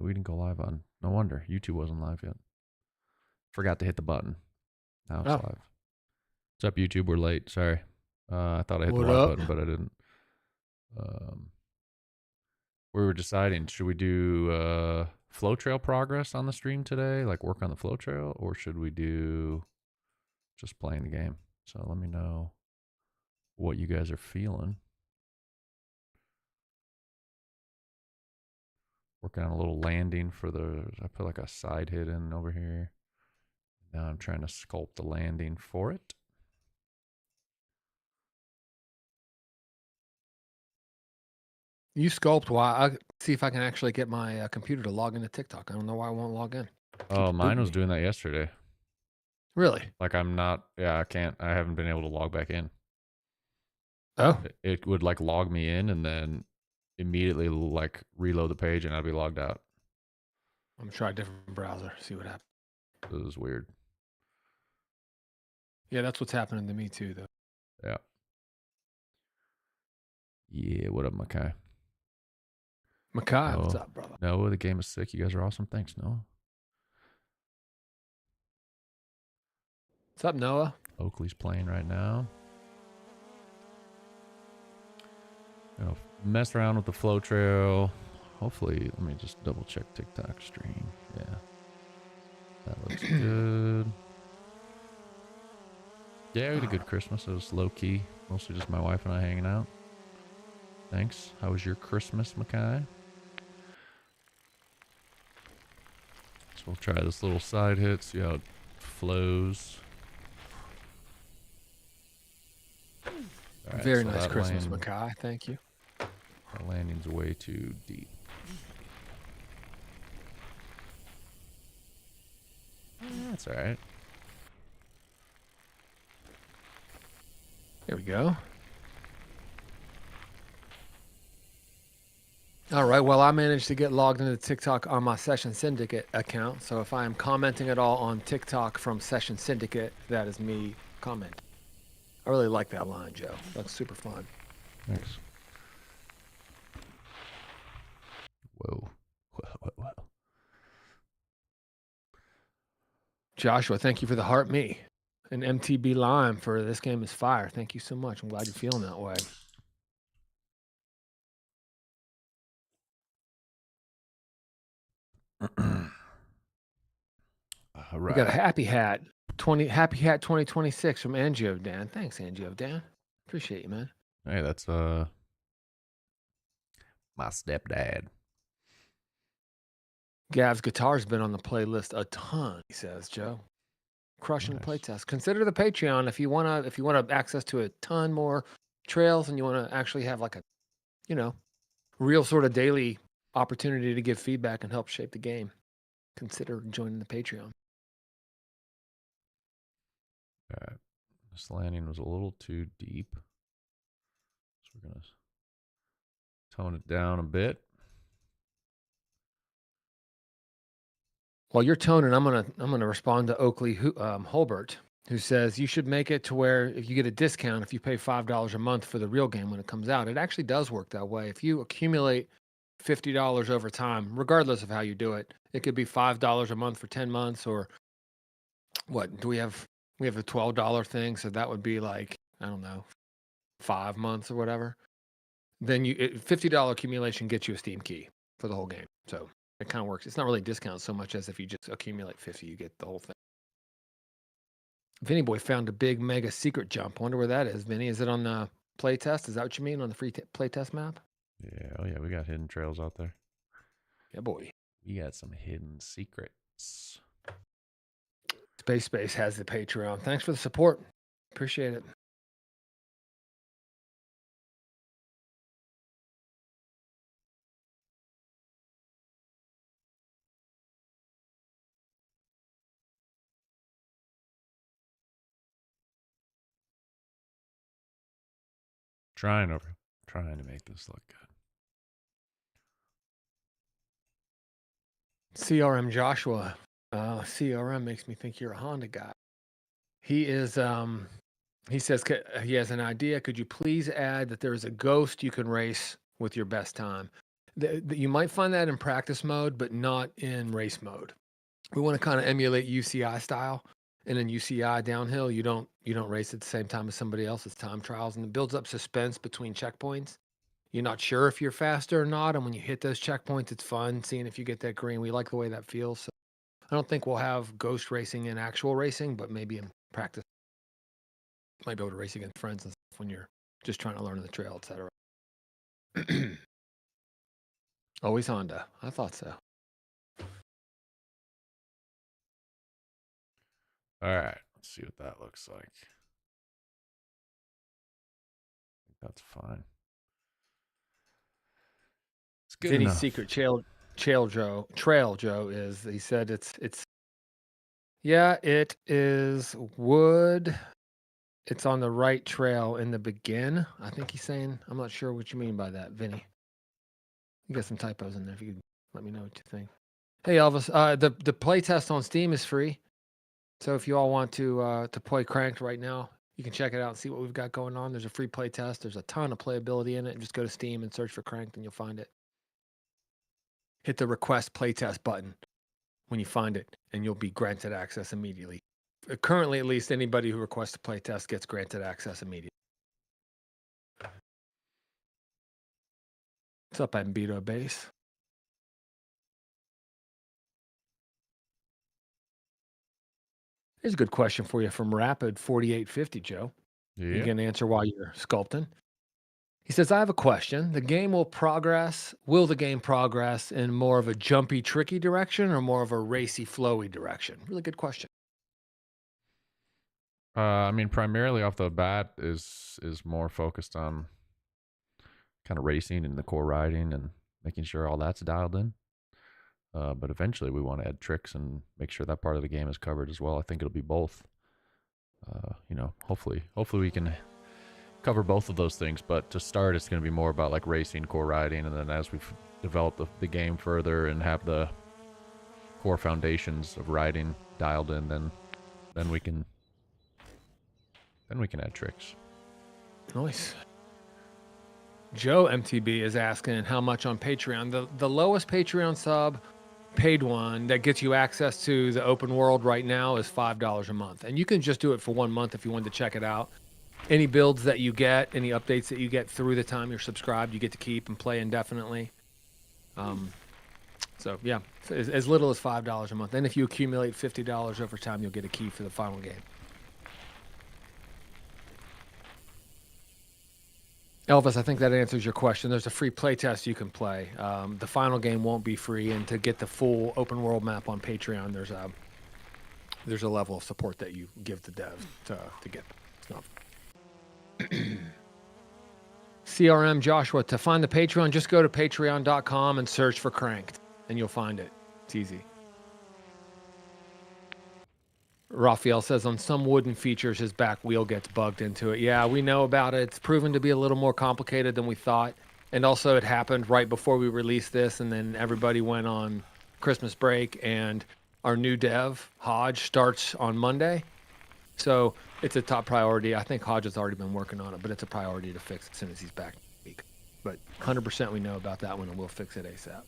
We didn't go live on. No wonder YouTube wasn't live yet. Forgot to hit the button. Now it's Oh, live. What's up, YouTube? We're late. Sorry. I thought I hit the what live up? button, but I didn't. We were deciding, should we do flow trail progress on the stream today, like work on the flow trail, or should we do just playing the game? So let me know what you guys are feeling. Working on a little landing for I put like a side hit in over here. Now I'm trying to sculpt the landing for it. You sculpt why? I see if I can actually get my computer to log into TikTok. I don't know why I won't log in. Oh, Keeps mine booting was me. doing that yesterday. Really? Like I'm not, yeah, I haven't been able to log back in. Oh, It would like log me in and then immediately like reload the page and I'd be logged out. I'm gonna try a different browser. See what happens. It was weird. Yeah, that's what's happening to me too, though. Yeah. Yeah. What up, Makai? Makai, what's No. up, brother? Noah, the game is sick. You guys are awesome. Thanks, Noah. What's up, Noah? Oakley's playing right now. You know, mess around with the flow trail. Hopefully, let me just double check TikTok stream. Yeah. That looks good. Yeah, we had a good Christmas. It was low key. Mostly just my wife and I hanging out. Thanks. How was your Christmas, Makai? So we'll try this little side hit, see how it flows. All right, Very so nice that Christmas, Makai. Thank you. that landing's way too deep. That's all right. There we go. All right. Well, I managed to get logged into TikTok on my Session Syndicate account. So if I am commenting at all on TikTok from Session Syndicate, that is me commenting. I really like that line, Joe. That's super fun. Thanks. Whoa. Whoa. Joshua, thank you for the heart me. And MTB Lime for this game is fire. Thank you so much. I'm glad you're feeling that way. All right. We got a happy hat. Happy hat 2026 from Angio Dan. Thanks, Angio Dan. Appreciate you, man. Hey, that's my stepdad. Gav's guitar's been on the playlist a ton, he says, Joe. Crushing Nice. playtest. Consider the Patreon if you wanna access to a ton more trails and you wanna actually have like a, real sort of daily opportunity to give feedback and help shape the game. Consider joining the Patreon. All right. This landing was a little too deep. So we're going to tone it down a bit. While you're toning, I'm gonna respond to Oakley Holbert, who says you should make it to where if you get a discount if you pay $5 a month for the real game when it comes out. It actually does work that way. If you accumulate $50 over time, regardless of how you do it, it could be $5 a month for 10 months, or what? Do we have a $12 thing? So that would be like, I don't know, 5 months or whatever. Then $50 accumulation gets you a Steam key for the whole game. So it kind of works. It's not really a discount so much as if you just accumulate 50, you get the whole thing. Vinny Boy found a big mega secret jump. Wonder where that is, Vinny. Is it on the playtest? Is that what you mean on the free playtest map? Yeah. Oh, yeah. We got hidden trails out there. Yeah, boy. We got some hidden secrets. Space has the Patreon. Thanks for the support. Appreciate it. Trying to make this look good. CRM Joshua. CRM makes me think you're a Honda guy. He is. He says he has an idea. Could you please add that there is a ghost you can race with your best time? You might find that in practice mode, but not in race mode. We want to kind of emulate UCI style. And in UCI downhill, you don't race at the same time as somebody else. It's time trials, and it builds up suspense between checkpoints. You're not sure if you're faster or not, and when you hit those checkpoints, it's fun seeing if you get that green. We like the way that feels. So I don't think we'll have ghost racing in actual racing, but maybe in practice, you might be able to race against friends and stuff when you're just trying to learn the trail, etc. Always Honda. I thought so. All right, let's see what that looks like. I think that's fine. It's good Vinny's enough. secret trail Joe is he said it's yeah, it is wood. It's on the right trail in the begin. I think he's saying. I'm not sure what you mean by that, Vinny. You got some typos in there. If you could let me know what you think. Hey Elvis, the play test on Steam is free. So if you all want to play Cranked right now, you can check it out and see what we've got going on. There's a free play test. There's a ton of playability in it. Just go to Steam and search for Cranked and you'll find it. Hit the request playtest button when you find it, and you'll be granted access immediately. Currently, at least, anybody who requests a playtest gets granted access immediately. What's up, Ambito Base? Here's a good question for you from Rapid 4850, Joe. You Yeah. get an answer while you're sculpting. He says, I have a question. Will the game progress in more of a jumpy, tricky direction or more of a racy, flowy direction? Really good question. I mean, primarily off the bat is more focused on kind of racing and the core riding and making sure all that's dialed in. But eventually, we want to add tricks and make sure that part of the game is covered as well. I think it'll be both. Hopefully we can cover both of those things. But to start, it's going to be more about like racing, core riding, and then as we've developed the game further and have the core foundations of riding dialed in, then we can add tricks. Nice. Joe MTB is asking how much on Patreon. The lowest Patreon sub, paid one that gets you access to the open world right now is $5 a month. And you can just do it for 1 month if you wanted to check it out. Any builds that you get, any updates that you get through the time you're subscribed, you get to keep and play indefinitely. So yeah, as little as $5 a month. And if you accumulate $50 over time, you'll get a key for the final game. Elvis, I think that answers your question. There's a free playtest you can play. The final game won't be free, and to get the full open world map on Patreon, there's a level of support that you give the devs to get. It's not. CRM Joshua, to find the Patreon, just go to patreon.com and search for Cranked, and you'll find it. It's easy. Raphael says on some wooden features, his back wheel gets bugged into it. Yeah, we know about it. It's proven to be a little more complicated than we thought. And also, it happened right before we released this, and then everybody went on Christmas break, and our new dev, Hodge, starts on Monday. So it's a top priority. I think Hodge has already been working on it, but it's a priority to fix as soon as he's back next week. But 100% we know about that one, and we'll fix it ASAP.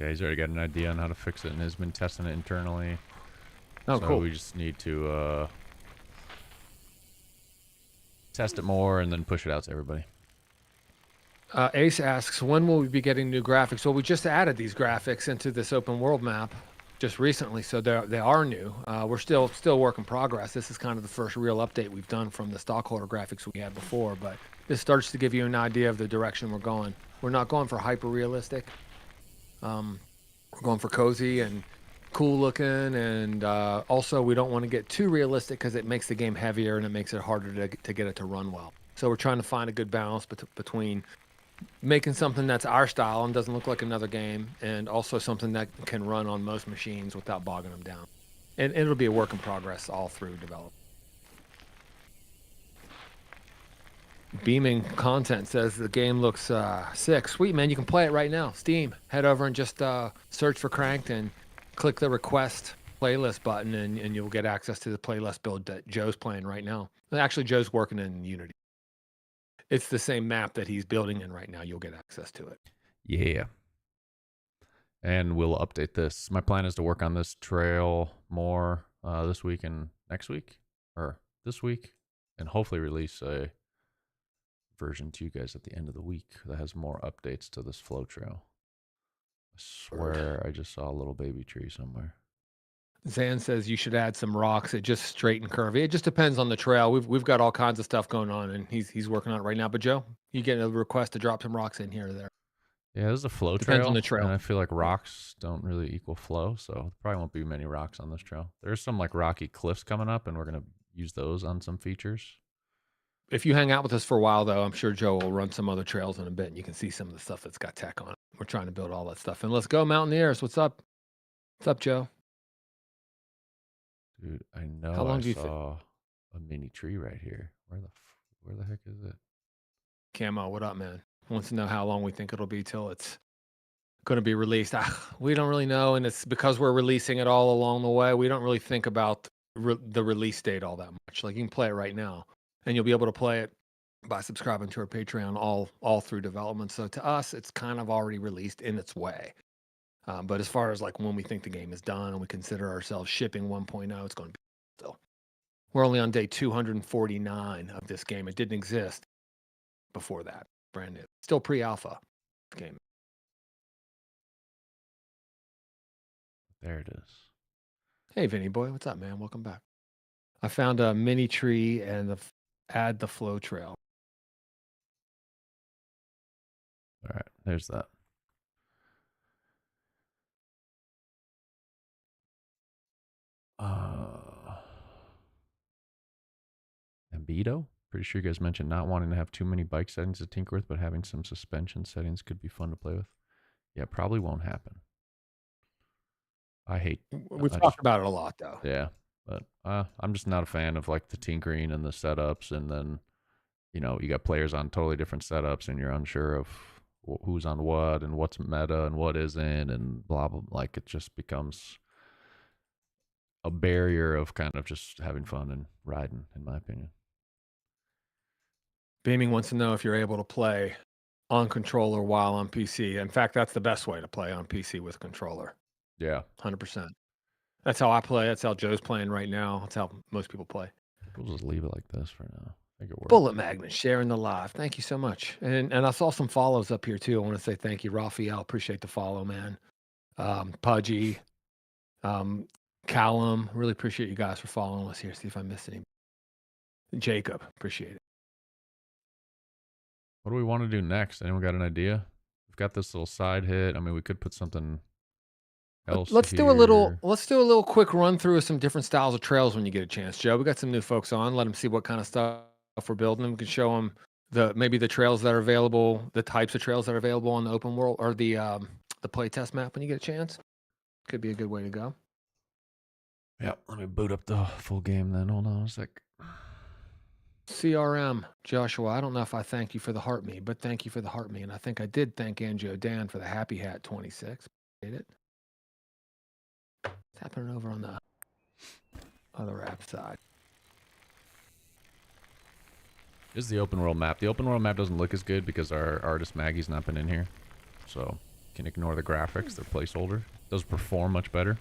Yeah, he's already got an idea on how to fix it and has been testing it internally. Oh, so cool. we just need to test it more and then push it out to everybody. Ace asks, when will we be getting new graphics? Well, we just added these graphics into this open world map just recently, so they are new. We're still work in progress. This is kind of the first real update we've done from the stockholder graphics we had before, but this starts to give you an idea of the direction we're going. We're not going for hyper realistic. We're going for cozy and cool looking, and also we don't want to get too realistic because it makes the game heavier and it makes it harder to get it to run well. So we're trying to find a good balance between making something that's our style and doesn't look like another game, and also something that can run on most machines without bogging them down. And it'll be a work in progress all through development. Beaming Content says the game looks sick. Sweet, man. You can play it right now. Steam. Head over and just search for Cranked and click the request playlist button, and you'll get access to the playlist build that Joe's playing right now. Actually, Joe's working in Unity. It's the same map that he's building in right now. You'll get access to it. Yeah. And we'll update this. My plan is to work on this trail more this week and next week, or this week, and hopefully release a version to you guys at the end of the week that has more updates to this flow trail. I swear I just saw a little baby tree somewhere. Zan says you should add some rocks. It just straight and curvy. It just depends on the trail. We've got all kinds of stuff going on, and he's working on it right now. But Joe, you get a request to drop some rocks in here or there. Yeah, this is a flow Depends on trail, the trail. and I feel like rocks don't really equal flow, so there probably won't be many rocks on this trail. There's some like rocky cliffs coming up, and we're gonna use those on some features. If you hang out with us for a while, though, I'm sure Joe will run some other trails in a bit, and you can see some of the stuff that's got tech on it. We're trying to build all that stuff. And let's go, Mountaineers. What's up? What's up, Joe? Dude, I How know I long do you think? saw a mini tree right here. Where the heck is it? Camo, what up, man? Wants to know how long we think it'll be till it's going to be released. We don't really know, and it's because we're releasing it all along the way. We don't really think about the release date all that much. Like you can play it right now, and you'll be able to play it by subscribing to our Patreon all through development. So to us, it's kind of already released in its way. But as far as like when we think the game is done and we consider ourselves shipping 1.0, it's going to be still. We're only on day 249 of this game. It didn't exist before that. Brand new. Still pre-alpha game. There it is. Hey, Vinny boy, what's up, man? Welcome back. I found a mini tree and add the flow trail. All right, there's that. Ambido? Pretty sure you guys mentioned not wanting to have too many bike settings to tinker with, but having some suspension settings could be fun to play with. Yeah, probably won't happen. I hate. We've I talked just, about it a lot, though. yeah, but I'm just not a fan of like the tinkering and the setups, and then you got players on totally different setups, and you're unsure of who's on what and what's meta and what isn't, and blah blah. Like it just becomes a barrier of kind of just having fun and riding, in my opinion. Beaming wants to know if you're able to play on controller while on PC. In fact, that's the best way to play on PC with controller. Yeah, 100%. That's how I play. That's how Joe's playing right now. That's how most people play. we'll just leave it like this for now. I think it works. Bullet Magnet sharing the live. Thank you so much. And I saw some follows up here too. I want to say thank you, Raphael. Appreciate the follow, man. Pudgy, Callum. Really appreciate you guys for following us here. See if I missed any. Jacob, appreciate it. What do we want to do next? Anyone got an idea? We've got this little side hit. I mean, we could put something else Let's here. do a little quick run through of some different styles of trails when you get a chance, Joe. We got some new folks on. Let them see what kind of stuff we're building. We can show them maybe the trails that are available, the types of trails that are available on the open world or the playtest map when you get a chance. Could be a good way to go. Yeah, let me boot up the full game then. Hold on a sec. CRM, Joshua, I don't know if I thanked you for the heart me, but thank you for the heart me. And I think I did thank Angio Dan for the Happy Hat 26. Did it? What's happening over on the other app side? This is the open world map. The open world map doesn't look as good because our artist Maggie's not been in here. So can ignore the graphics. They're placeholder. It does perform much better.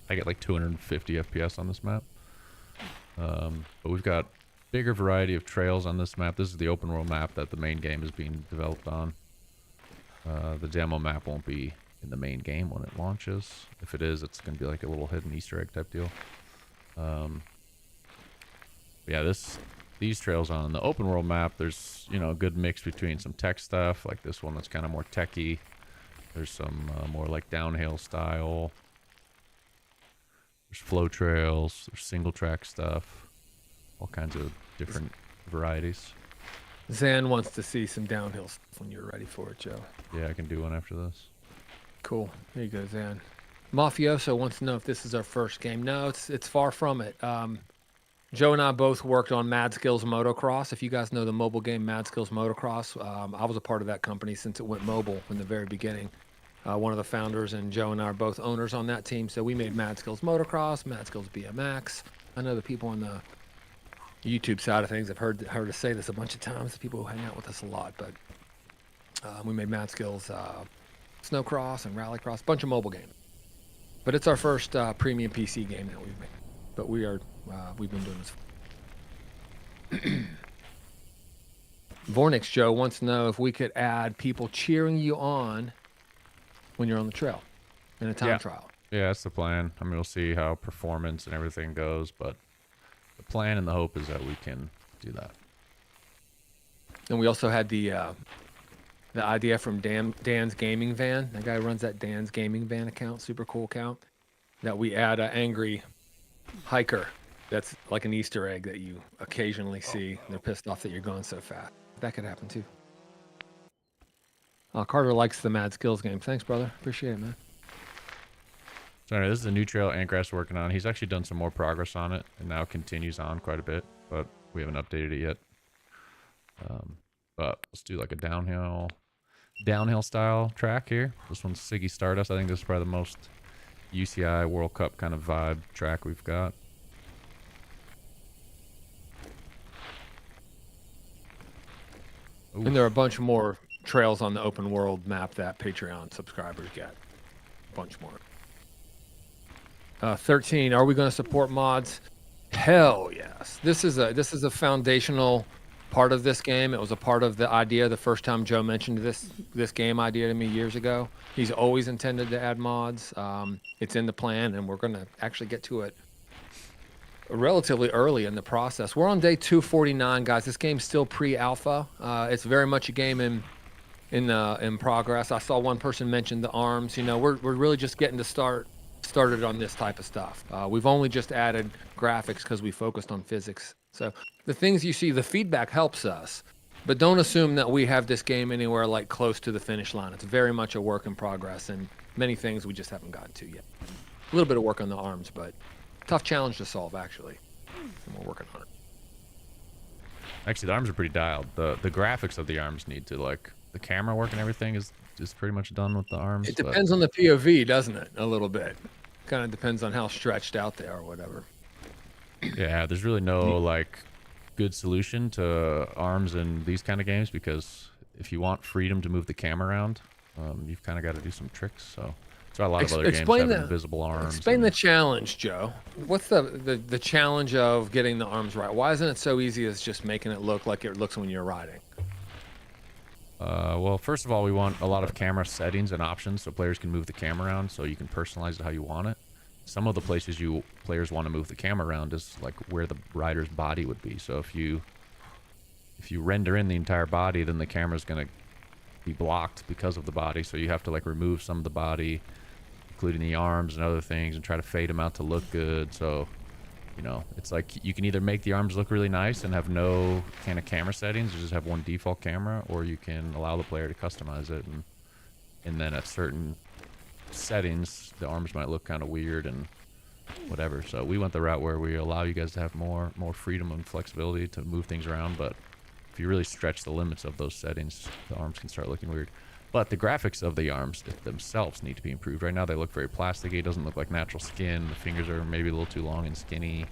I get like 250 FPS on this map. But we've got bigger variety of trails on this map. This is the open world map that the main game is being developed on. The demo map won't be in the main game when it launches. If it is, it's going to be like a little hidden Easter egg type deal. Yeah, these trails on the open world map, there's a good mix between some tech stuff like this one that's kind of more techy. There's some more like downhill style. There's flow trails. There's single track stuff. All kinds of different varieties. Zan wants to see some downhill stuff when you're ready for it, Joe. Yeah, I can do one after this. Cool. Here you go, Zan. Mafioso wants to know if this is our first game. No, it's far from it. Joe and I both worked on Mad Skills Motocross. If you guys know the mobile game Mad Skills Motocross, I was a part of that company since it went mobile in the very beginning. One of the founders, and Joe and I are both owners on that team. So we made Mad Skills Motocross, Mad Skills BMX. I know the people on the YouTube side of things have heard us say this a bunch of times. The people who hang out with us a lot, but we made Mad Skills Snowcross and Rallycross, bunch of mobile games. But it's our first premium PC game that we've made. But we've been doing this. Vornix Joe wants to know if we could add people cheering you on when you're on the trail in a time trial. Yeah, that's the plan. I mean, we'll see how performance and everything goes, but the plan and the hope is that we can do that. And we also had the idea from Dan's Gaming Van. That guy runs that Dan's Gaming Van account, super cool account, that we add an angry hiker that's like an Easter egg that you occasionally see. They're pissed off that you're going so fast. That could happen too. Carter likes the Mad Skills game. Thanks, brother. Appreciate it, man. So anyway, this is a new trail Antgrass working on. He's actually done some more progress on it and now continues on quite a bit, but we haven't updated it yet. But let's do like a downhill style track here. This one's Siggy Stardust. I think this is probably the most UCI World Cup kind of vibe track we've got. Ooh. And there are a bunch more trails on the open world map that Patreon subscribers get. A bunch more. 13, are we going to support mods? Hell yes. This is a foundational part of this game. It was a part of the idea the first time Joe mentioned this game idea to me years ago. He's always intended to add mods. It's in the plan, and we're going to actually get to it relatively early in the process. We're on day 249, guys. This game's still pre-alpha. It's very much a game in progress. I saw one person mention the arms. You know, we're really just getting to started on this type of stuff. We've only just added graphics because we focused on physics. So the things you see, the feedback helps us, but don't assume that we have this game anywhere like close to the finish line. It's very much a work in progress, and many things we just haven't gotten to yet. A little bit of work on the arms, but tough challenge to solve, actually. And we're working on it. Actually, the arms are pretty dialed. The graphics of the arms need to, like, the camera work and everything is pretty much done with the arms. It depends on the POV, doesn't it? A little bit. Kind of depends on how stretched out they are or whatever. Yeah, there's really no, like, good solution to arms in these kind of games, because if you want freedom to move the camera around, you've kind of got to do some tricks. So that's why a lot of other games have invisible arms. Explain the challenge, Joe. What's the challenge of getting the arms right? Why isn't it so easy as just making it look like it looks when you're riding? Well, first of all, we want a lot of camera settings and options so players can move the camera around, so you can personalize it how you want it. Some of the places players want to move the camera around is like where the rider's body would be. So if you render in the entire body, then the camera's going to be blocked because of the body. So you have to like remove some of the body, including the arms and other things, and try to fade them out to look good. So, you know, it's like you can either make the arms look really nice and have no kind of camera settings, or just have one default camera, or you can allow the player to customize it, and then at certain settings the arms might look kind of weird and whatever. So we went the route where we allow you guys to have more freedom and flexibility to move things around, but if you really stretch the limits of those settings, the arms can start looking weird. But the graphics of the arms themselves need to be improved. Right now they look very plasticky. It doesn't look like natural skin. The fingers are maybe a little too long and skinny.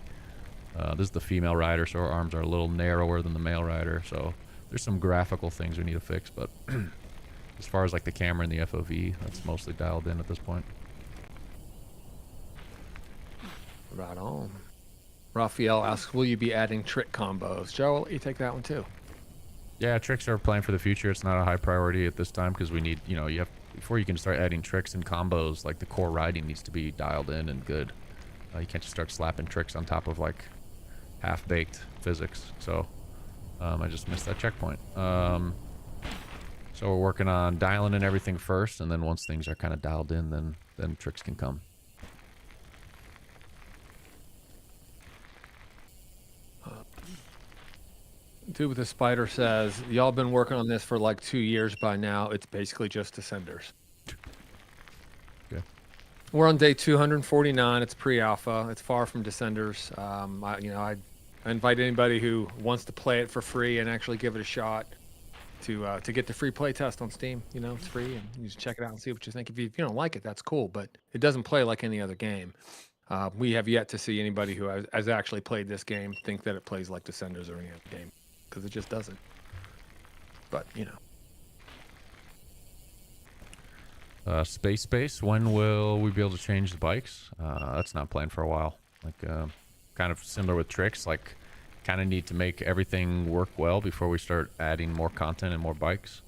This is the female rider, so her arms are a little narrower than the male rider. So there's some graphical things we need to fix, but as far as like the camera and the FOV, that's mostly dialed in at this point. Right on. Raphael asks, will you be adding trick combos? Joe, I'll let you take that one too. Yeah, tricks are a plan for the future. It's not a high priority at this time because we need, you know, before you can start adding tricks and combos, like the core riding needs to be dialed in and good. You can't just start slapping tricks on top of like half-baked physics. So I just missed that checkpoint. So we're working on dialing in everything first, and then once things are kind of dialed in, then tricks can come. Dude with the spider says, y'all been working on this for like 2 years by now. It's basically just Descenders. Okay. We're on day 249. It's pre-alpha. It's far from Descenders. I invite anybody who wants to play it for free and actually give it a shot to get the free play test on Steam. You know, it's free, and you just check it out and see what you think. If you don't like it, that's cool, but it doesn't play like any other game. We have yet to see anybody who has actually played this game think that it plays like Descenders or any other game, because it just doesn't. But, you know. Space. When will we be able to change the bikes? That's not planned for a while. Like, kind of similar with tricks. Like, kind of need to make everything work well before we start adding more content and more bikes.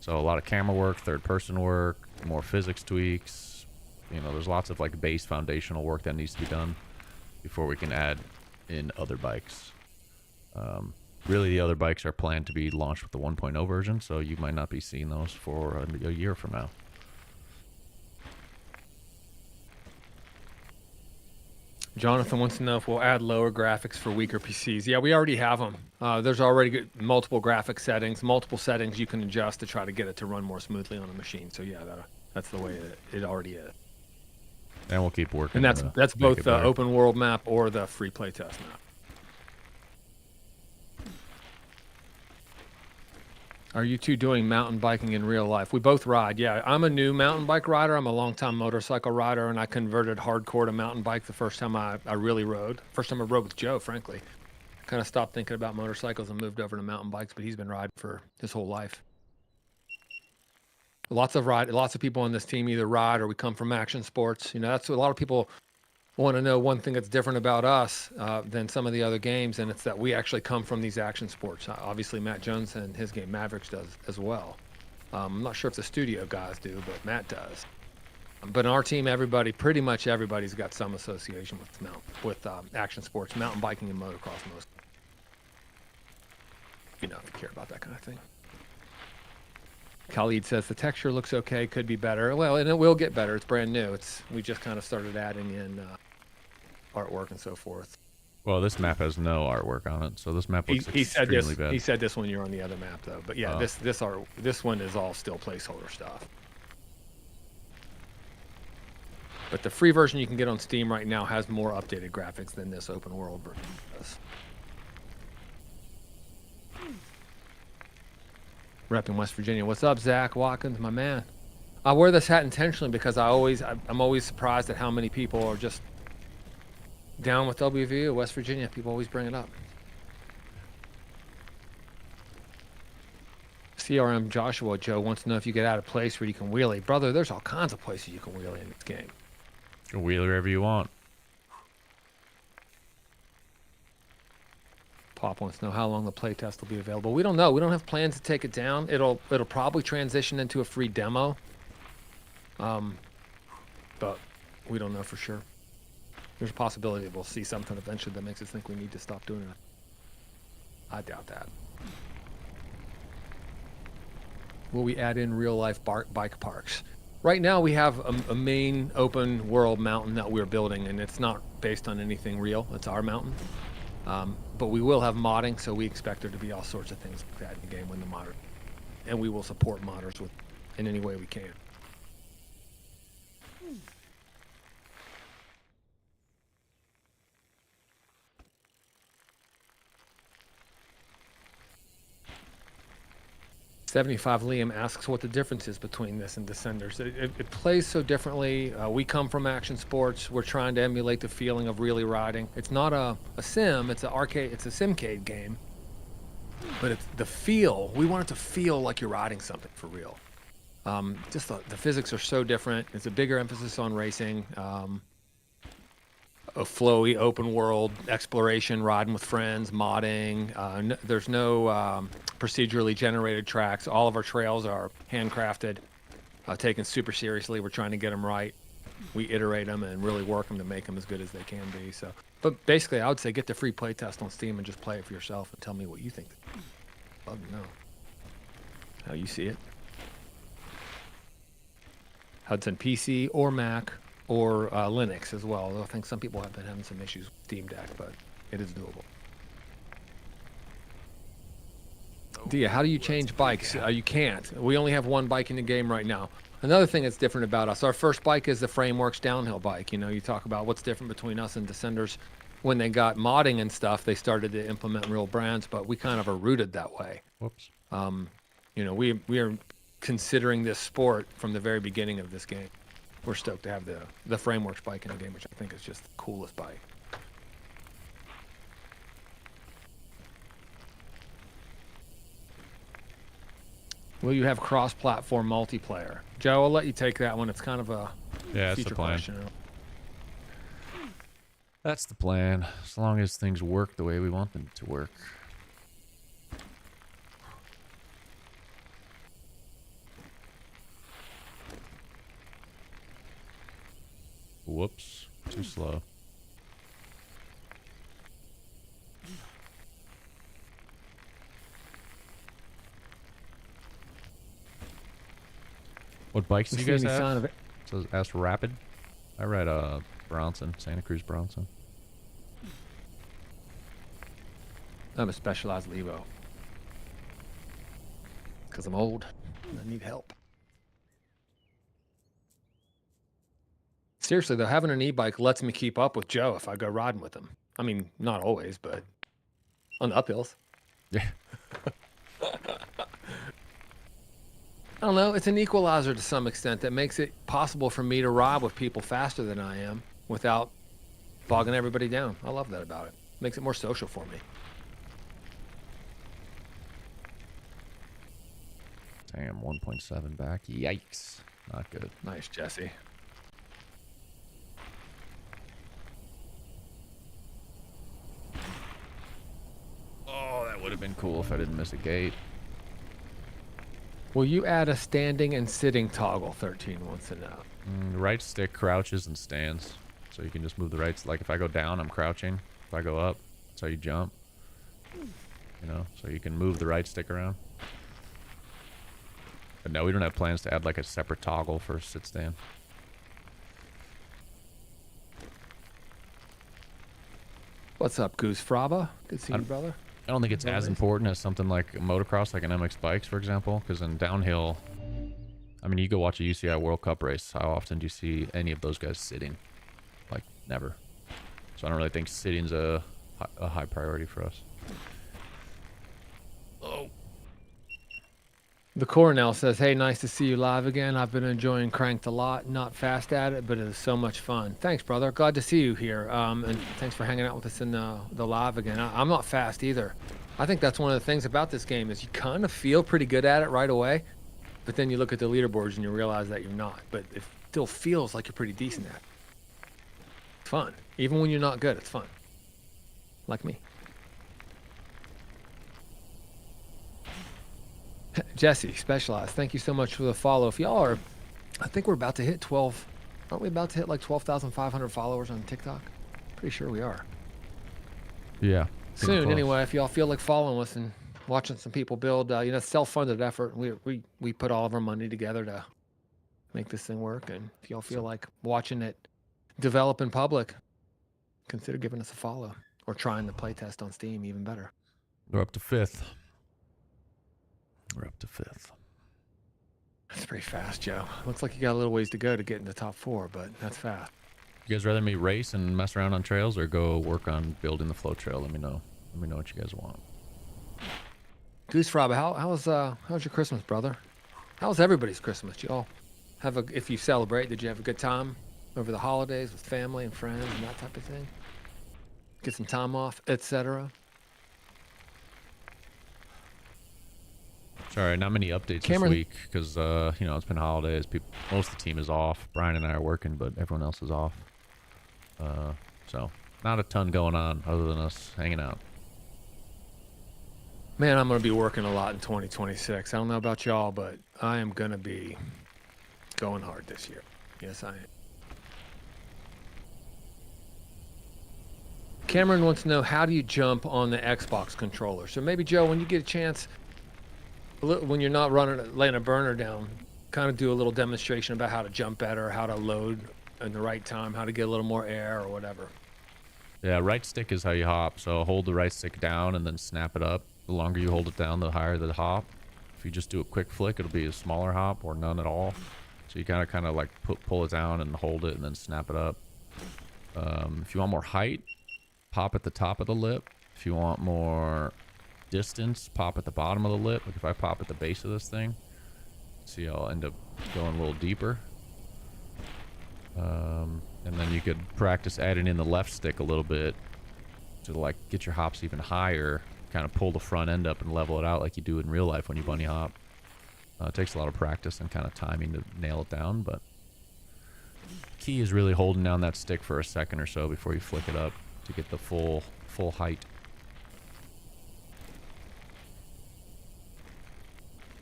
So a lot of camera work, third person work, more physics tweaks. You know, there's lots of like base foundational work that needs to be done before we can add in other bikes. Really, the other bikes are planned to be launched with the 1.0 version, so you might not be seeing those for a year from now. Jonathan wants to know if we'll add lower graphics for weaker PCs. Yeah, we already have them. There's already multiple graphic settings, multiple settings you can adjust to try to get it to run more smoothly on a machine. So yeah, that's the way it already is. And we'll keep working. And that's both the open world map or the free playtest map. Are you two doing mountain biking in real life? We both ride. Yeah, I'm a new mountain bike rider. I'm a longtime motorcycle rider, and I converted hardcore to mountain bike the first time I really rode. First time I rode with Joe, frankly. Kind of stopped thinking about motorcycles and moved over to mountain bikes, but he's been riding for his whole life. Lots of people on this team either ride or we come from action sports. You know, that's what a lot of people want to know. One thing that's different about us than some of the other games, and it's that we actually come from these action sports. Obviously, Matt Jones and his game Mavericks does as well. I'm not sure if the studio guys do, but Matt does. But in our team, pretty much everybody's got some association with action sports, mountain biking and motocross most. You know, if you care about that kind of thing. Khalid says the texture looks okay, could be better. Well, and it will get better. It's brand new. We just kind of started adding in artwork and so forth. Well, this map has no artwork on it, so this map looks extremely bad. He said this when you're on the other map, though. But yeah, this one is all still placeholder stuff. But the free version you can get on Steam right now has more updated graphics than this open world version does. Repping West Virginia. What's up, Zach Watkins, my man? I wear this hat intentionally because I'm always surprised at how many people are just down with WVU, West Virginia. People always bring it up. CRM Joshua Joe wants to know if you get out of place where you can wheelie. Brother, there's all kinds of places you can wheelie in this game. You can wheelie wherever you want. Pop wants to know how long the playtest will be available. We don't know. We don't have plans to take it down. It'll probably transition into a free demo. But we don't know for sure. There's a possibility that we'll see something eventually that makes us think we need to stop doing it. I doubt that. Will we add in real life bike parks? Right now we have a main open world mountain that we're building, and it's not based on anything real. It's our mountain. But we will have modding, so we expect there to be all sorts of things like that in the game when the modder. And we will support modders in any way we can. $75 Liam asks what the difference is between this and Descenders. It plays so differently. We come from action sports. We're trying to emulate the feeling of really riding. It's not a sim. It's an arcade. It's a simcade game. But it's the feel. We want it to feel like you're riding something for real. Just the physics are so different. It's a bigger emphasis on racing. A flowy open world exploration, riding with friends, modding. There's no procedurally generated tracks. All of our trails are handcrafted, taken super seriously. We're trying to get them right. We iterate them and really work them to make them as good as they can be. So, but basically, I would say get the free playtest on Steam and just play it for yourself and tell me what you think. I'd love to know how you see it. Hudson, PC or Mac or Linux as well. Although I think some people have been having some issues with Steam Deck, but it is doable. Dia, how do you change bikes? You can't. We only have one bike in the game right now. Another thing that's different about us, our first bike is the Frameworks downhill bike. You know, you talk about what's different between us and Descenders. When they got modding and stuff, they started to implement real brands, but we kind of are rooted that way. Whoops. You know, we are considering this sport from the very beginning of this game. We're stoked to have the Frameworks bike in the game, which I think is just the coolest bike. Will you have cross-platform multiplayer? Joe, I'll let you take that one. It's kind of a Yeah, that's the future plan. question. That's the plan. As long as things work the way we want them to work. Whoops. Too slow. What bikes do you guys have? It says ask Rapid. I ride Bronson, Santa Cruz Bronson. I'm a Specialized Levo. Because I'm old and I need help. Seriously, though, having an e-bike lets me keep up with Joe if I go riding with him. I mean, not always, but on the uphills. Yeah. I don't know. It's an equalizer to some extent that makes it possible for me to ride with people faster than I am without bogging everybody down. I love that about it. Makes it more social for me. Damn, 1.7 back. Yikes. Not good. Nice, Jesse. Oh, that would have been cool if I didn't miss a gate. Will you add a standing and sitting toggle? 13 wants to know. The right stick crouches and stands. So you can just move the right. Like if I go down, I'm crouching. If I go up, that's how you jump. You know, so you can move the right stick around. But no, we don't have plans to add like a separate toggle for sit stand. What's up, Goose Fraba? Good to see you, brother. I don't think it's as important as something like motocross, like an MX Bikes, for example, because in downhill, I mean, you go watch a UCI World Cup race. How often do you see any of those guys sitting? Like, never. So I don't really think sitting's a high priority for us. Oh. The Coronel says, hey, nice to see you live again. I've been enjoying Cranked a lot. Not fast at it, but it is so much fun. Thanks, brother. Glad to see you here. And thanks for hanging out with us in the live again. I'm not fast either. I think that's one of the things about this game is you kind of feel pretty good at it right away, but then you look at the leaderboards and you realize that you're not. But it still feels like you're pretty decent at it. It's fun. Even when you're not good, it's fun. Like me. Jesse, Specialized, thank you so much for the follow. If y'all are, I think we're about to hit 12, aren't we about to hit like 12,500 followers on TikTok? Pretty sure we are. Yeah. Soon, anyway, if y'all feel like following us and watching some people build, you know, self-funded effort. We put all of our money together to make this thing work. And if y'all feel like watching it develop in public, consider giving us a follow or trying the playtest on Steam, even better. We're up to 5th. We're up to 5th. That's pretty fast, Joe. Looks like you got a little ways to go to get in the top 4, but that's fast. You guys rather me race and mess around on trails or go work on building the flow trail? Let me know. Let me know what you guys want. Goose Rob, how's your Christmas, brother? How's everybody's Christmas? Did y'all have if you celebrate, did you have a good time over the holidays with family and friends and that type of thing? Get some time off, etc. Sorry, not many updates Cameron, this week because you know, it's been holidays. Most of the team is off. Brian and I are working, but everyone else is off. So not a ton going on other than us hanging out. Man, I'm going to be working a lot in 2026. I don't know about y'all, but I am going to be going hard this year. Yes, I am. Cameron wants to know, how do you jump on the Xbox controller? So maybe, Joe, when you get a chance, when you're not laying a burner down, kind of do a little demonstration about how to jump better, how to load in the right time, how to get a little more air or whatever. Yeah, right stick is how you hop. So hold the right stick down and then snap it up. The longer you hold it down, the higher the hop. If you just do a quick flick, it'll be a smaller hop or none at all. So you kind of like pull it down and hold it and then snap it up. If you want more height, pop at the top of the lip. If you want more distance, pop at the bottom of the lip. Like if I pop at the base of this thing, see, I'll end up going a little deeper. And then you could practice adding in the left stick a little bit to like get your hops even higher. Kind of pull the front end up and level it out like you do in real life when you bunny hop. It takes a lot of practice and kind of timing to nail it down, but key is really holding down that stick for a second or so before you flick it up to get the full height.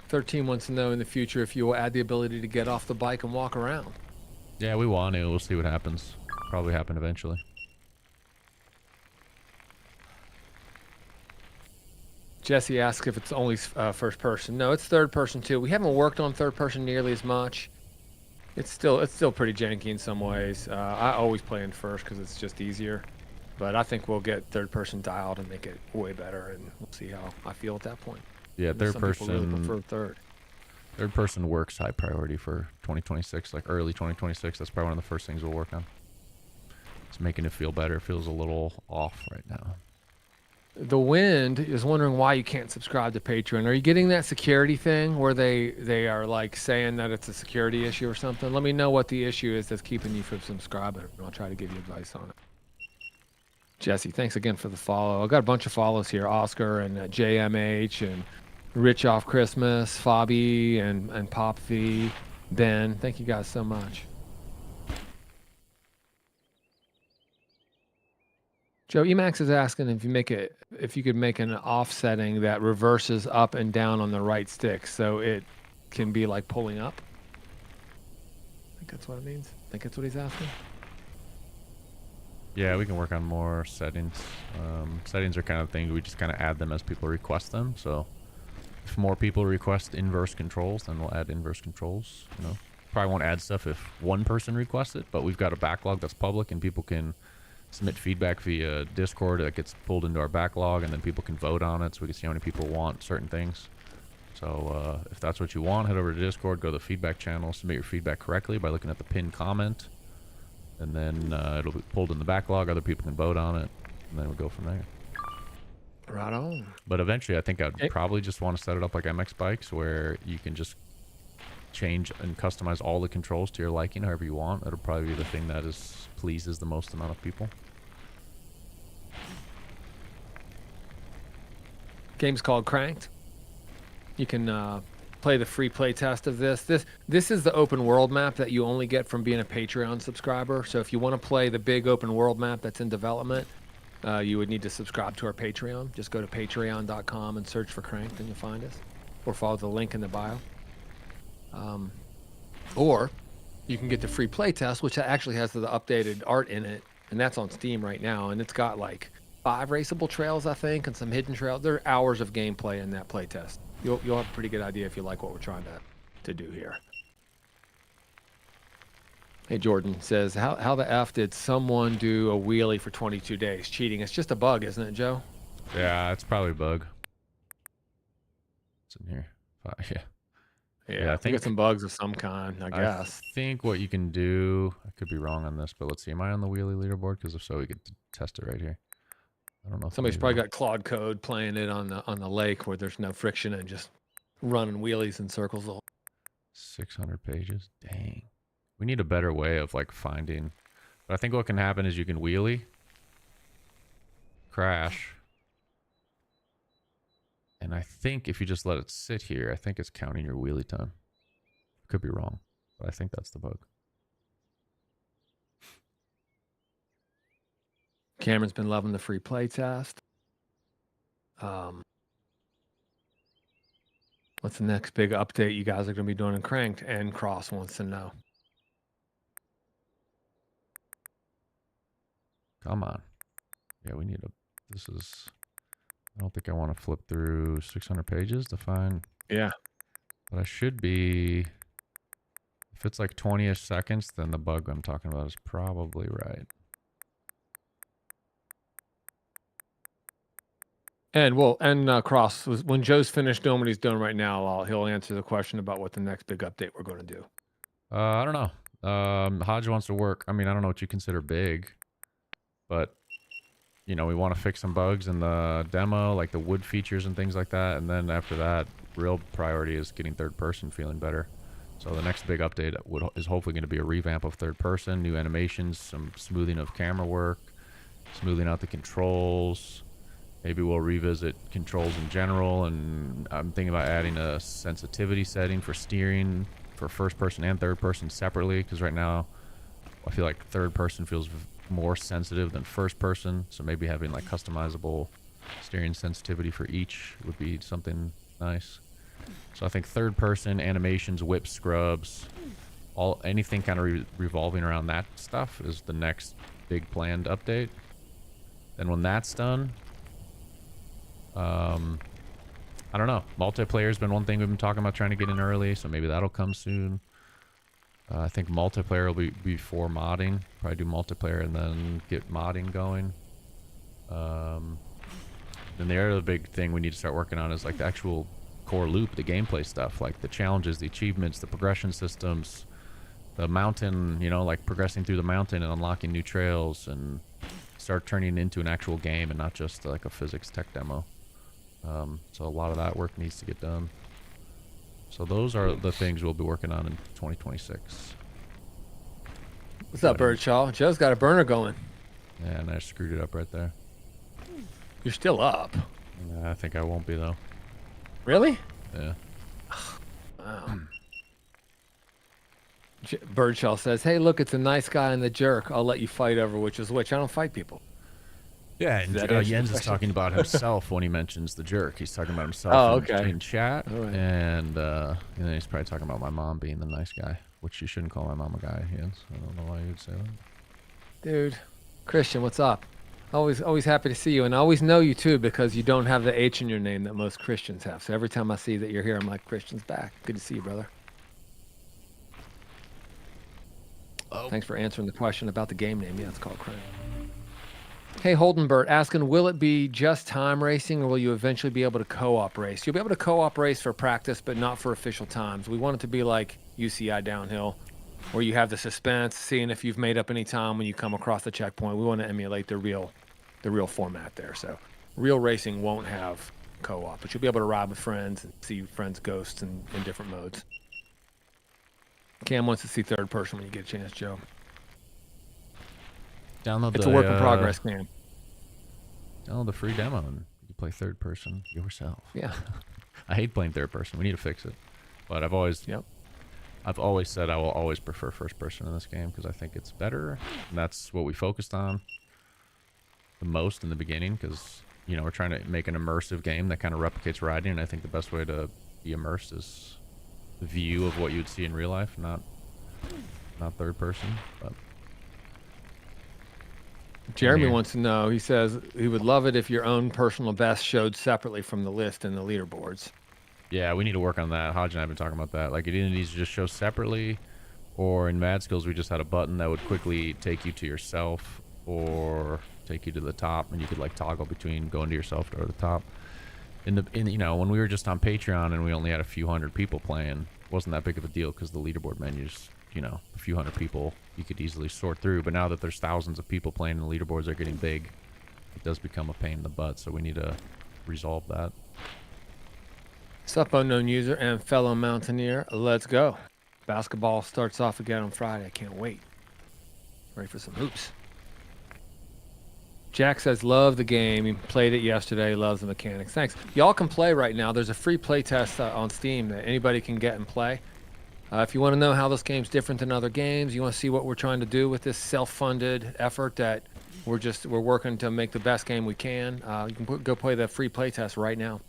13 wants to know in the future if you will add the ability to get off the bike and walk around. Yeah, we want to. We'll see what happens. Probably happen eventually. Jesse asks if it's only first person. No, it's third person too. We haven't worked on third person nearly as much. It's still pretty janky in some ways. I always play in first because it's just easier. But I think we'll get third person dialed and make it way better, and we'll see how I feel at that point. Yeah, third person. Really prefer third. Third person works high priority for 2026, like early 2026. That's probably one of the first things we'll work on. It's making it feel better. It feels a little off right now. The Wind is wondering why you can't subscribe to Patreon. Are you getting that security thing where they are like saying that it's a security issue or something? Let me know what the issue is that's keeping you from subscribing, and I'll try to give you advice on it. Jesse, thanks again for the follow. I got a bunch of follows here. Oscar and JMH and Rich Off Christmas, Fabi and Pop V, Ben. Thank you guys so much. Joe Emax is asking if you could make an offsetting that reverses up and down on the right stick so it can be like pulling up. I think that's what it means. I think that's what he's asking. Yeah, we can work on more settings. Settings are kind of things we just kind of add them as people request them. So if more people request inverse controls, then we'll add inverse controls. You know, probably won't add stuff if one person requests it, but we've got a backlog that's public and people can submit feedback via Discord that gets pulled into our backlog, and then people can vote on it so we can see how many people want certain things. So if that's what you want, head over to Discord, go to the feedback channel, submit your feedback correctly by looking at the pinned comment, and then it'll be pulled in the backlog. Other people can vote on it, and then we'll go from there. Right on. But eventually, I think I'd probably just want to set it up like MX Bikes, where you can just change and customize all the controls to your liking, however you want. That'll probably be the thing that pleases the most amount of people. Game's called Cranked. You can play the free play test of this. This is the open world map that you only get from being a Patreon subscriber. So if you want to play the big open world map that's in development, you would need to subscribe to our Patreon. Just go to patreon.com and search for Cranked and you'll find us. Or follow the link in the bio. Or you can get the free play test, which actually has the updated art in it. And that's on Steam right now. And it's got like 5 raceable trails, I think, and some hidden trails. There are hours of gameplay in that play test. You'll have a pretty good idea if you like what we're trying to do here. Hey, Jordan says, how the F did someone do a wheelie for 22 days? Cheating. It's just a bug, isn't it, Joe? Yeah, it's probably a bug. It's in here. Yeah. Yeah, I think it's some bugs of some kind, I guess. I think what you can do, I could be wrong on this, but let's see. Am I on the wheelie leaderboard? Because if so, we could test it right here. I don't know. Somebody's probably got Claude Code playing it on the lake where there's no friction and just running wheelies in circles. 600 pages. Dang. We need a better way of like finding. But I think what can happen is you can wheelie, crash, and I think if you just let it sit here, I think it's counting your wheelie time. Could be wrong, but I think that's the bug. Cameron's been loving the free play test. What's the next big update you guys are going to be doing in Cranked? And Cross wants to know. Come on. Yeah, we need this is, I don't think I want to flip through 600 pages to find. Yeah. But I should be, if it's like 20-ish seconds, then the bug I'm talking about is probably right. And Cross, when Joe's finished doing what he's doing right now, he'll answer the question about what the next big update we're going to do. I don't know. Hodge wants to work. I mean, I don't know what you consider big, but you know, we want to fix some bugs in the demo, like the wood features and things like that. And then after that, real priority is getting third person feeling better. So the next big update is hopefully going to be a revamp of third person, new animations, some smoothing of camera work, smoothing out the controls, Maybe we'll revisit controls in general, and I'm thinking about adding a sensitivity setting for steering for first person and third person separately, because right now I feel like third person feels more sensitive than first person. So maybe having like customizable steering sensitivity for each would be something nice. So I think third person, animations, whip scrubs, anything kind of revolving around that stuff is the next big planned update. Then when that's done, I don't know. Multiplayer has been one thing we've been talking about trying to get in early, so maybe that'll come soon. I think multiplayer will be before modding. Probably do multiplayer and then get modding going. Then the other big thing we need to start working on is like the actual core loop, the gameplay stuff, like the challenges, the achievements, the progression systems, the mountain, you know, like progressing through the mountain and unlocking new trails, and start turning it into an actual game and not just like a physics tech demo. So a lot of that work needs to get done. So those are the things we'll be working on in 2026. What's up, Birdshaw? Joe's got a burner going. Yeah, and I screwed it up right there. You're still up. Yeah, I think I won't be though. Really? Yeah. Wow. Birdshaw says, "Hey, look, it's a nice guy and the jerk. I'll let you fight over which is which. I don't fight people." Yeah, and Jens is talking about himself when he mentions the jerk. He's talking about himself in chat, right. And then he's probably talking about my mom being the nice guy, which you shouldn't call my mom a guy, Jens. I don't know why you would say that. Dude, Christian, what's up? Always happy to see you, and I always know you too because you don't have the H in your name that most Christians have. So every time I see that you're here, I'm like, Christian's back. Good to see you, brother. Oh. Thanks for answering the question about the game name. Yeah, it's called Crane. Hey, Holdenbert asking, will it be just time racing or will you eventually be able to co-op race? You'll be able to co-op race for practice, but not for official times. We want it to be like UCI downhill, where you have the suspense, seeing if you've made up any time when you come across the checkpoint. We want to emulate the real format there. So real racing won't have co-op, but you'll be able to ride with friends and see friends' ghosts in different modes. Cam wants to see third person when you get a chance, Joe. It's a work in progress, Cam. Download the free demo and you can play third person yourself. Yeah. I hate playing third person. We need to fix it. But I've always said I will always prefer first person in this game because I think it's better. And that's what we focused on the most in the beginning because, you know, we're trying to make an immersive game that kind of replicates riding. And I think the best way to be immersed is the view of what you'd see in real life, not third person. But Jeremy wants to know, he says he would love it if your own personal best showed separately from the list and the leaderboards. Yeah, we need to work on that. Hodge and I have been talking about that. Like, it either needs to just show separately, or in Mad Skills, we just had a button that would quickly take you to yourself or take you to the top, and you could, like, toggle between going to yourself or the top. You know, when we were just on Patreon and we only had a few hundred people playing, it wasn't that big of a deal because the leaderboard menus, you know, a few hundred people you could easily sort through. But now that there's thousands of people playing and the leaderboards are getting big, it does become a pain in the butt. So we need to resolve that. Sup, unknown user and fellow mountaineer. Let's go. Basketball starts off again on Friday. I can't wait. Ready for some hoops. Jack says, love the game. He played it yesterday. Loves the mechanics. Thanks. Y'all can play right now. There's a free play test on Steam that anybody can get and play. If you want to know how this game's different than other games, you want to see what we're trying to do with this self-funded effort that we're working to make the best game we can, you can go play the free playtest right now.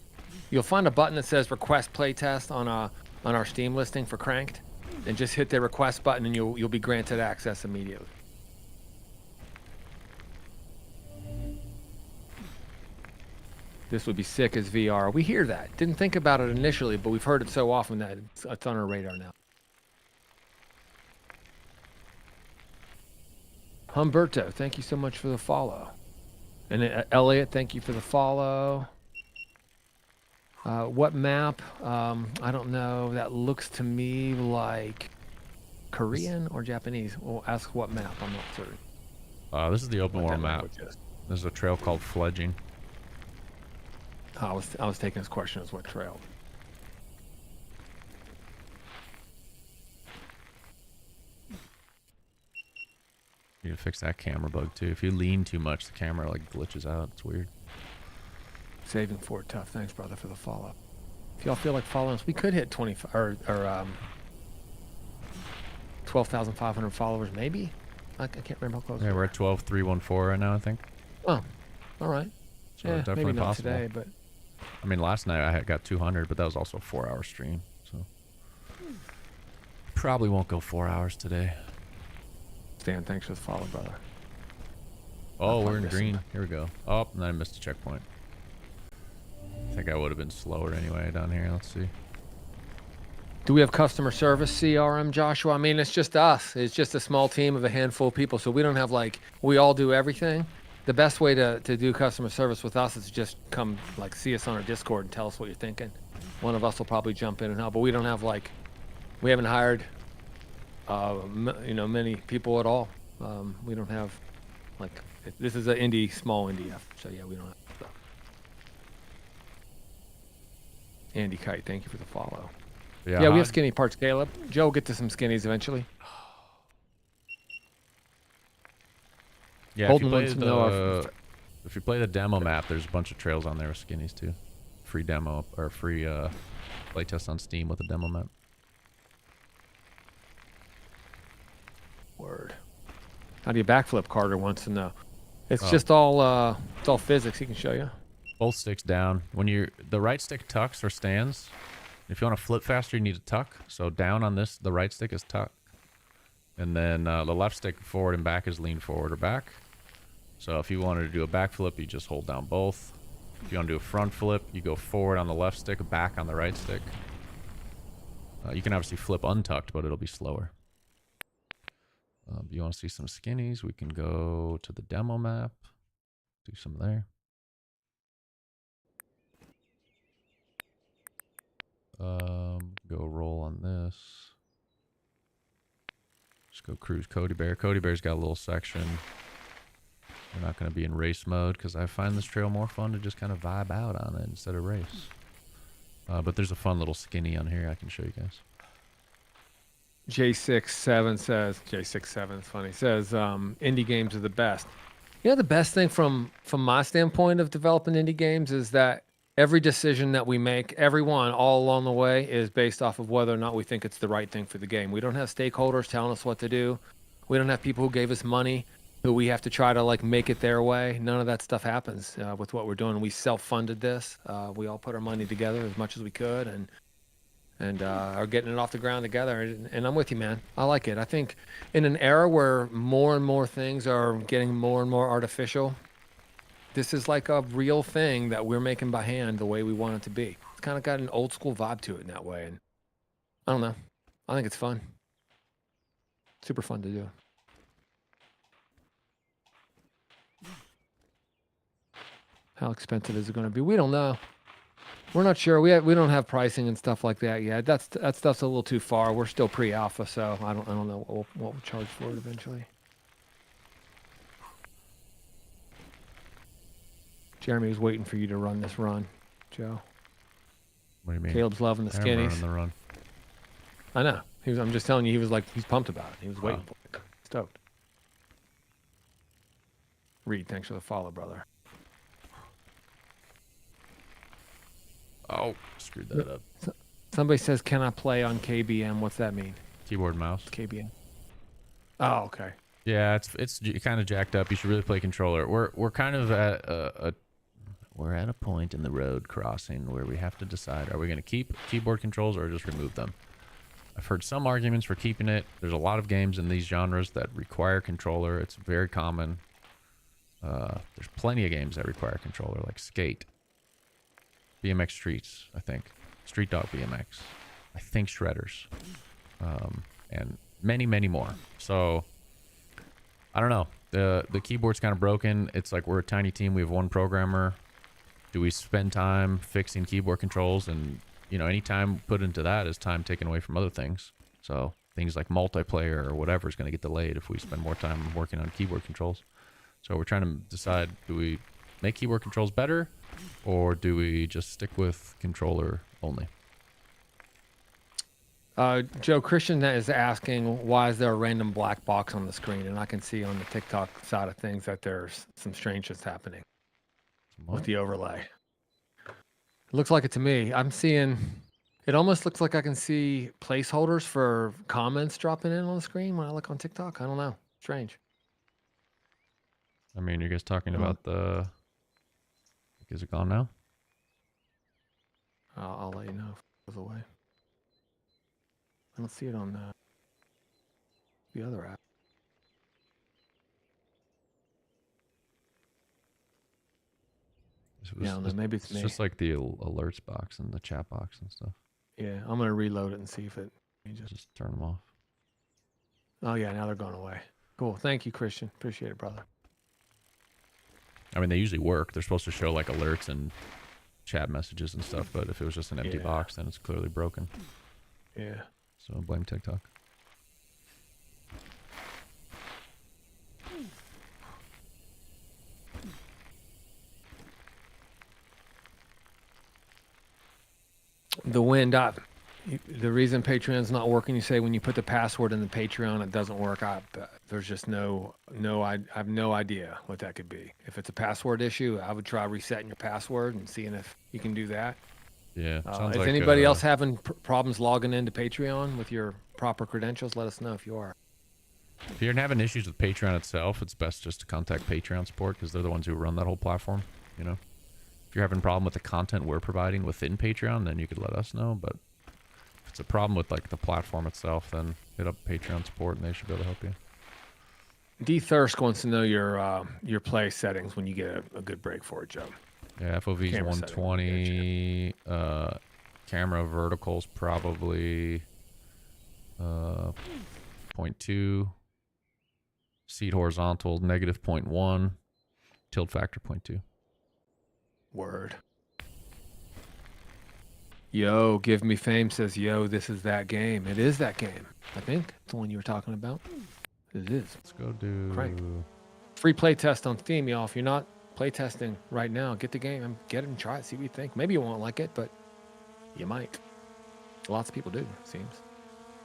You'll find a button that says request playtest on our Steam listing for Cranked, and just hit the request button and you'll be granted access immediately. This would be sick as VR. We hear that. Didn't think about it initially, but we've heard it so often that it's on our radar now. Humberto, thank you so much for the follow. And Elliot, thank you for the follow. What map? I don't know. That looks to me like Korean or Japanese. Well, ask what map. I'm not certain. This is the open world map. There's a trail called Fledging. I was taking this question as what trail. You need to fix that camera bug too. If you lean too much, the camera like glitches out. It's weird. Saving for it tough. Thanks, brother, for the follow. If y'all feel like following us, we could hit 25 or 12,500 followers, maybe. I can't remember how close. Yeah, we're at 12,314 right now, I think. Oh, all right. So Yeah, definitely maybe not possible. today, but I mean, last night I had got 200, but that was also a 4-hour stream. So probably won't go 4 hours today. Stan, thanks for the follow, brother. Oh, we're in green. Here we go. Oh, and then I missed a checkpoint. I think I would have been slower anyway down here. Let's see. Do we have customer service CRM, Joshua? I mean, it's just us. It's just a small team of a handful of people. So we don't have like, we all do everything. The best way to do customer service with us is just come like see us on our Discord and tell us what you're thinking. One of us will probably jump in and help, but we don't have like, we haven't hired, many people at all. We don't have like, this is an small indie. So yeah, we don't have stuff. Andy Kite, thank you for the follow. Yeah, we have skinny parts, Caleb. Joe will get to some skinnies eventually. Yeah, if you play the demo map, there's a bunch of trails on there with skinnies too. Free demo or free playtest on Steam with a demo map. Word. How do you backflip? Carter wants to know. It's just all it's all physics. He can show you. Both sticks down. When the right stick tucks or stands. If you want to flip faster, you need to tuck. So down on this, the right stick is tuck. And then the left stick forward and back is lean forward or back. So if you wanted to do a backflip, you just hold down both. If you want to do a front flip, you go forward on the left stick, back on the right stick. You can obviously flip untucked, but it'll be slower. If you want to see some skinnies, we can go to the demo map. Do some there. Go roll on this. Just go cruise Cody Bear. Cody Bear's got a little section. We're not going to be in race mode because I find this trail more fun to just kind of vibe out on it instead of race. But there's a fun little skinny on here I can show you guys. J67 says, J67 is funny, says indie games are the best. You know, the best thing from my standpoint of developing indie games is that every decision that we make, everyone all along the way, is based off of whether or not we think it's the right thing for the game. We don't have stakeholders telling us what to do. We don't have people who gave us money who we have to try to like make it their way. None of that stuff happens with what we're doing. We self-funded this. We all put our money together as much as we could and are getting it off the ground together. And I'm with you, man. I like it. I think in an era where more and more things are getting more and more artificial, this is like a real thing that we're making by hand the way we want it to be. It's kind of got an old school vibe to it in that way. And I don't know. I think it's fun. Super fun to do. How expensive is it going to be? We don't know. We're not sure. We don't have pricing and stuff like that yet. That stuff's a little too far. We're still pre-alpha, so I don't know what we'll charge for it eventually. Jeremy was waiting for you to run this run, Joe. What do you mean? Caleb's loving the skinnies. I'm running the run. I know. I'm just telling you, he was like, he's pumped about it. He was waiting for it. Stoked. Reed, thanks for the follow, brother. Oh, screwed that up. Somebody says, can I play on KBM? What's that mean? Keyboard mouse. KBM. Oh, okay. Yeah, it's kind of jacked up. You should really play controller. We're kind of at we're at a point in the road crossing where we have to decide, are we going to keep keyboard controls or just remove them? I've heard some arguments for keeping it. There's a lot of games in these genres that require controller. It's very common. There's plenty of games that require controller, like Skate, BMX Streets, I think, Street Dog BMX, I think Shredders, and many, many more. So I don't know. The keyboard's kind of broken. It's like we're a tiny team. We have one programmer. Do we spend time fixing keyboard controls? And, you know, any time put into that is time taken away from other things. So things like multiplayer or whatever is going to get delayed if we spend more time working on keyboard controls. So we're trying to decide, do we make keyboard controls better or do we just stick with controller only? Joe Christian is asking, why is there a random black box on the screen? And I can see on the TikTok side of things that there's some strange shit's happening with the overlay. Looks like it to me. I'm seeing. It almost looks like I can see placeholders for comments dropping in on the screen when I look on TikTok. I don't know. Strange. I mean, you guys talking I don't- about the... Is it gone now? I'll let you know if it goes away. I don't see it on the other app. Yeah, no, maybe it's me. Just like the alerts box and the chat box and stuff. Yeah, I'm gonna reload it and see if it changes. Just turn them off. Oh yeah, now they're going away. Cool. Thank you, Christian. Appreciate it, brother. I mean, they usually work. They're supposed to show like alerts and chat messages and stuff, but if it was just an empty box, then it's clearly broken. Yeah. So blame TikTok. The wind. The reason Patreon's not working, you say when you put the password in the Patreon, it doesn't work. There's just I have no idea what that could be. If it's a password issue, I would try resetting your password and seeing if you can do that. Yeah. Is anybody else having problems logging into Patreon with your proper credentials? Let us know if you are. If you're having issues with Patreon itself, it's best just to contact Patreon support because they're the ones who run that whole platform. You know, if you're having a problem with the content we're providing within Patreon, then you could let us know. But if it's a problem with like the platform itself, then hit up Patreon support and they should be able to help you. D Thirst wants to know your play settings when you get a good break for it, Joe. Yeah, FOV is 120. Camera vertical's probably 0.2. Seat horizontal negative 0.1. Tilt factor 0.2. Word. Yo, Give Me Fame says, yo, this is that game. It is that game. I think it's the one you were talking about. It is. Let's go do... Crank. Free play test on Steam, y'all. If you're not play testing right now, get the game and get it and try it. See what you think. Maybe you won't like it, but you might. Lots of people do, it seems.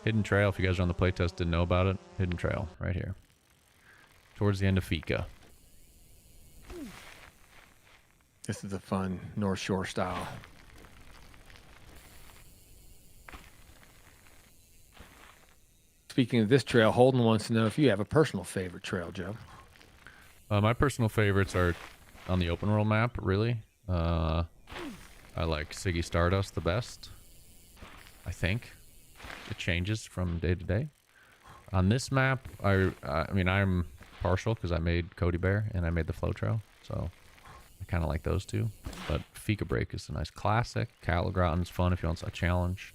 Hidden Trail, if you guys are on the playtest didn't know about it, Hidden Trail, right here. Towards the end of Fika. This is a fun North Shore style. Speaking of this trail, Holden wants to know if you have a personal favorite trail, Joe. My personal favorites are on the open world map, really. I like Siggy Stardust the best, I think. It changes from day to day. On this map, I mean, I'm partial because I made Cody Bear and I made the Flow Trail, so I kind of like those two. But Fika Break is a nice classic. Calagrotten's fun if you want a challenge.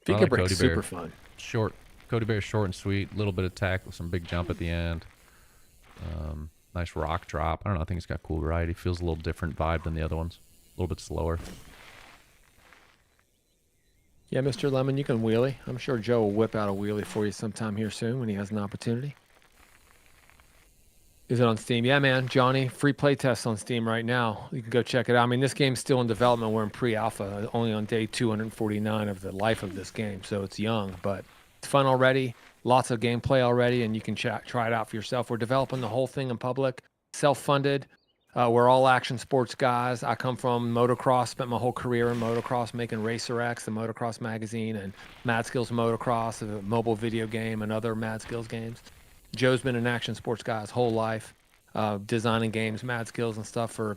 Fika Break's super fun. Short. Cody Bear is short and sweet. A little bit of tech with some big jump at the end. Nice rock drop. I don't know. I think it's got cool variety. Feels a little different vibe than the other ones. A little bit slower. Yeah, Mr. Lemon, you can wheelie. I'm sure Joe will whip out a wheelie for you sometime here soon when he has an opportunity. Is it on Steam? Yeah, man. Johnny, free play test on Steam right now. You can go check it out. I mean, this game's still in development. We're in pre-alpha, only on day 249 of the life of this game, so it's young, but it's fun already. Lots of gameplay already, and you can try it out for yourself. We're developing the whole thing in public, self-funded. We're all action sports guys. I come from motocross, spent my whole career in motocross, making Racer X, the motocross magazine, and Mad Skills Motocross, a mobile video game, and other Mad Skills games. Joe's been an action sports guy his whole life, designing games, Mad Skills and stuff for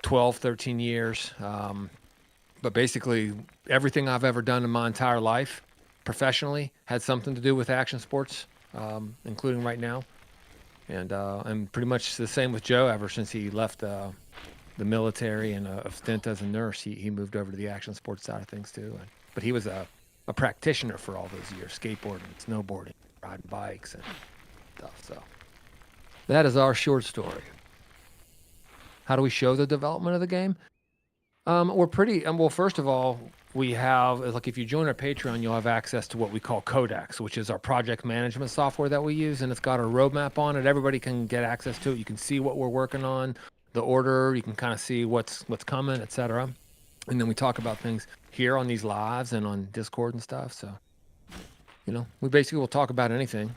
12, 13 years. But basically, everything I've ever done in my entire life, professionally, had something to do with action sports, including right now. And pretty much the same with Joe ever since he left the military and a stint as a nurse. He moved over to the action sports side of things too. But he was a practitioner for all those years, skateboarding, snowboarding, riding bikes and stuff. So that is our short story. How do we show the development of the game? We're pretty, well, first of all, we have, like, if you join our Patreon, you'll have access to what we call Codex, which is our project management software that we use, and it's got a roadmap on it. Everybody can get access to it. You can see what we're working on, the order. You can kind of see what's coming, etc. And then we talk about things here on these lives and on Discord and stuff. So, you know, we basically will talk about anything.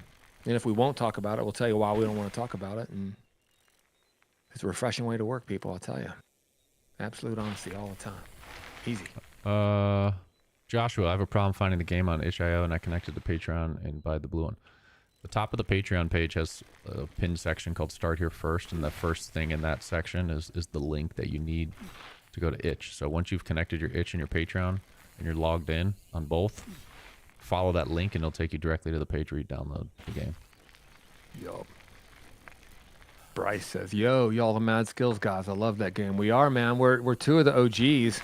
And if we won't talk about it, we'll tell you why we don't want to talk about it. And it's a refreshing way to work, people, I'll tell you. Absolute honesty all the time. Easy. Joshua, I have a problem finding the game on itch.io, and I connected to Patreon and buy the blue one. The top of the Patreon page has a pinned section called Start Here First, and the first thing in that section is the link that you need to go to itch. So once you've connected your itch and your Patreon and you're logged in on both, follow that link and it'll take you directly to the page where you download the game. Yup. Bryce says, yo, y'all the Mad Skills guys. I love that game. We are, man. We're two of the OGs.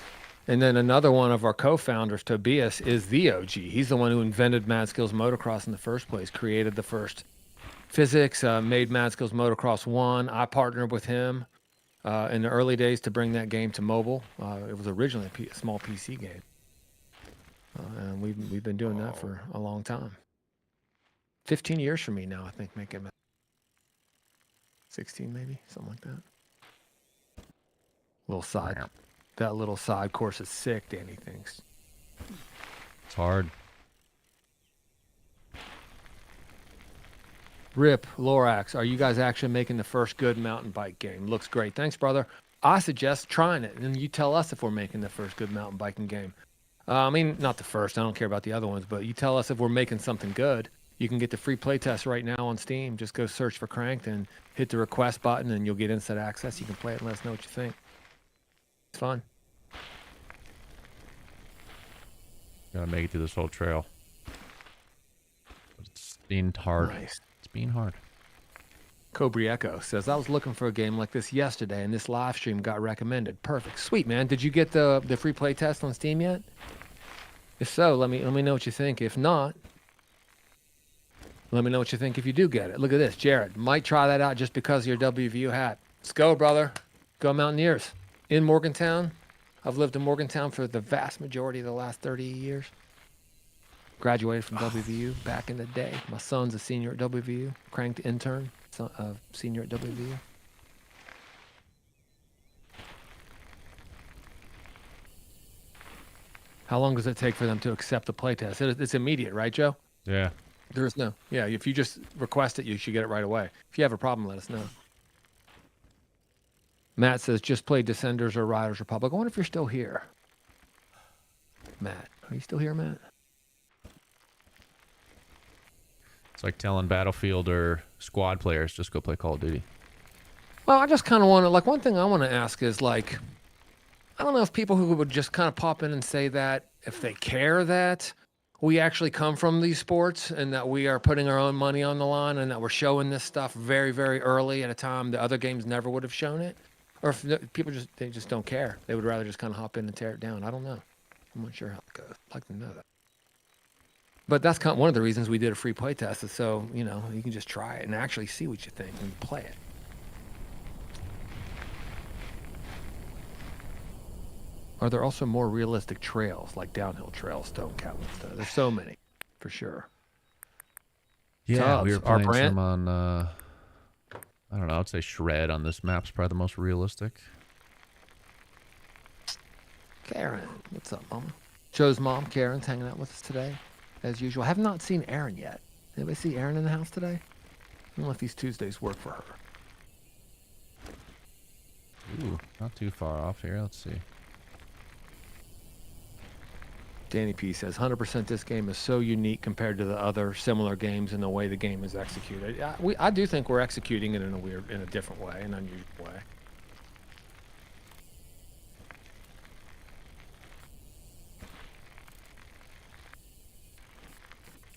And then another one of our co-founders, Tobias, is the OG. He's the one who invented Mad Skills Motocross in the first place, created the first physics, made Mad Skills Motocross 1. I partnered with him in the early days to bring that game to mobile. It was originally a small PC game. And we've been doing that for a long time. 15 years for me now, I think, making it. 16 maybe, something like that. Little side. That little side course is sick, Danny thinks. It's hard. Rip, Lorax, are you guys actually making the first good mountain bike game? Looks great. Thanks, brother. I suggest trying it, and you tell us if we're making the first good mountain biking game. I mean, not the first. I don't care about the other ones, but you tell us if we're making something good. You can get the free playtest right now on Steam. Just go search for Cranked and hit the request button, and you'll get instant access. You can play it and let us know what you think. It's fun. Gotta make it through this whole trail. It's being hard. Nice. It's being hard. Cobri Echo says, I was looking for a game like this yesterday, and this live stream got recommended. Perfect. Sweet, man. Did you get the free playtest on Steam yet? If so, let me know what you think. If not, let me know what you think if you do get it. Look at this. Jared, might try that out just because of your WVU hat. Let's go, brother. Go Mountaineers. In Morgantown. I've lived in Morgantown for the vast majority of the last 30 years. Graduated from WVU back in the day. My son's a senior at WVU. Cranked intern, senior at WVU. How long does it take for them to accept the playtest? It's immediate, right, Joe? Yeah. There's no, yeah, if you just request it, you should get it right away. If you have a problem, let us know. Matt says, just play Descenders or Riders Republic. I wonder if you're still here. Matt, are you still here, Matt? It's like telling Battlefield or squad players, just go play Call of Duty. Well, I just kind of want to, like, one thing I want to ask is, like, I don't know if people who would just kind of pop in and say that, if they care that we actually come from these sports and that we are putting our own money on the line and that we're showing this stuff very, very early at a time the other games never would have shown it. Or if people they just don't care. They would rather just kind of hop in and tear it down. I don't know. I'm not sure how it goes. I'd like to know that. But that's kind of one of the reasons we did a free play test is so, you know, you can just try it and actually see what you think and play it. Are there also more realistic trails like downhill trails, Stone Cabin stuff? There's so many, for sure. Yeah, Tubbs, we were playing brand- some on, I don't know, I'd say Shred on this map's probably the most realistic. Karen, what's up, Mama? Joe's mom, Karen's hanging out with us today, as usual. I have not seen Aaron yet. Anybody see Aaron in the house today? I don't know if these Tuesdays work for her. Ooh, not too far off here. Let's see. Danny P says, 100% this game is so unique compared to the other similar games in the way the game is executed. I do think we're executing it in a different way, an unusual way.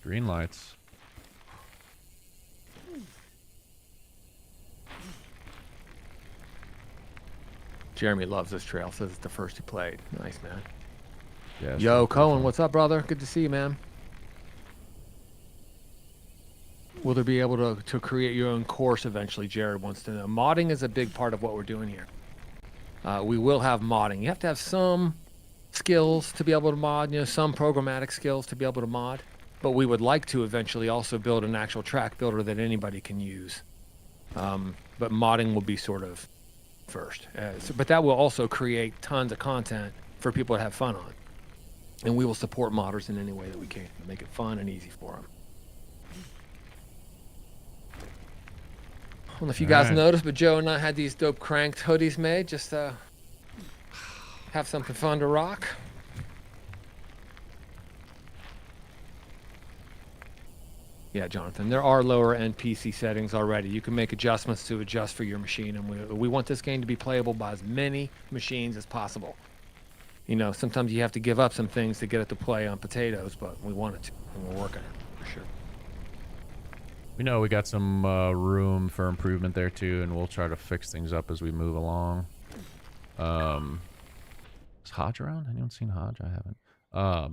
Green lights. Jeremy loves this trail, says it's the first he played. Nice, man. Yeah. Yo, Cohen, what's up, brother? Good to see you, man. Will there be able to create your own course eventually? Jared wants to know. Modding is a big part of what we're doing here. We will have modding. You have to have some skills to be able to mod, you know, some programmatic skills to be able to mod. But we would like to eventually also build an actual track builder that anybody can use. But modding will be sort of first. But that will also create tons of content for people to have fun on. And we will support modders in any way that we can to make it fun and easy for them. I don't know if you guys noticed, but Joe and I had these dope Cranked hoodies made. Just have something fun to rock. Yeah, Jonathan, there are lower end PC settings already. You can make adjustments to adjust for your machine, and we want this game to be playable by as many machines as possible. You know, sometimes you have to give up some things to get it to play on potatoes, but we want it to, and we're working it for sure. We know we got some room for improvement there too, and we'll try to fix things up as we move along. Is Hodge around? Anyone seen Hodge? I haven't.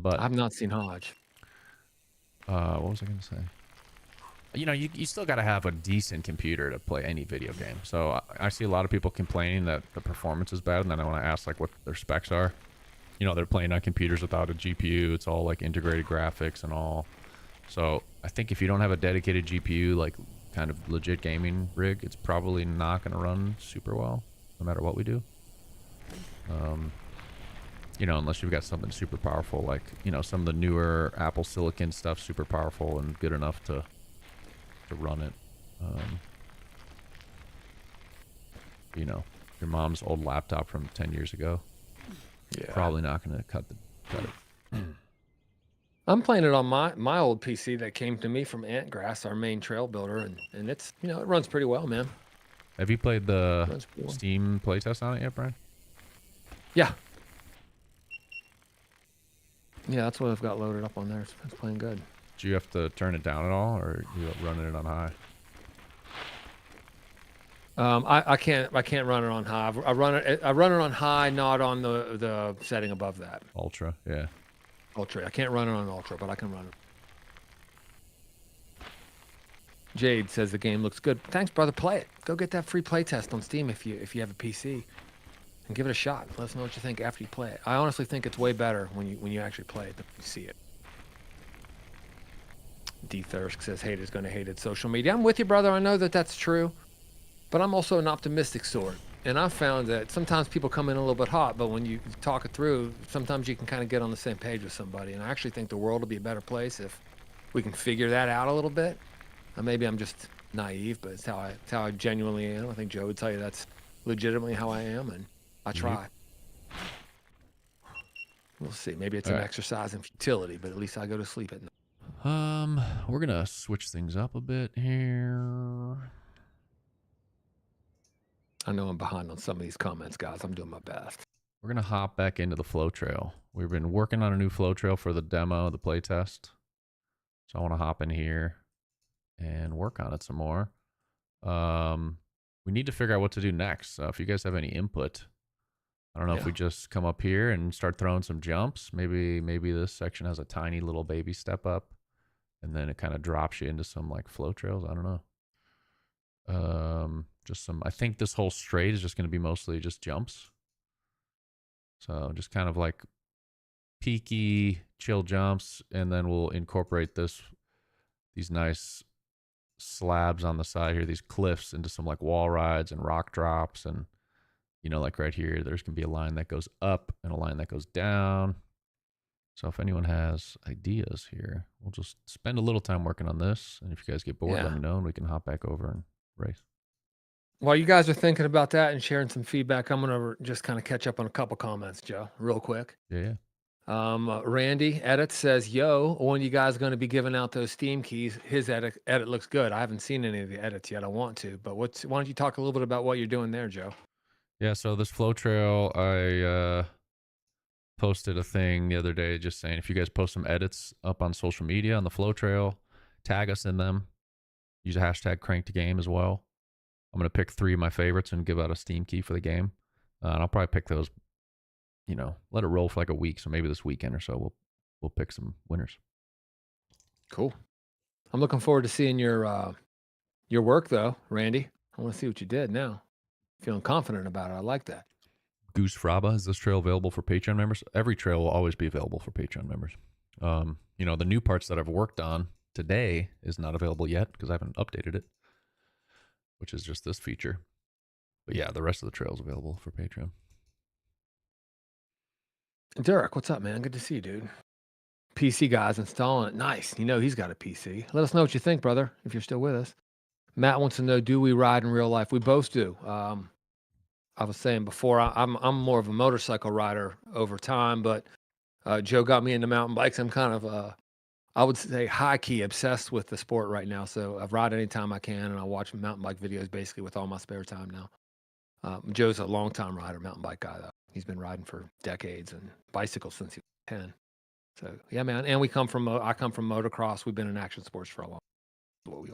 But I've not seen Hodge. what was I gonna say? You know, you still got to have a decent computer to play any video game. So I see a lot of people complaining that the performance is bad, and then I want to ask like what their specs are. You know, they're playing on computers without a GPU. It's all like integrated graphics and all. So I think if you don't have a dedicated GPU, like kind of legit gaming rig, it's probably not going to run super well, no matter what we do. You know, unless you've got something super powerful, like, you know, some of the newer Apple Silicon stuff, super powerful and good enough to run it. You know, your mom's old laptop from 10 years ago. Yeah. Probably not going to cut it. I'm playing it on my old PC that came to me from Antgrass, our main trail builder, and it's, you know, it runs pretty well, man. Have you played the Runs pretty well. Steam playtest on it yet, Brian? Yeah. Yeah, that's what I've got loaded up on there. It's playing good. Do you have to turn it down at all, or you running it on high? I can't run it on high. I run it on high, not on the setting above that. Ultra, yeah. Ultra. I can't run it on ultra, but I can run it. Jade says the game looks good. Thanks, brother. Play it. Go get that free playtest on Steam if you have a PC, and give it a shot. Let us know what you think after you play it. I honestly think it's way better when you actually play it than you see it. D Thirsk says haters gonna hate it. Social media. I'm with you, brother. I know that that's true, but I'm also an optimistic sort. And I've found that sometimes people come in a little bit hot, but when you talk it through, sometimes you can kind of get on the same page with somebody. And I actually think the world will be a better place if we can figure that out a little bit. Maybe I'm just naive, but it's how I genuinely am. I think Joe would tell you that's legitimately how I am, and I try. We'll see. Maybe it's an exercise in futility, but at least I go to sleep at night. We're gonna switch things up a bit here. I know I'm behind on some of these comments, guys. I'm doing my best. We're gonna hop back into the flow trail. We've been working on a new flow trail for the demo, the playtest. So I want to hop in here and work on it some more. We need to figure out what to do next. So if you guys have any input, I don't know if we just come up here and start throwing some jumps. Maybe this section has a tiny little baby step up, and then it kind of drops you into some like flow trails. I don't know. Just some. I think this whole straight is just going to be mostly just jumps. So just kind of like peaky, chill jumps, and then we'll incorporate these nice slabs on the side here, these cliffs, into some like wall rides and rock drops. And, you know, like right here, there's going to be a line that goes up and a line that goes down. So if anyone has ideas here, we'll just spend a little time working on this. And if you guys get bored, let me know and we can hop back over and race. While you guys are thinking about that and sharing some feedback, I'm going to just kind of catch up on a couple comments, Joe, real quick. Yeah. Randy Edit says, yo, when you guys going to be giving out those Steam keys? His edit looks good. I haven't seen any of the edits yet. I want to, but why don't you talk a little bit about what you're doing there, Joe? Yeah, so this flow trail, I posted a thing the other day just saying if you guys post some edits up on social media on the flow trail, tag us in them. Use a hashtag crank2game as well. I'm going to pick 3 of my favorites and give out a Steam key for the game. And I'll probably pick those, you know, let it roll for like a week. So maybe this weekend or so we'll pick some winners. Cool. I'm looking forward to seeing your work though, Randy. I want to see what you did now. Feeling confident about it. I like that. Goose Fraba, is this trail available for Patreon members? Every trail will always be available for Patreon members. You know, the new parts that I've worked on today is not available yet because I haven't updated it, which is just this feature. But yeah, the rest of the trail is available for Patreon. Derek, what's up, man? Good to see you, dude. PC guy's installing it. Nice. You know he's got a PC. Let us know what you think, brother, if you're still with us. Matt wants to know, do we ride in real life? We both do. I was saying before, I'm more of a motorcycle rider over time, but Joe got me into mountain bikes. I'm kind of I would say high key obsessed with the sport right now. So I ride anytime I can, and I watch mountain bike videos basically with all my spare time now. Joe's a longtime rider, mountain bike guy though. He's been riding for decades and bicycles since he was 10. So yeah, man. And I come from motocross. We've been in action sports for a long time. What we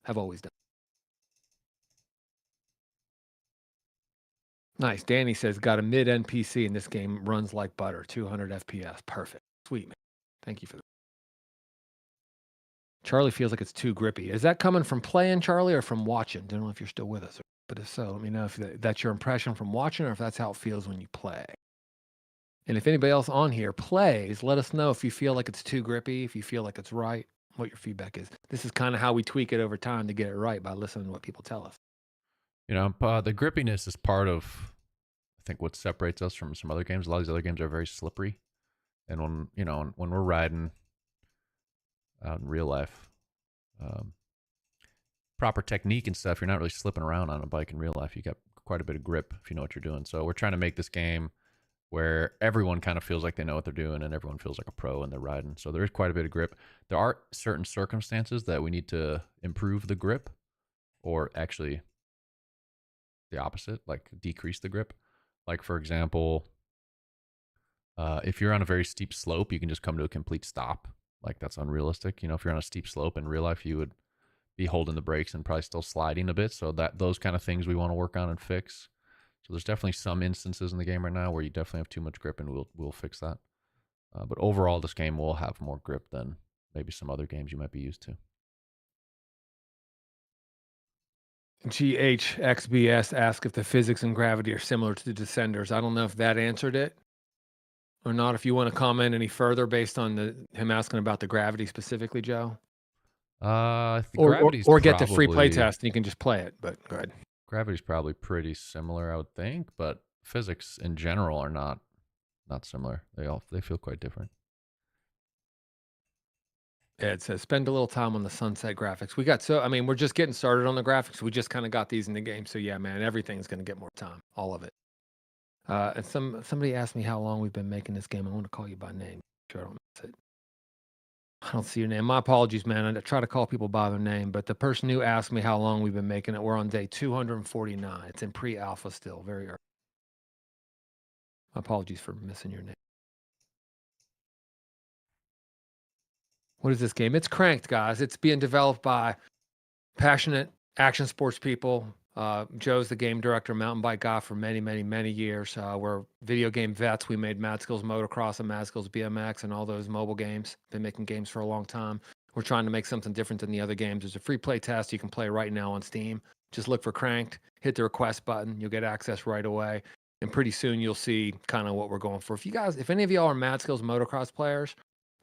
have always done. Nice. Danny says, got a mid NPC and this game runs like butter, 200 FPS. Perfect. Sweet, man. Thank you for that. Charlie feels like it's too grippy. Is that coming from playing, Charlie, or from watching? Don't know if you're still with us. But if so, let me know if that's your impression from watching or if that's how it feels when you play. And if anybody else on here plays, let us know if you feel like it's too grippy, if you feel like it's right, what your feedback is. This is kind of how we tweak it over time to get it right by listening to what people tell us. You know, the grippiness is part of, I think, what separates us from some other games. A lot of these other games are very slippery, and when we're riding out in real life, proper technique and stuff, you're not really slipping around on a bike in real life. You got quite a bit of grip if you know what you're doing. So we're trying to make this game where everyone kind of feels like they know what they're doing and everyone feels like a pro and they're riding. So there is quite a bit of grip. There are certain circumstances that we need to improve the grip, or actually the opposite, like decrease the grip. Like, for example, if you're on a very steep slope, you can just come to a complete stop. Like, that's unrealistic. You know, if you're on a steep slope in real life, you would be holding the brakes and probably still sliding a bit. So those kind of things we want to work on and fix. So there's definitely some instances in the game right now where you definitely have too much grip, and we'll fix that. But overall, this game will have more grip than maybe some other games you might be used to. GHXBS asked if the physics and gravity are similar to the Descenders. I don't know if that answered it or not. If you want to comment any further based on him asking about the gravity specifically, Joe. Gravity's or get the free probably- playtest and you can just play it. But go ahead. Gravity's probably pretty similar, I would think, but physics in general are not similar. They feel quite different. It says spend a little time on the sunset graphics. We're just getting started on the graphics. We just kind of got these in the game. So yeah, man, everything's going to get more time, all of it. And somebody asked me how long we've been making this game. I want to call you by name. Sure, I don't miss it. I don't see your name. My apologies, man. I try to call people by their name, but the person who asked me how long we've been making it, we're on day 249. It's in pre-alpha still, very early. My apologies for missing your name. What is this game? It's Cranked, guys. It's being developed by passionate action sports people. Joe's the game director, mountain bike guy for many, many, many years. We're video game vets. We made Mad Skills Motocross and Mad Skills BMX and all those mobile games. Been making games for a long time. We're trying to make something different than the other games. There's a free play test you can play right now on Steam. Just look for Cranked, hit the request button. You'll get access right away. And pretty soon you'll see kind of what we're going for. If any of y'all are Mad Skills Motocross players,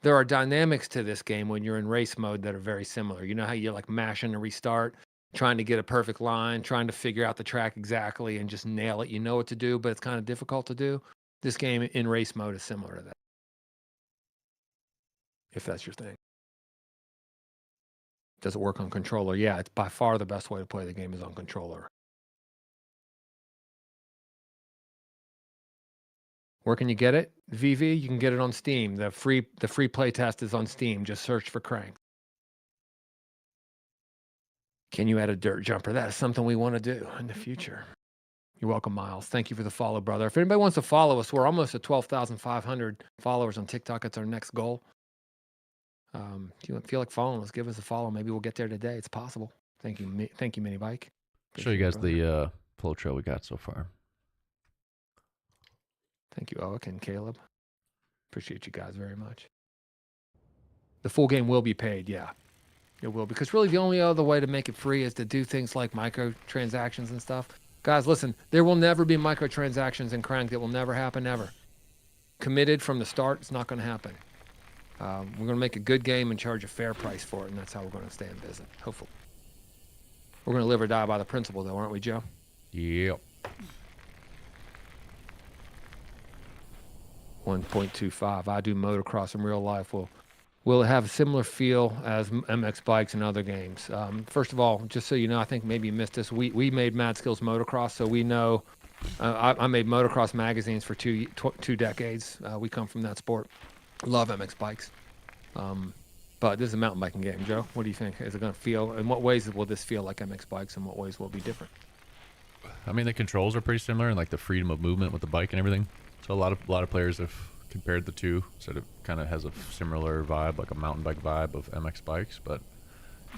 there are dynamics to this game when you're in race mode that are very similar. You know how you're like mashing to restart, trying to get a perfect line, trying to figure out the track exactly and just nail it. You know what to do, but it's kind of difficult to do. This game in race mode is similar to that, if that's your thing. Does it work on controller? Yeah, it's by far the best way to play the game is on controller. Where can you get it? VV, you can get it on Steam. The free play test is on Steam. Just search for Crank. Can you add a dirt jumper? That is something we want to do in the future. You're welcome, Miles. Thank you for the follow, brother. If anybody wants to follow us, we're almost at 12,500 followers on TikTok. That's our next goal. If you feel like following us, give us a follow. Maybe we'll get there today. It's possible. Thank you, Mini Bike. Show you guys the flow trail we got so far. Thank you, Oak and Caleb. Appreciate you guys very much. The full game will be paid, yeah. It will, because really the only other way to make it free is to do things like microtransactions and stuff. Guys, listen, there will never be microtransactions in Crank. That will never happen, ever. Committed from the start, it's not going to happen. We're going to make a good game and charge a fair price for it, and that's how we're going to stay in business, hopefully. We're going to live or die by the principle, though, aren't we, Joe? Yep. 1.25. I do motocross in real life. Will it have a similar feel as MX bikes and other games? First of all, just so you know, I think maybe you missed this. We made Mad Skills Motocross, so we know I made motocross magazines for two decades. We come from that sport. Love MX bikes. But this is a mountain biking game. Joe, what do you think? Is it going to feel? In what ways will this feel like MX bikes? In what ways will it be different? I mean, the controls are pretty similar, and like the freedom of movement with the bike and everything. So a lot of players have compared the two, said it kind of has a similar vibe, like a mountain bike vibe of MX bikes. But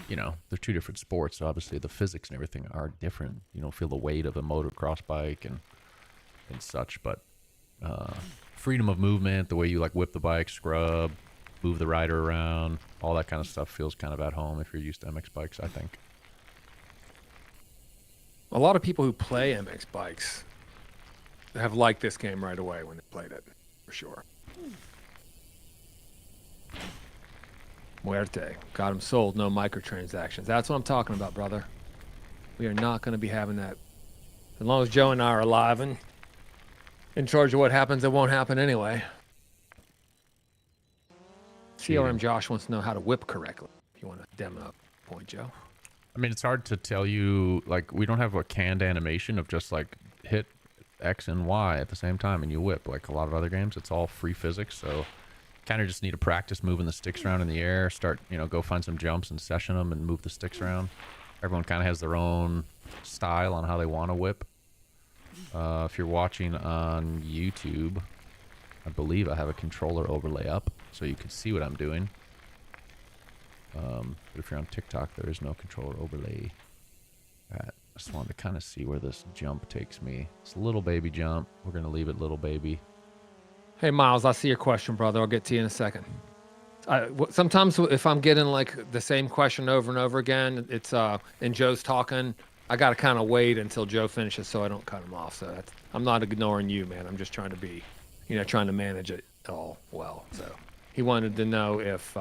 you know, they're two different sports. So obviously, the physics and everything are different. You don't feel the weight of a motocross bike and such. But freedom of movement, the way you like whip the bike, scrub, move the rider around, all that kind of stuff feels kind of at home if you're used to MX bikes, I think. A lot of people who play MX bikes have liked this game right away when they played it, for sure. Muerte. Got him sold. No microtransactions. That's what I'm talking about, brother. We are not going to be having that. As long as Joe and I are alive and in charge of what happens, it won't happen anyway. CRM Josh wants to know how to whip correctly. If you want to demo a point, Joe. I mean, it's hard to tell you, like, we don't have a canned animation of just, like, hit X and Y at the same time and you whip. Like a lot of other games, it's all free physics, so kind of just need to practice moving the sticks around in the air, start, you know, go find some jumps and session them and move the sticks around. Everyone kind of has their own style on how they want to whip. If you're watching on YouTube, I believe I have a controller overlay up, so you can see what I'm doing. But if you're on TikTok, there is no controller overlay. I just wanted to kind of see where this jump takes me. It's a little baby jump. We're going to leave it little baby. Hey, Miles, I see your question, brother. I'll get to you in a second. Sometimes if I'm getting like the same question over and over again, it's and Joe's talking, I got to kind of wait until Joe finishes so I don't cut him off. So I'm not ignoring you, man. I'm just trying to be, you know, trying to manage it all well. So he wanted to know if,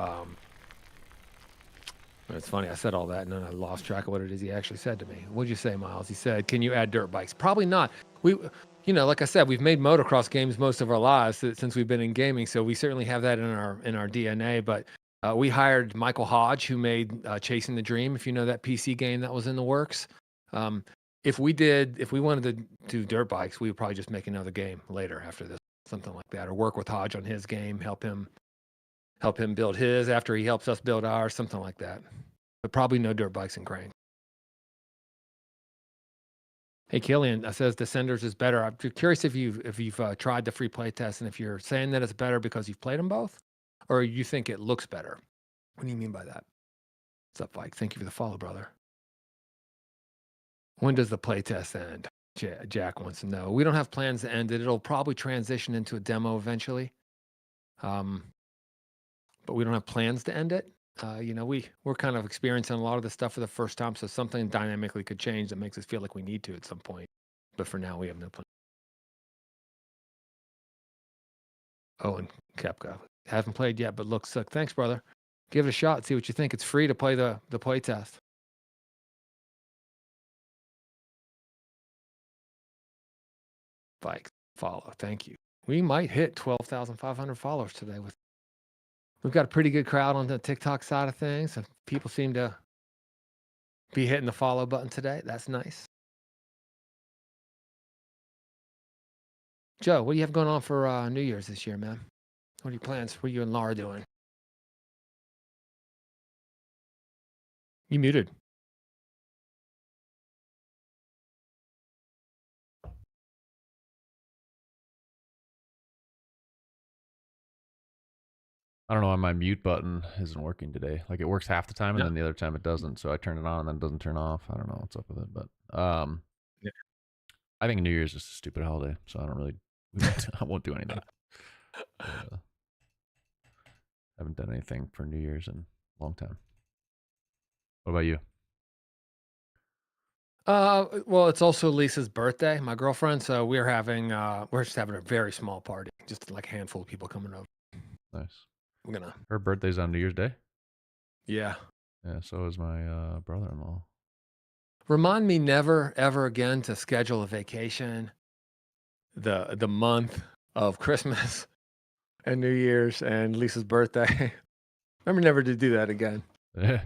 it's funny, I said all that and then I lost track of what it is he actually said to me. What'd you say, Miles? He said, can you add dirt bikes? Probably not. You know, like I said, we've made motocross games most of our lives since we've been in gaming, so we certainly have that in our DNA. But we hired Michael Hodge, who made Chasing the Dream, if you know that PC game that was in the works. If we wanted to do dirt bikes, we would probably just make another game later after this, something like that, or work with Hodge on his game, help him build his after he helps us build ours, something like that. But probably no dirt bikes and Crane. Hey, Killian says Descenders is better. I'm curious if you've tried the free play test and if you're saying that it's better because you've played them both, or you think it looks better. What do you mean by that? What's up, Mike? Thank you for the follow, brother. When does the play test end? Jack wants to know. We don't have plans to end it. It'll probably transition into a demo eventually, but we don't have plans to end it. You know, we're kind of experiencing a lot of this stuff for the first time, so something dynamically could change that makes us feel like we need to at some point. But for now, we have no plan. Oh, and Kepka. Haven't played yet, but looks sick. Thanks, brother. Give it a shot. See what you think. It's free to play the play test. Like, follow. Thank you. We might hit 12,500 followers today. We've got a pretty good crowd on the TikTok side of things. And people seem to be hitting the follow button today. That's nice. Joe, what do you have going on for New Year's this year, man? What are your plans? What are you and Laura doing? You muted. I don't know why my mute button isn't working today. Like it works half the time and No. then the other time it doesn't. So I turn it on and then it doesn't turn off. I don't know what's up with it, but Yeah. I think New Year's is a stupid holiday, so I don't really I won't do anything. Haven't done anything for New Year's in a long time. What about you? Well, it's also Lisa's birthday, my girlfriend. So we're just having a very small party, just like a handful of people coming over. Nice. We're gonna. Her birthday's on New Year's Day? Yeah. Yeah, so is my brother-in-law. Remind me never ever again to schedule a vacation the month of Christmas and New Year's and Lisa's birthday. Remember never to do that again. Yeah.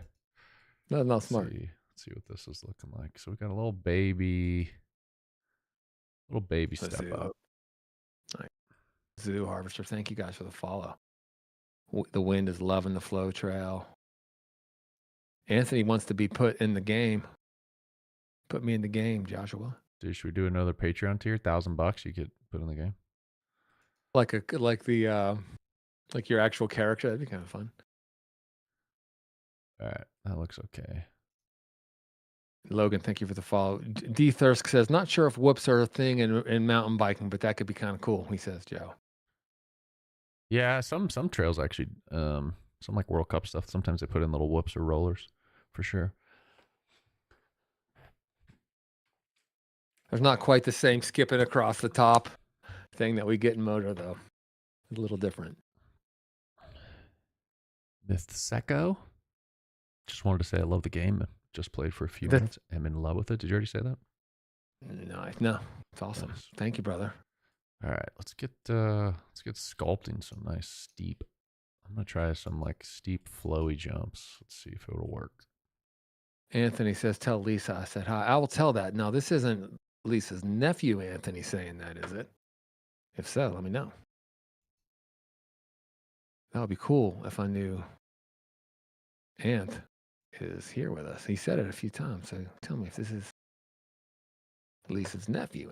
That's not smart. Let's see what this is looking like. So we got a little baby Little baby Let's step see. up. All right. Zoo Harvester, thank you guys for the follow. The wind is loving the flow trail. Anthony wants to be put in the game. Put me in the game, Joshua. Dude, should we do another Patreon tier? $1,000 you could put in the game. Like your actual character. That'd be kind of fun. All right, that looks okay. Logan, thank you for the follow. D Thirsk says, not sure if whoops are a thing in mountain biking, but that could be kind of cool. He says, Joe. Yeah, some trails actually, some like World Cup stuff. Sometimes they put in little whoops or rollers, for sure. There's not quite the same skipping across the top thing that we get in motor, though. It's a little different. Missed Seco. Just wanted to say I love the game. Just played for a few minutes. I'm in love with it. Did you already say that? No, it's awesome. Nice. Thank you, brother. All right, let's get sculpting some nice steep. I'm gonna try some like steep flowy jumps. Let's see if it'll work. Anthony says, tell Lisa I said hi. I will tell that. Now, this isn't Lisa's nephew, Anthony, saying that, is it? If so, let me know. That would be cool if I knew Ant is here with us. He said it a few times. So tell me if this is Lisa's nephew.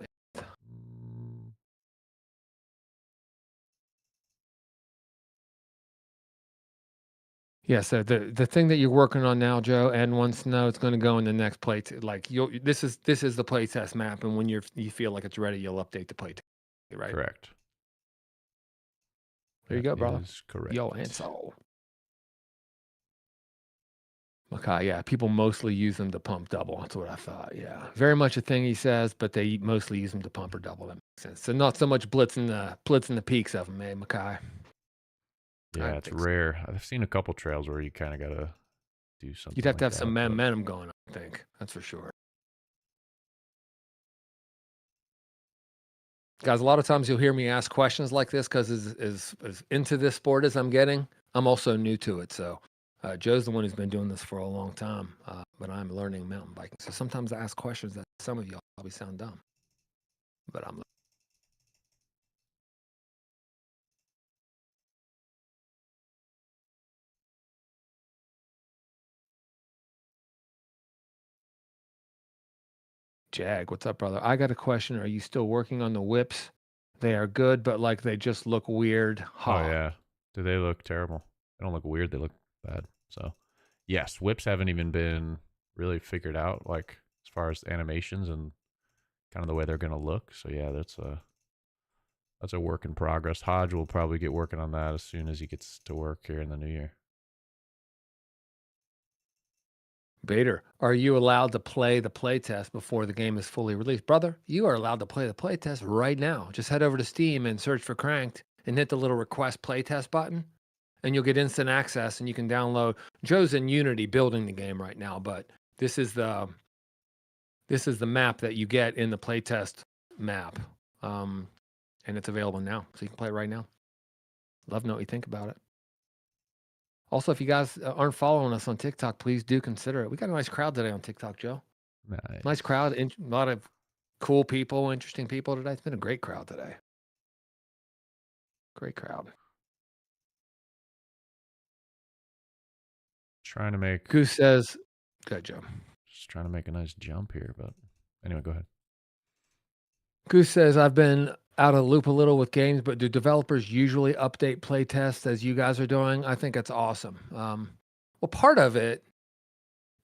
Yeah, so the thing that you're working on now, Joe, and wants to know it's going to go in the next play. Like this is the play test map, and when you feel like it's ready, you'll update the play test, right? Correct. There you go, brother. Correct. Yo, and so. Okay, yeah, people mostly use them to pump double. That's what I thought. Yeah, very much a thing he says, but they mostly use them to pump or double. That makes sense. So not so much blitzing the peaks of them, eh, Mackay? Yeah, it's rare. So. I've seen a couple trails where you kind of gotta do something. You'd have to have some momentum going, I think. That's for sure. Guys, a lot of times you'll hear me ask questions like this because as into this sport as I'm getting, I'm also new to it. So Joe's the one who's been doing this for a long time, but I'm learning mountain biking. So sometimes I ask questions that some of y'all probably sound dumb, but I'm. Jag, what's up, brother? I got a question. Are you still working on the whips? They are good, but like they just look weird. Oh yeah, do they look terrible? They don't look weird. They look bad. So yes, whips haven't even been really figured out, like as far as animations and kind of the way they're gonna look. So yeah, that's a work in progress. Hodge will probably get working on that as soon as he gets to work here in the new year. Bader, are you allowed to play the playtest before the game is fully released? Brother, you are allowed to play the playtest right now. Just head over to Steam and search for Cranked and hit the little request playtest button, and you'll get instant access and you can download. Joe's in Unity building the game right now, but this is the map that you get in the playtest map. And it's available now, so you can play it right now. Love to know what you think about it. Also, if you guys aren't following us on TikTok, please do consider it. We got a nice crowd today on TikTok, Joe. Nice crowd. A lot of cool people, interesting people today. It's been a great crowd today. Great crowd. Trying to make. Goose says, good, Joe. Just trying to make a nice jump here, but anyway, go ahead. Goose says, I've been out of the loop a little with games, but do developers usually update play tests as you guys are doing? I think that's awesome. Well, part of it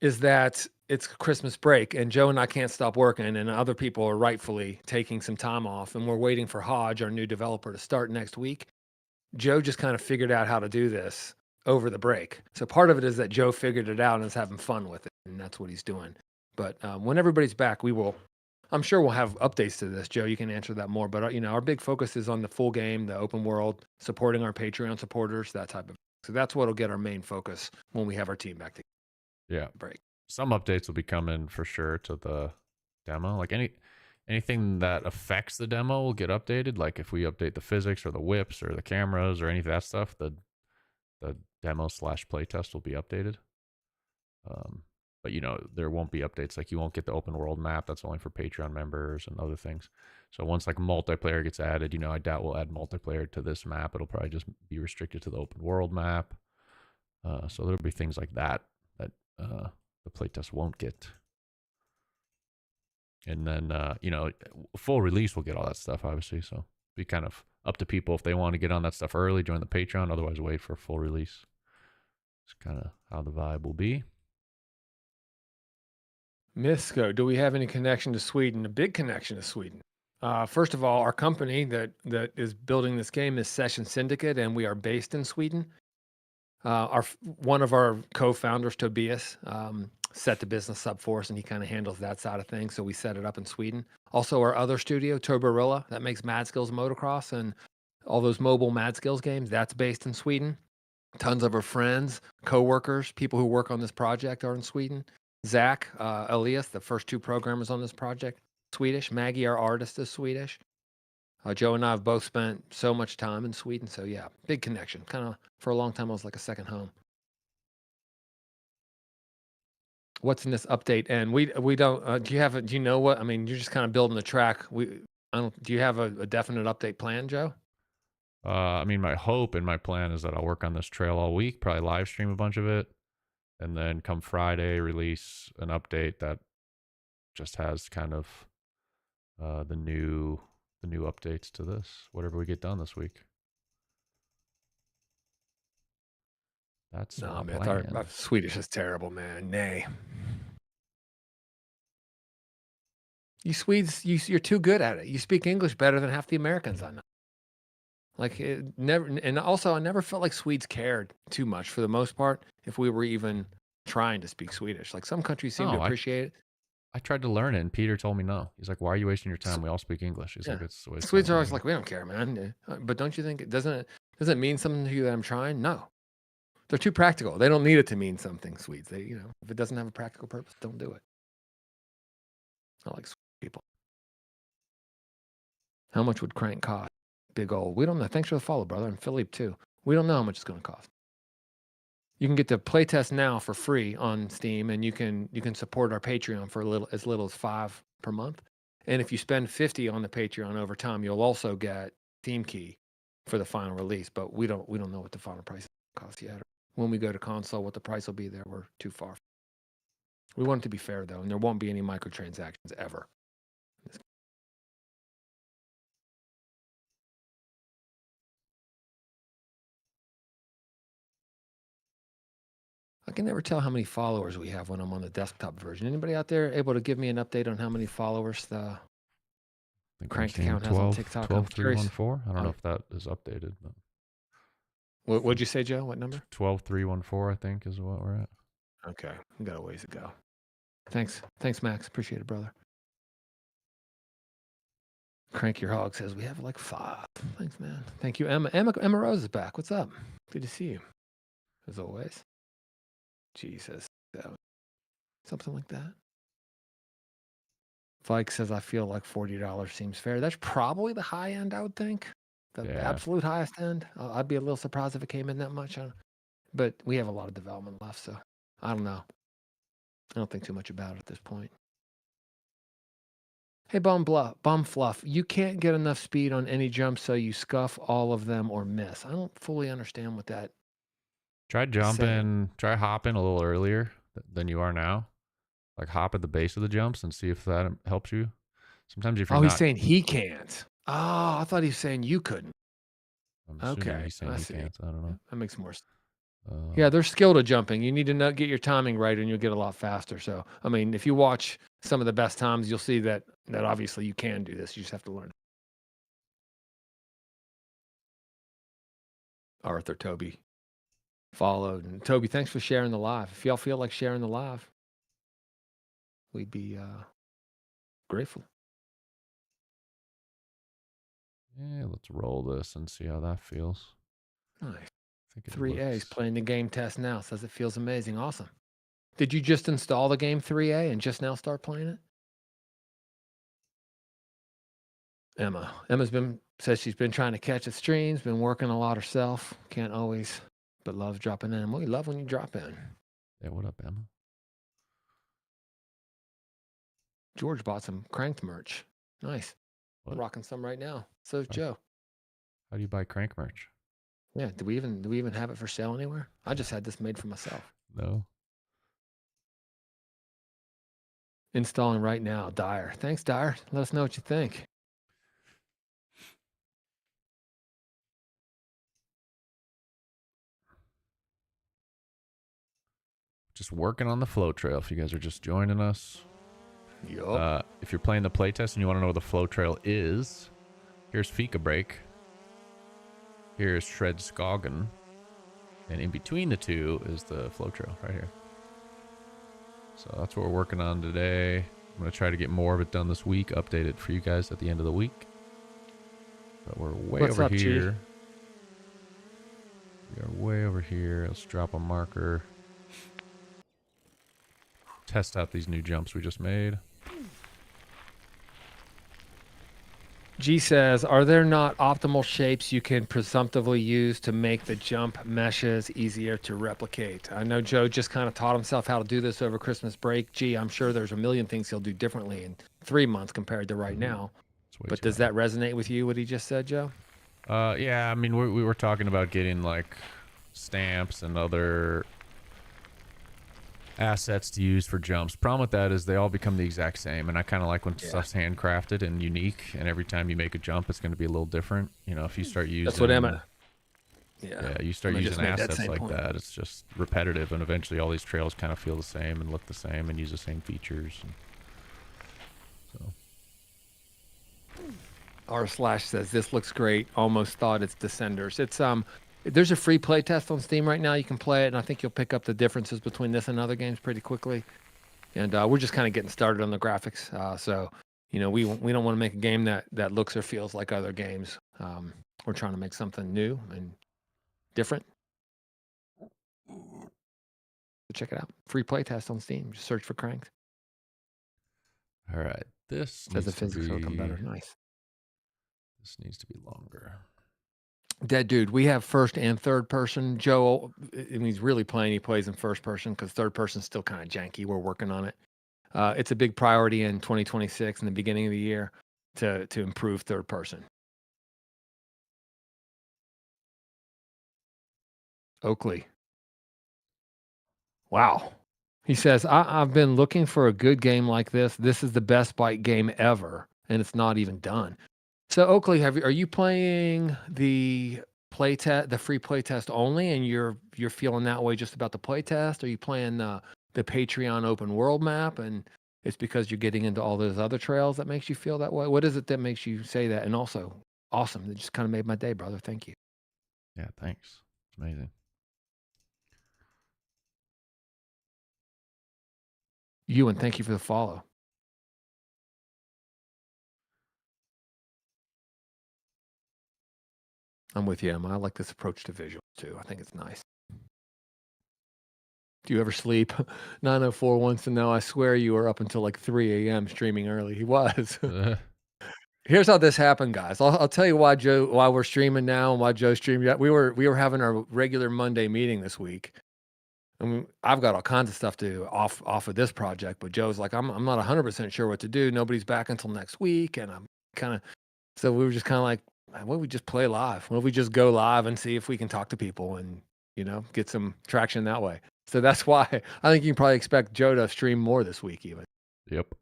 is that it's Christmas break and Joe and I can't stop working and other people are rightfully taking some time off and we're waiting for Hodge, our new developer, to start next week. Joe just kind of figured out how to do this over the break. So part of it is that Joe figured it out and is having fun with it, and that's what he's doing. But when everybody's back, I'm sure we'll have updates to this. Joe, you can answer that more. But our big focus is on the full game, the open world, supporting our Patreon supporters, that type of. So that's what'll get our main focus when we have our team back together. Yeah, break. Some updates will be coming for sure to the demo. Like anything that affects the demo will get updated. Like if we update the physics or the whips or the cameras or any of that stuff, the demo / playtest will be updated. but there won't be updates. Like you won't get the open world map. That's only for Patreon members and other things. So once like multiplayer gets added, I doubt we'll add multiplayer to this map. It'll probably just be restricted to the open world map. So there'll be things like that the playtest won't get. And then full release will get all that stuff, obviously. So be kind of up to people if they want to get on that stuff early, join the Patreon. Otherwise, wait for full release. It's kind of how the vibe will be. Misco, do we have any connection to Sweden? A big connection to Sweden. First of all, our company that is building this game is Session Syndicate, and we are based in Sweden. One of our co-founders, Tobias, set the business up for us, and he kind of handles that side of things. So we set it up in Sweden. Also, our other studio, Turborilla, that makes Mad Skills Motocross and all those mobile Mad Skills games, that's based in Sweden. Tons of our friends, co-workers, people who work on this project are in Sweden. Zach, Elias, the first two programmers on this project, Swedish. Maggie, our artist, is Swedish. Joe and I have both spent so much time in Sweden. So yeah, big connection. Kind of for a long time, I was like a second home. What's in this update? And we don't. Do you know what? I mean, you're just kind of building the track. Do you have a definite update plan, Joe? I mean, my hope and my plan is that I'll work on this trail all week, probably live stream a bunch of it, and then come Friday release an update that just has kind of the new updates to this, whatever we get done this week. That's no, my man. plan. Our Swedish is terrible, man. Nay. You Swedes, you're too good at it. You speak English better than half the Americans I know. Like it never, and also I never felt like Swedes cared too much for the most part. If we were even trying to speak Swedish, like some countries seem to No, appreciate it. I tried to learn it, and Peter told me no. He's like, "Why are you wasting your time? We all speak English." He's Yeah. like, "It's the way it's Swedes done are around always here." like, we don't care, man. But don't you think it doesn't mean something to you that I'm trying? No. They're too practical. They don't need it to mean something, Swedes. They, if it doesn't have a practical purpose, don't do it. I like Swede people. How much would Crank cost? Big old. We don't know. Thanks for the follow, brother. And Philippe too. We don't know how much it's going to cost. You can get the playtest now for free on Steam, and you can support our Patreon for as little as $5 per month. And if you spend $50 on the Patreon over time, you'll also get Theme Key for the final release. But we don't know what the final price costs yet. When we go to console, what the price will be there, we're too far. We want it to be fair though, and there won't be any microtransactions ever. I can never tell how many followers we have when I'm on the desktop version. Anybody out there able to give me an update on how many followers the I think Cranked I'm seeing account has on TikTok? 12314. I don't know if that is updated, but What'd you say, Joe? What number? 12314, I think, is what we're at. Okay, we got a ways to go. Thanks, Max. Appreciate it, brother. Crank Your Hog says we have like 5. Thanks, man. Thank you, Emma. Emma Rose is back. What's up? Good to see you, as always. Jesus, something like that. Vike says I feel like $40 seems fair. That's probably the high end, I would think. The absolute highest end. I'd be a little surprised if it came in that much. But we have a lot of development left, so I don't know. I don't think too much about it at this point. Hey, Bum Fluff, you can't get enough speed on any jump, so you scuff all of them or miss. I don't fully understand what that. Try hopping a little earlier than you are now. Like hop at the base of the jumps and see if that helps you. Sometimes if you're he's saying he can't. Oh, I thought he was saying you couldn't. I'm assuming he's saying he can't. I don't know. That makes more sense. Yeah, they're skilled at jumping. You need to get your timing right, and you'll get a lot faster. So, I mean, if you watch some of the best times, you'll see that obviously you can do this. You just have to learn. Arthur, Toby followed. And Toby, thanks for sharing the live. If y'all feel like sharing the live, we'd be grateful. Yeah, let's roll this and see how that feels. Nice. 3A is playing the game test now. Says it feels amazing. Awesome. Did you just install the game 3A and just now start playing it? Emma's says she's been trying to catch the streams, been working a lot herself. Can't always, but loves dropping in. We love when you drop in. Yeah, what up, Emma? George bought some cranked merch. Nice. I'm What? rocking some right now. So is How, Joe. how do you buy crank merch? Yeah. Do we even have it for sale anywhere? I just had this made for myself. No. Installing right now. Dyer. Thanks, Dyer. Let us know what you think. Just working on the flow trail. If you guys are just joining us, Yup. if you're playing the playtest and you want to know what the flow trail is, here's Fika Break. Here's Shred Skogan. And in between the two is the flow trail right here. So that's what we're working on today. I'm going to try to get more of it done this week, update it for you guys at the end of the week. But we're way What's over up, G? here. We are way over here. Let's drop a marker. Test out these new jumps we just made. G says, are there not optimal shapes you can presumptively use to make the jump meshes easier to replicate? I know Joe just kind of taught himself how to do this over Christmas break. Gee, I'm sure there's a million things he'll do differently in 3 months compared to right now. But does that resonate with you, what he just said, Joe? Yeah, I mean, we were talking about getting like stamps and other assets to use for jumps. Problem with that is they all become the exact same, and I kind of like when stuff's handcrafted and unique, and every time you make a jump it's going to be a little different. You know, if you start using, that's what Emma, you start using assets like that, it's just repetitive, and eventually all these trails kind of feel the same and look the same and use the same features. And so r/ says this looks great, almost thought it's Descenders. It's there's a free play test on Steam right now. You can play it, and I think you'll pick up the differences between this and other games pretty quickly. And we're just kind of getting started on the graphics. So, you know, we don't want to make a game that looks or feels like other games. We're trying to make something new and different. So check it out. Free play test on Steam. Just search for Cranked. all right, this Says the needs to physics will come better. be Nice. this needs to be longer. Dead dude, we have first and third person. Joe, and he's really playing. He plays in first person because third person's still kind of janky. We're working on it. It's a big priority in 2026 in the beginning of the year to improve third person. Oakley. Wow. He says, I've been looking for a good game like this. This is the best bike game ever, and it's not even done. So Oakley, are you playing the the free play test only, and you're feeling that way just about the play test? Are you playing the Patreon open world map, and it's because you're getting into all those other trails that makes you feel that way? What is it that makes you say that? And also, awesome. It just kind of made my day, brother. Thank you. Yeah, thanks. It's amazing. Ewan, thank you for the follow. I'm with you, Emma. I like this approach to visual too. I think it's nice. Do you ever sleep? 904 wants to know. I swear you were up until like 3 a.m. streaming early. He was. Here's how this happened, guys. I'll tell you why we're streaming now and why Joe streamed yet. We were having our regular Monday meeting this week. And I've got all kinds of stuff to do off of this project, but Joe's like, I'm not 100% sure what to do. Nobody's back until next week, and I'm kind of so we were just kind of like, why don't we just play live? Why don't we just go live and see if we can talk to people and get some traction that way? So that's why I think you can probably expect Joe to stream more this week, even. Yep.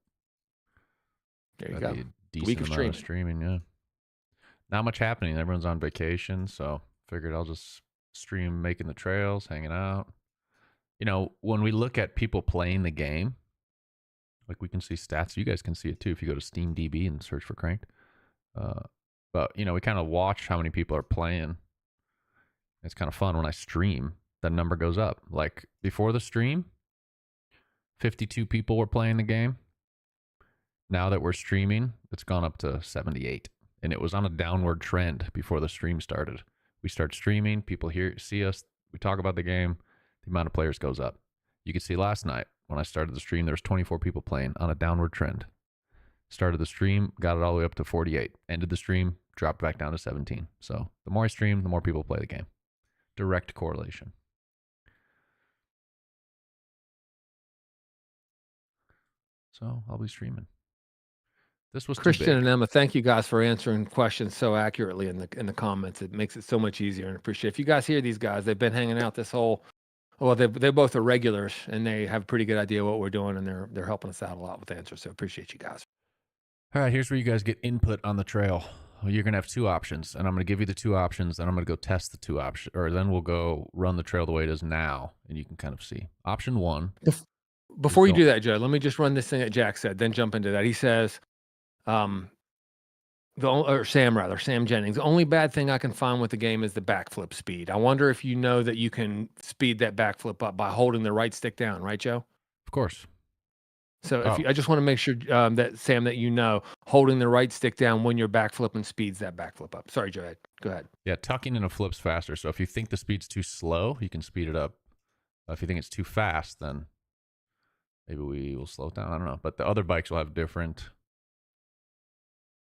There you That'd go. be a decent Week of amount of streaming, yeah. Not much happening. Everyone's on vacation, so figured I'll just stream making the trails, hanging out. You know, when we look at people playing the game, like we can see stats. You guys can see it too if you go to SteamDB and search for Cranked. But you know, we kind of watch how many people are playing. It's kind of fun when I stream. That number goes up. Like before the stream, 52 people were playing the game. Now that we're streaming, it's gone up to 78. And it was on a downward trend before the stream started. We start streaming, people see us, we talk about the game, the amount of players goes up. You could see last night when I started the stream, there was 24 people playing on a downward trend. Started the stream, got it all the way up to 48. Ended the stream, dropped back down to 17. So the more I stream, the more people play the game. Direct correlation. So I'll be streaming. This was too Christian big. and Emma, thank you guys for answering questions so accurately in the comments. It makes it so much easier and appreciate. If you guys hear these guys, they've been hanging out this whole. Well, they both are regulars and they have a pretty good idea what we're doing, and they're helping us out a lot with answers. So appreciate you guys. All right, here's where you guys get input on the trail. Well, you're gonna have two options, and I'm gonna give you the two options, and I'm gonna go test the two options, or then we'll go run the trail the way it is now, and you can kind of see. Option one is Before you do that, Joe, let me just run this thing that Jack said, then jump into that. He says, um, or Sam Jennings. The only bad thing I can find with the game is the backflip speed. I wonder if you know that you can speed that backflip up by holding the right stick down, right, Joe? Of course. So Oh, I just want to make sure that Sam, that you know, holding the right stick down when you're backflipping speeds that backflip up. Sorry, Joe. Go ahead. yeah, tucking in a flip's faster. So if you think the speed's too slow, you can speed it up. If you think it's too fast, then maybe we will slow it down. I don't know. But the other bikes will have different,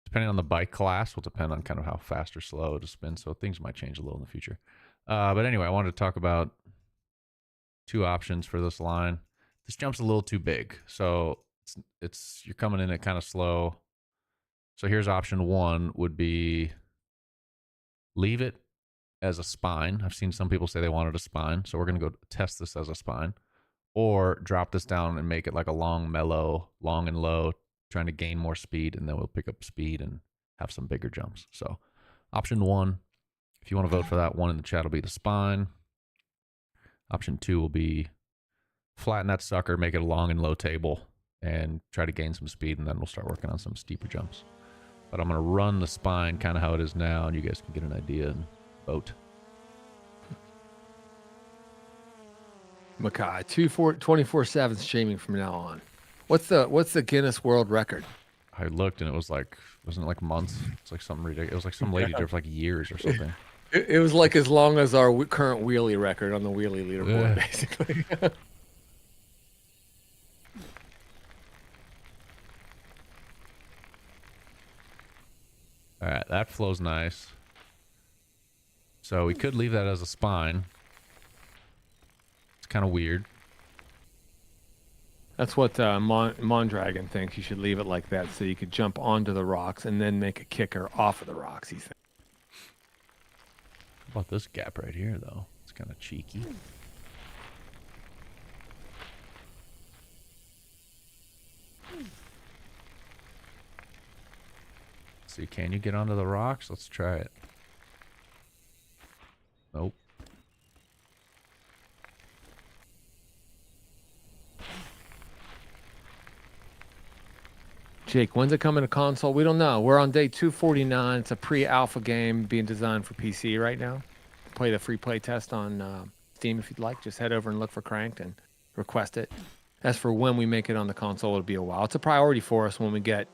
depending on the bike class, will depend on kind of how fast or slow to spin. So things might change a little in the future. But anyway, I wanted to talk about two options for this line. This jump's a little too big. So it's you're coming in it kind of slow. So here's option one would be leave it as a spine. I've seen some people say they wanted a spine. So we're going to go test this as a spine. Or drop this down and make it like a long, mellow, long and low, trying to gain more speed, and then we'll pick up speed and have some bigger jumps. So option one, if you want to vote for that one in the chat, will be the spine. Option two will be flatten that sucker, make it a long and low table, and try to gain some speed, and then we'll start working on some steeper jumps. But I'm going to run the spine kind of how it is now, and you guys can get an idea and vote. Makai, 24/7 streaming from now on. What's the Guinness World Record? I looked, and it was like, wasn't it like months? It's like something ridiculous. It was like some lady did it for like years or something. It was like as long as our current wheelie record on the wheelie leaderboard, basically. All right, that flows nice. So we could leave that as a spine. It's kind of weird. That's what Mondragon thinks. You should leave it like that so you could jump onto the rocks and then make a kicker off of the rocks, he thinks. How about this gap right here, though? It's kind of cheeky. See, can you get onto the rocks? Let's try it. Nope. Jake, when's it coming to console? We don't know. We're on day 249. It's a pre-alpha game being designed for PC right now. Play the free play test on Steam if you'd like. Just head over and look for Cranked and request it. As for when we make it on the console, it'll be a while. It's a priority for us when we get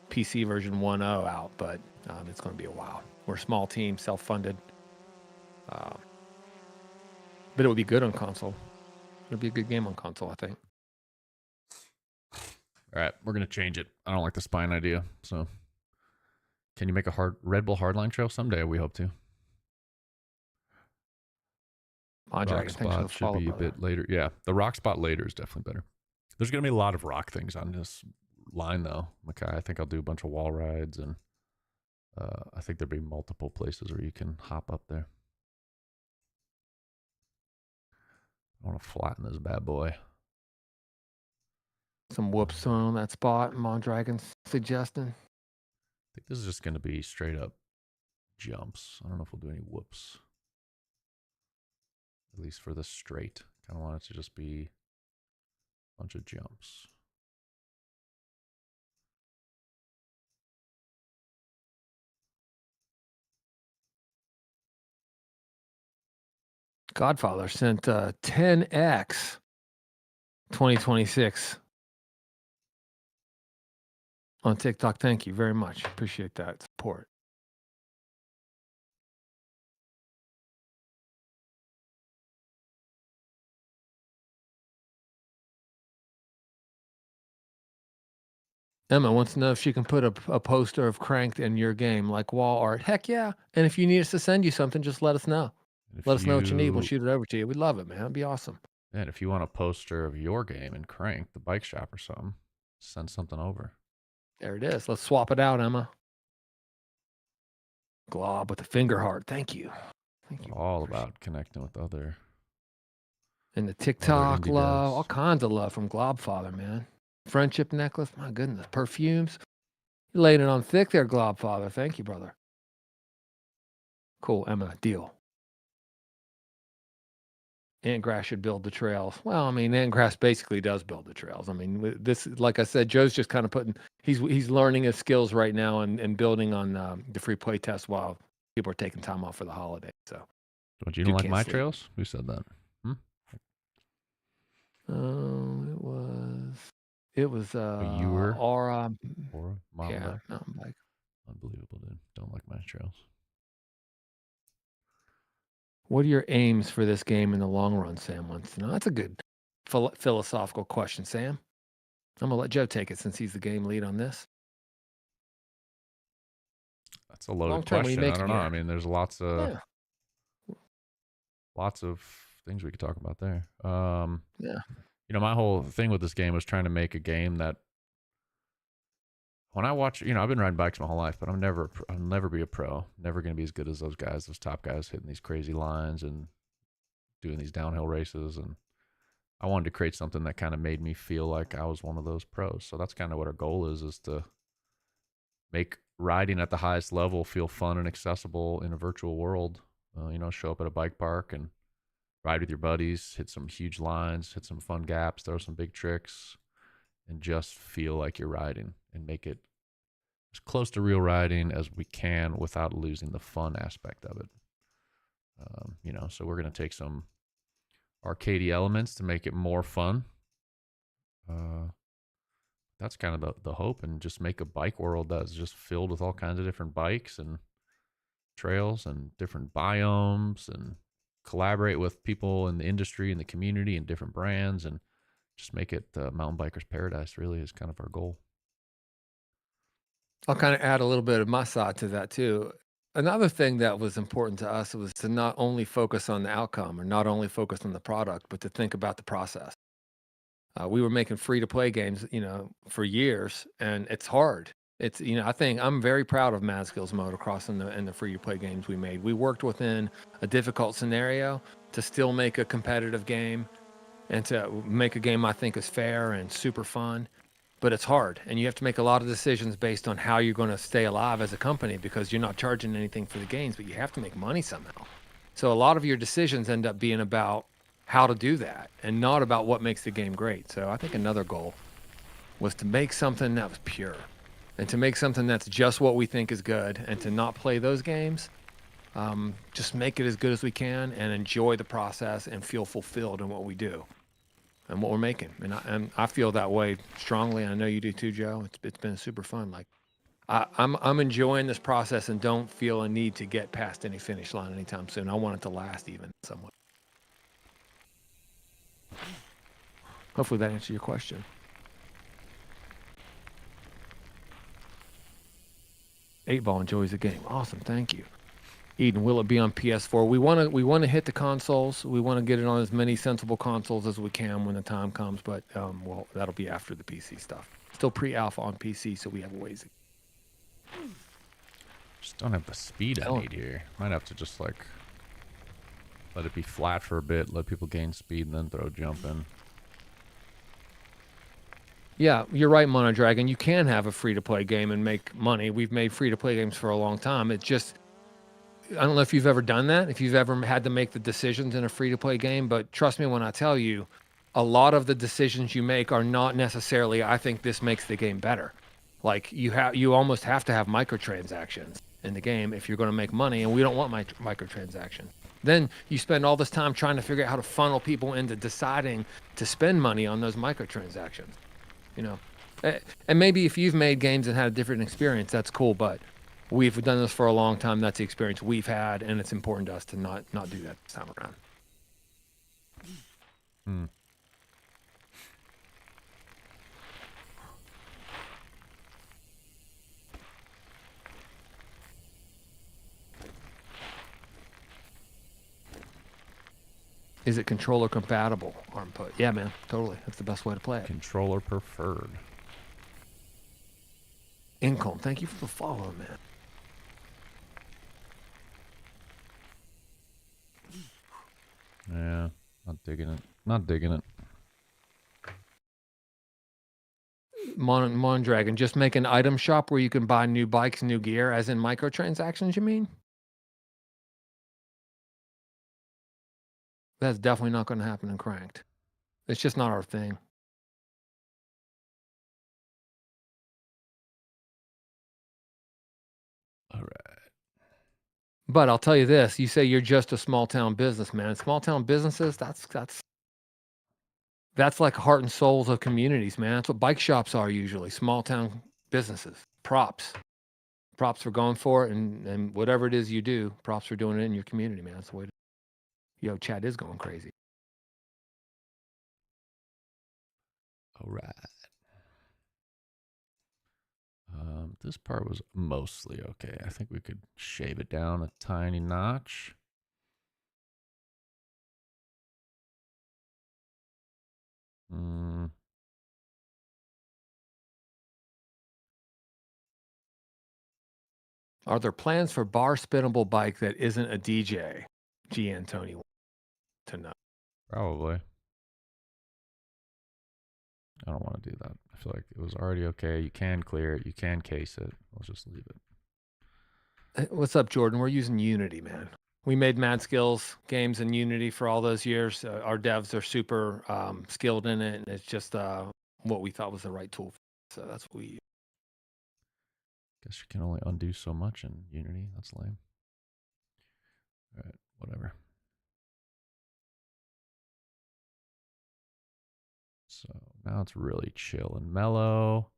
PC version 1.0 out, but it's going to be a while. We're a small team, self-funded. But it would be good on console. It'll be a good game on console, I think. All right, we're going to change it. I don't like the spine idea, so... Can you make a Red Bull Hardline trail someday? We hope to. Rock spot should be a bit later. Yeah, the rock spot later is definitely better. There's going to be a lot of rock things on this line, though. Okay, I think I'll do a bunch of wall rides, and I think there'll be multiple places where you can hop up there. I want to flatten this bad boy. Some whoops on that spot, Mondragon's suggesting. I think this is just going to be straight up jumps. I don't know if we'll do any whoops. At least for the straight. Kind of want it to just be a bunch of jumps. Godfather sent 10x 2026 on TikTok. Thank you very much. Appreciate that support. Emma wants to know if she can put a poster of Cranked in your game, like wall art. Heck yeah. And if you need us to send you something, just let us know. Let us know what you need. We'll shoot it over to you. We'd love it, man. It'd be awesome. And if you want a poster of your game in Crank, the bike shop or something, send something over. There it is. Let's swap it out, Emma. Glob with a finger heart. Thank you. Thank you. All about connecting with other And the TikTok indie love, all devs. kinds of love from Globfather, man. Friendship necklace, my goodness. Perfumes. You laid it on thick there, Globfather. Thank you, brother. Cool, Emma. Deal. Antgrass should build the trails. Well, I mean, Antgrass basically does build the trails. I mean, this, like I said, Joe's just kind of putting. He's learning his skills right now and building on the free play test while people are taking time off for the holiday. So, But you don't dude like can't my sleep. trails? Who said that? It was You were Aura. or mountain Yeah, bike? mountain bike. Unbelievable, dude. Don't like my trails. What are your aims for this game in the long run? Sam wants to know. That's a good philosophical question, Sam. I'm gonna let Joe take it since he's the game lead on this. That's a loaded Long term, what are you question. I making don't know. here? I mean, there's Yeah, lots of things we could talk about there. yeah. My whole thing with this game was trying to make a game that when I watch, I've been riding bikes my whole life, but I'll never be a pro. Never going to be as good as those guys, those top guys hitting these crazy lines and doing these downhill races. And I wanted to create something that kind of made me feel like I was one of those pros. So that's kind of what our goal is to make riding at the highest level feel fun and accessible in a virtual world. Show up at a bike park and ride with your buddies, hit some huge lines, hit some fun gaps, throw some big tricks, and just feel like you're riding and make it as close to real riding as we can without losing the fun aspect of it. So we're going to take some arcadey elements to make it more fun. That's kind of the hope, and just make a bike world that's just filled with all kinds of different bikes and trails and different biomes, and collaborate with people in the industry and the community and different brands, and just make it mountain bikers paradise. Really is kind of our goal. I'll kind of add a little bit of my side to that too. Another thing that was important to us was to not only focus on the outcome or not only focus on the product, but to think about the process. We were making free to play games, for years, and it's hard. I think I'm very proud of Mad Skills Motocross and the free to play games we made. We worked within a difficult scenario to still make a competitive game and to make a game I think is fair and super fun. But it's hard, and you have to make a lot of decisions based on how you're going to stay alive as a company because you're not charging anything for the games, but you have to make money somehow. So a lot of your decisions end up being about how to do that and not about what makes the game great. So I think another goal was to make something that was pure and to make something that's just what we think is good and to not play those games. Just make it as good as we can and enjoy the process and feel fulfilled in what we do and what we're making. And I feel that way strongly. I know you do too, Joe. It's been super fun. Like I'm enjoying this process and don't feel a need to get past any finish line anytime soon. I want it to last even somewhat. Hopefully that answered your question. Eight Ball enjoys the game. Awesome, thank you. Eden, will it be on PS4? We want to hit the consoles. We want to get it on as many sensible consoles as we can when the time comes. But well, that'll be after the PC stuff. Still pre-alpha on PC, so we have a ways. Just don't have the speed I need here. Might have to just let it be flat for a bit, let people gain speed, and then throw a jump in. Yeah, you're right, Mono Dragon. You can have a free-to-play game and make money. We've made free-to-play games for a long time. It's just, I don't know if you've ever done that, if you've ever had to make the decisions in a free-to-play game, but trust me when I tell you, a lot of the decisions you make are not necessarily, I think this makes the game better. Like you almost have to have microtransactions in the game if you're going to make money, and we don't want microtransactions. Then you spend all this time trying to figure out how to funnel people into deciding to spend money on those microtransactions. And maybe if you've made games and had a different experience, that's cool. But we've done this for a long time. That's the experience we've had, and it's important to us to not do that this time around. Is it controller compatible? Armput. Yeah, man, totally. That's the best way to play it. Controller preferred. Income, thank you for the follow, man. Yeah, not digging it. Not digging it. Mondragon, just make an item shop where you can buy new bikes, new gear, as in microtransactions, you mean? That's definitely not going to happen in Cranked. It's just not our thing. All right. But I'll tell you this, you say you're just a small town business, man. Small town businesses, that's like heart and souls of communities, man. That's what bike shops are usually. Small town businesses. Props. Props for going for it, and whatever it is you do, props for doing it in your community, man. That's the way to. Yo, chat is going crazy. All right. This part was mostly okay. I think we could shave it down a tiny notch. Are there plans for bar spinnable bike that isn't a DJ? G. Tony to know. Probably. I don't want to do that. I feel like it was already okay. You can clear it. You can case it. Let's just leave it. What's up, Jordan? We're using Unity, man. We made Mad Skills games in Unity for all those years. Our devs are super skilled in it, and it's just what we thought was the right tool. So that's what we use. Guess you can only undo so much in Unity. That's lame. All right, whatever. So now it's really chill and mellow.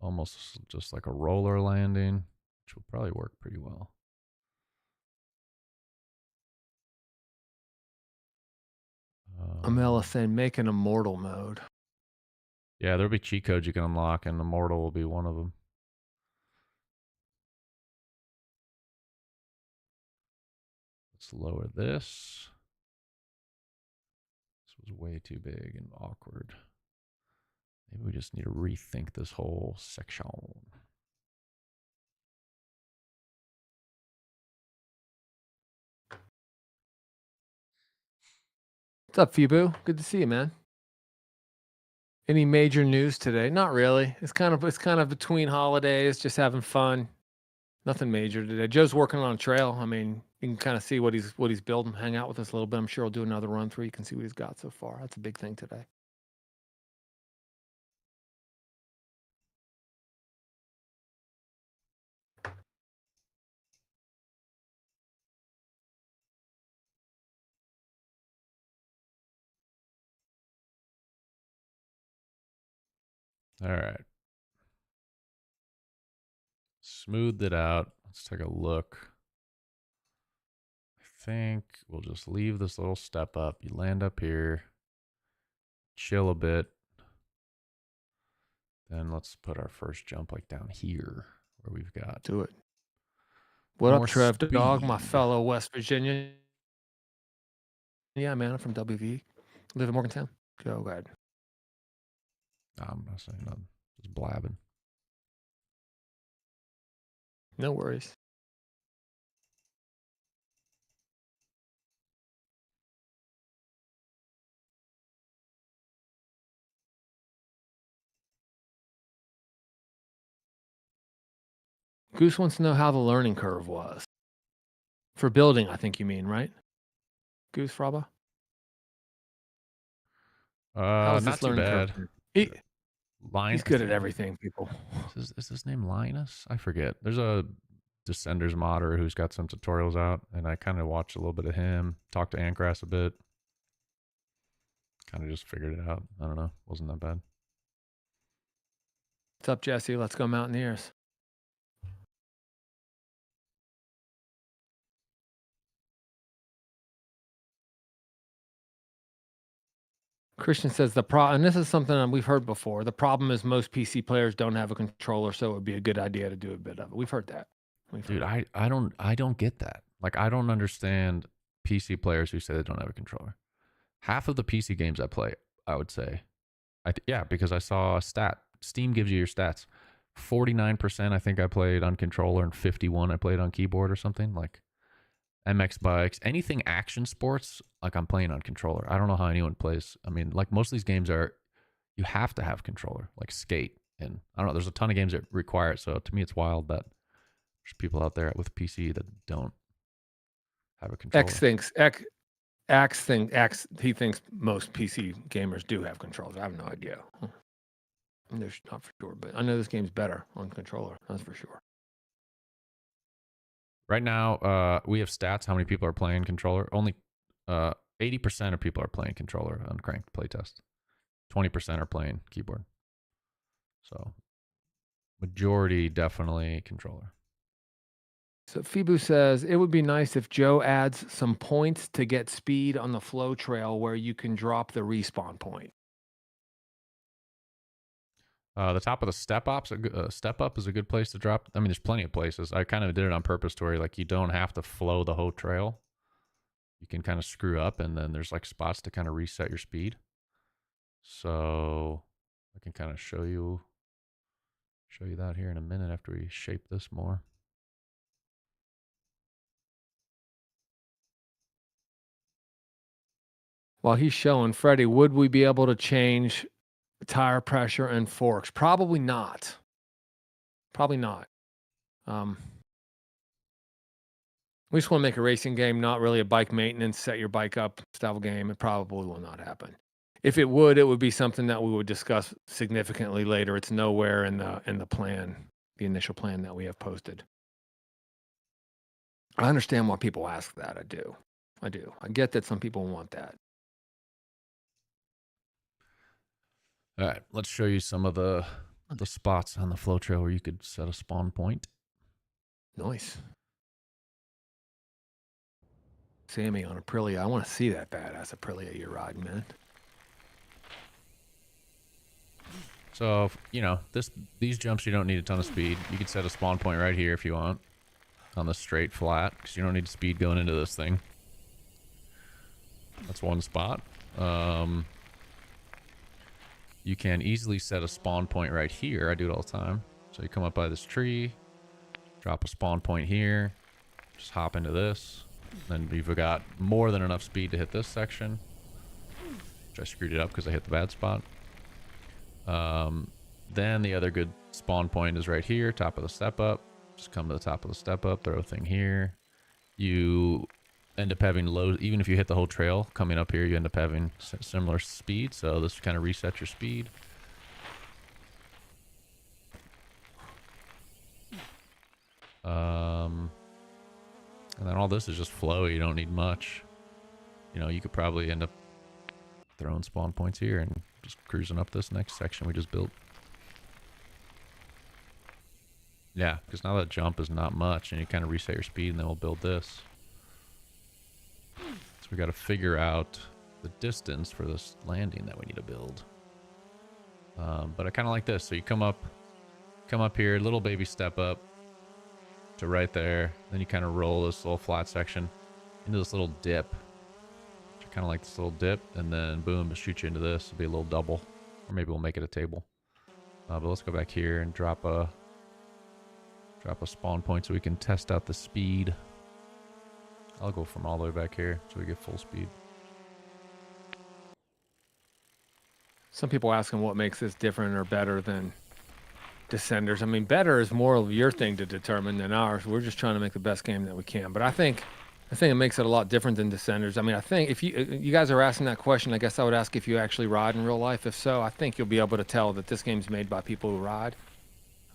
Almost just like a roller landing, which will probably work pretty well. Amela saying make an immortal mode. Yeah, there'll be cheat codes you can unlock, and immortal will be one of them. Let's lower this. This was way too big and awkward. Maybe we just need to rethink this whole section. What's up, Fibu? Good to see you, man. Any major news today? Not really. It's kind of between holidays, just having fun. Nothing major today. Joe's working on a trail. I mean, you can kind of see what he's building. Hang out with us a little bit. I'm sure he'll do another run through. You can see what he's got so far. That's a big thing today. All right. Smoothed it out. Let's take a look. I think we'll just leave this little step up. You land up here, chill a bit. Then let's put our first jump like down here where we've got. Do it. What up, more Trev Dog, my speed. fellow West Virginia? Yeah, man, I'm from WV. Live in Morgantown. Go ahead. I'm not saying nothing. Just blabbing. No worries. Goose wants to know how the learning curve was. For building, I think you mean, right? Goose Fraba? How's Not this too learning bad. curve? He's good at everything, people. Is his name Linus? I forget. There's a Descenders modder who's got some tutorials out, and I kind of watched a little bit of him, talked to Antgrass a bit. Kind of just figured it out. I don't know. Wasn't that bad. What's up, Jesse? Let's go Mountaineers. Christian says and this is something that we've heard before. The problem is most PC players don't have a controller, so it would be a good idea to do a bit of it. We've heard that. Dude, I don't get that. Like, I don't understand PC players who say they don't have a controller. Half of the PC games I play, I would say, yeah, because I saw a stat. Steam gives you your stats. 49% I think I played on controller, and 51 I played on keyboard or something. Like MX bikes, anything action sports, like I'm playing on controller. I don't know how anyone plays. I mean, like most of these games are, you have to have controller, like skate. And I don't know, there's a ton of games that require it. So to me, it's wild that there's people out there with PC that don't have a controller. He thinks most PC gamers do have controllers. I have no idea. There's not for sure, but I know this game's better on controller. That's for sure. Right now, we have stats how many people are playing controller. Only 80% of people are playing controller on Cranked playtest. 20% are playing keyboard. So majority definitely controller. So Fibu says it would be nice if Joe adds some points to get speed on the flow trail where you can drop the respawn point. The top of the step up is a good place to drop. I mean, there's plenty of places. I kind of did it on purpose to where like you don't have to flow the whole trail. You can kind of screw up, and then there's like spots to kind of reset your speed. So I can kind of show you that here in a minute after we shape this more. While he's showing, Freddie, would we be able to change tire pressure and forks? Probably not. Probably not. We just want to make a racing game, not really a bike maintenance, set your bike up style game. It probably will not happen. If it would be something that we would discuss significantly later. It's nowhere in the plan, the initial plan that we have posted. I understand why people ask that. I do. I get that some people want that. All right, let's show you some of the spots on the flow trail where you could set a spawn point. Nice. Sammy on Aprilia. I want to see that badass Aprilia you're riding, man. So, you know, these jumps, you don't need a ton of speed. You could set a spawn point right here if you want on the straight flat, because you don't need speed going into this thing. That's one spot. You can easily set a spawn point right here. I do it all the time. So you come up by this tree, drop a spawn point here, just hop into this. Then you've got more than enough speed to hit this section, which I screwed it up because I hit the bad spot. Then the other good spawn point is right here, top of the step up. Just come to the top of the step up, throw a thing here. You end up having low, even if you hit the whole trail coming up here, you end up having similar speed. So this kind of resets your speed. And then all this is just flow. You don't need much. You know, you could probably end up throwing spawn points here and just cruising up this next section we just built. Yeah, because now that jump is not much, and you kind of reset your speed, and then we'll build this. So we got to figure out the distance for this landing that we need to build. But I kind of like this. So you come up here, little baby step up to right there. Then you kind of roll this little flat section into this little dip. Kind of like this little dip, and then boom, it shoot you into this. It'll be a little double, or maybe we'll make it a table. But let's go back here and drop a spawn point so we can test out the speed. I'll go from all the way back here so we get full speed. Some people asking what makes this different or better than Descenders. I mean, better is more of your thing to determine than ours. We're just trying to make the best game that we can. But I think it makes it a lot different than Descenders. I mean, I think if you guys are asking that question, I guess I would ask if you actually ride in real life. If so, I think you'll be able to tell that this game's made by people who ride.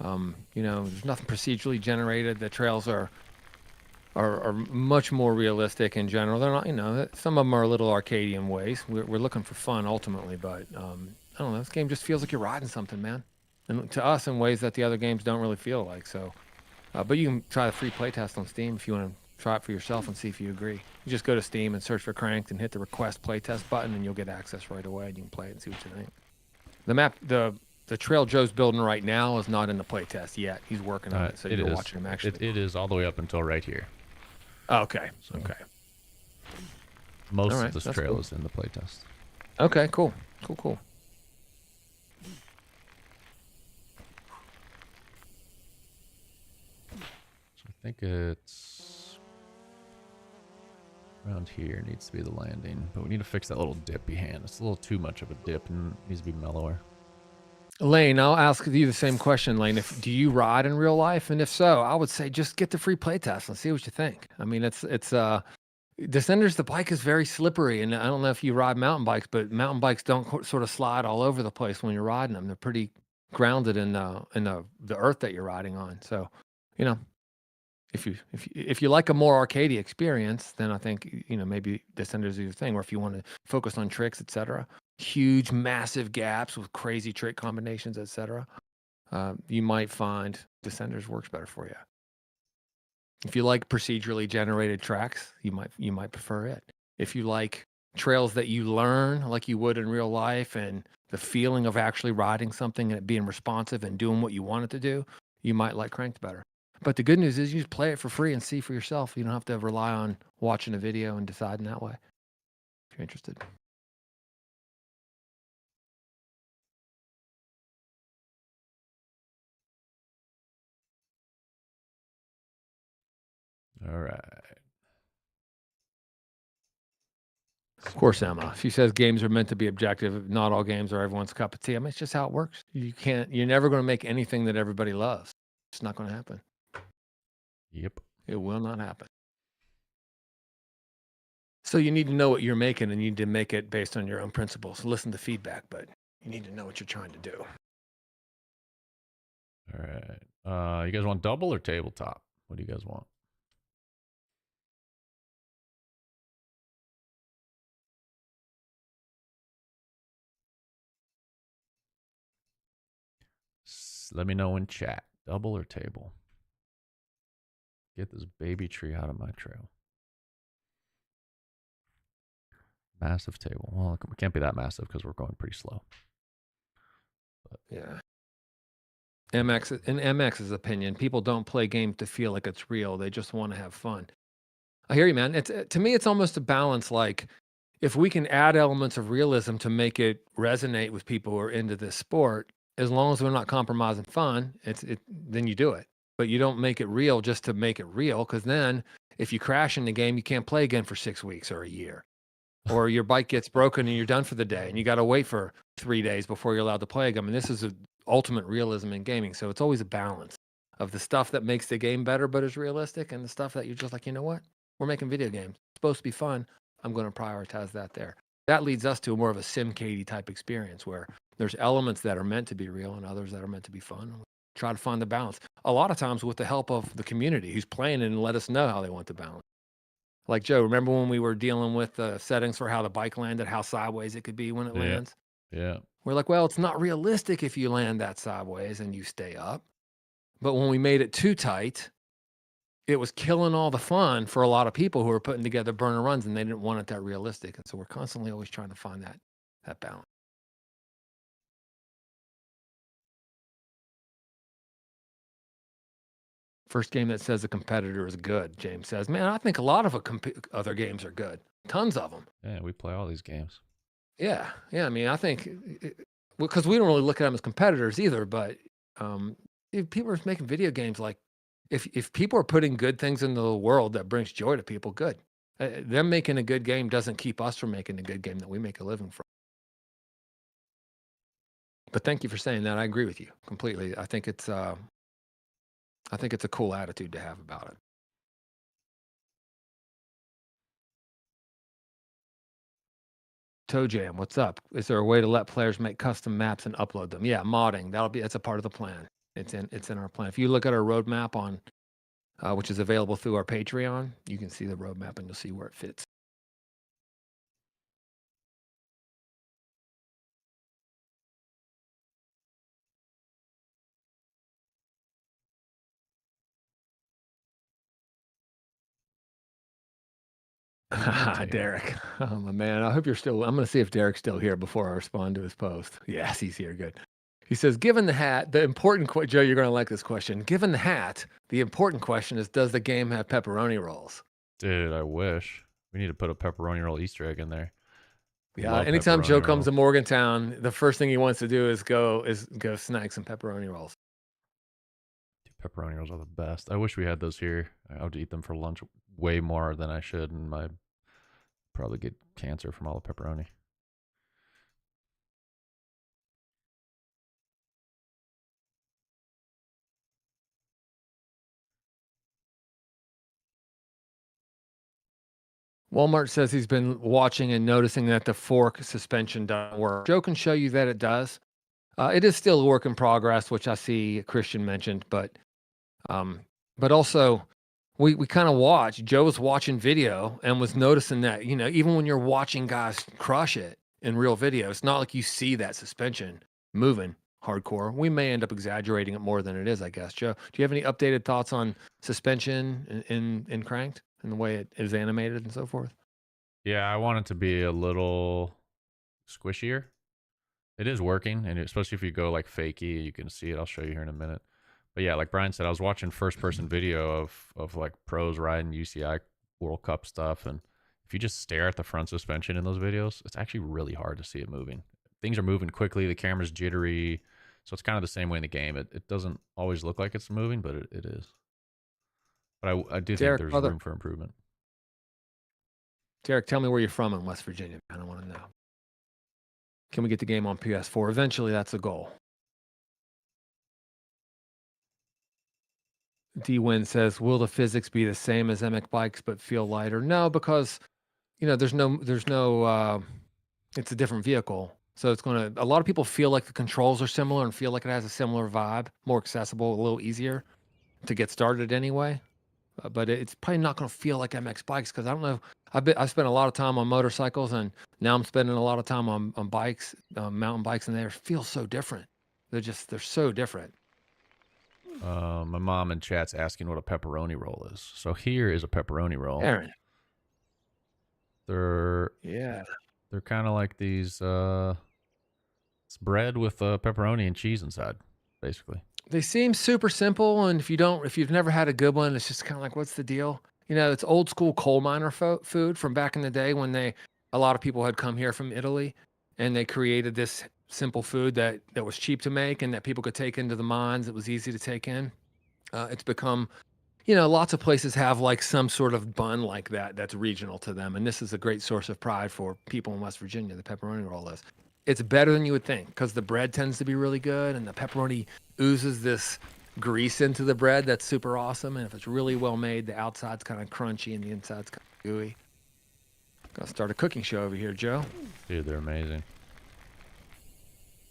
You know, there's nothing procedurally generated. The trails are much more realistic in general. They're not, you know, some of them are a little Arcadian ways. We're looking for fun ultimately, but I don't know. This game just feels like you're riding something, man. And to us in ways that the other games don't really feel like. So, but you can try the free playtest on Steam if you want to try it for yourself and see if you agree. You just go to Steam and search for Cranked and hit the request playtest button, and you'll get access right away. And you can play it and see what you think. The map, the trail Joe's building right now is not in the playtest yet. He's working on it, so you're watching him actually. It is all the way up until right here. Oh, okay. So okay. Most of this trail is in the playtest. Okay, cool. Cool. think it's around here needs to be the landing, but we need to fix that little dippy hand. It's a little too much of a dip and needs to be mellower. Lane, I'll ask you the same question, Lane. Do you ride in real life? And if so, I would say just get the free playtest and see what you think. I mean, it's Descenders, the bike is very slippery, and I don't know if you ride mountain bikes, but mountain bikes don't sort of slide all over the place when you're riding them. They're pretty grounded in the earth that you're riding on. So, you know, if you like a more arcadey experience, then I think maybe Descenders is your thing. Or if you want to focus on tricks, etc., huge, massive gaps with crazy trick combinations, etc., you might find Descenders works better for you. If you like procedurally generated tracks, you might prefer it. If you like trails that you learn like you would in real life and the feeling of actually riding something and it being responsive and doing what you want it to do, you might like Cranked better. But the good news is you just play it for free and see for yourself. You don't have to rely on watching a video and deciding that way if you're interested. All right. Of course, Emma. She says games are meant to be objective. Not all games are everyone's cup of tea. I mean, it's just how it works. You're never going to make anything that everybody loves. It's not going to happen. Yep. It will not happen. So you need to know what you're making, and you need to make it based on your own principles. Listen to feedback, but you need to know what you're trying to do. All right. You guys want double or tabletop? What do you guys want? Let me know in chat. Double or table? Get this baby tree out of my trail. Massive table. Well, it can't be that massive because we're going pretty slow. But yeah. In MX's opinion, people don't play games to feel like it's real. They just want to have fun. I hear you, man. To me, it's almost a balance. Like if we can add elements of realism to make it resonate with people who are into this sport, as long as we're not compromising fun, then you do it. But you don't make it real just to make it real, because then if you crash in the game, you can't play again for 6 weeks or a year. Or your bike gets broken and you're done for the day and you got to wait for 3 days before you're allowed to play again. I mean, this is ultimate realism in gaming. So it's always a balance of the stuff that makes the game better but is realistic, and the stuff that you're just like, you know what? We're making video games. It's supposed to be fun. I'm going to prioritize that there. That leads us to more of a SimCady type experience where there's elements that are meant to be real and others that are meant to be fun. Try to find the balance. A lot of times with the help of the community who's playing and let us know how they want the balance. Like Joe, remember when we were dealing with the settings for how the bike landed, how sideways it could be when it lands? Yeah. We're like, well, it's not realistic if you land that sideways and you stay up. But when we made it too tight, it was killing all the fun for a lot of people who were putting together burner runs, and they didn't want it that realistic. And so we're constantly always trying to find that balance. First game that says a competitor is good, James says. Man, I think a lot of other games are good. Tons of them. Yeah, we play all these games. Yeah. I mean, I think because we don't really look at them as competitors either. But if people are making video games, like if people are putting good things into the world that brings joy to people, good. Them making a good game doesn't keep us from making a good game that we make a living from. But thank you for saying that. I agree with you completely. I think it's a cool attitude to have about it. Toe Jam, what's up? Is there a way to let players make custom maps and upload them? Yeah, modding. That's a part of the plan. It's in our plan. If you look at our roadmap on, which is available through our Patreon, you can see the roadmap and you'll see where it fits. Derek, oh my man, I hope you're still. I'm going to see if Derek's still here before I respond to his post. Yes, he's here. Good. He says, given the hat, the important Joe, you're going to like this question. Given the hat, the important question is, does the game have pepperoni rolls? Dude, I wish. We need to put a pepperoni roll Easter egg in there. Yeah, anytime Joe comes to Morgantown, the first thing he wants to do is go snag some pepperoni rolls. Pepperoni rolls are the best. I wish we had those here. I would eat them for lunch way more than I should, and I probably get cancer from all the pepperoni. Walmart says he's been watching and noticing that the fork suspension doesn't work. Joe can show you that it does. It is still a work in progress, which I see Christian mentioned, um, but also we kind of watch. Joe was watching video and was noticing that, even when you're watching guys crush it in real video, it's not like you see that suspension moving hardcore. We may end up exaggerating it more than it is, I guess. Joe, do you have any updated thoughts on suspension in Cranked and the way it is animated and so forth? Yeah, I want it to be a little squishier. It is working, and especially if you go like fakey, you can see it. I'll show you here in a minute. But yeah, like Brian said, I was watching first person video of like pros riding UCI World Cup stuff, and if you just stare at the front suspension in those videos, it's actually really hard to see it moving. Things are moving quickly, the camera's jittery, so it's kind of the same way in the game. It doesn't always look like it's moving, but it is. But I do think Derek, there's brother, room for improvement. Derek, tell me where you're from in West Virginia. I don't want to know. Can we get the game on PS4? Eventually, that's the goal. D-Win says, will the physics be the same as MX bikes but feel lighter? No, because there's no it's a different vehicle. So a lot of people feel like the controls are similar and feel like it has a similar vibe, more accessible, a little easier to get started anyway. But it's probably not going to feel like MX bikes because I don't know. I spent a lot of time on motorcycles and now I'm spending a lot of time on bikes, mountain bikes, and they feel so different. They're so different. My mom in chat's asking what a pepperoni roll is. So here is a pepperoni roll. Aaron. They're Yeah. they're kind of like these. It's bread with pepperoni and cheese inside, basically. They seem super simple, and if you've never had a good one, it's just kind of like, what's the deal? It's old school coal miner food from back in the day when a lot of people had come here from Italy, and they created this simple food that was cheap to make and that people could take into the mines. It was easy to take in. It's become, lots of places have like some sort of bun like that that's regional to them, and this is a great source of pride for people in West Virginia. The pepperoni roll is. It's better than you would think because the bread tends to be really good, and the pepperoni oozes this grease into the bread that's super awesome. And if it's really well made, the outside's kind of crunchy and the inside's kind of gooey. Gonna start a cooking show over here, Joe. Dude, they're amazing.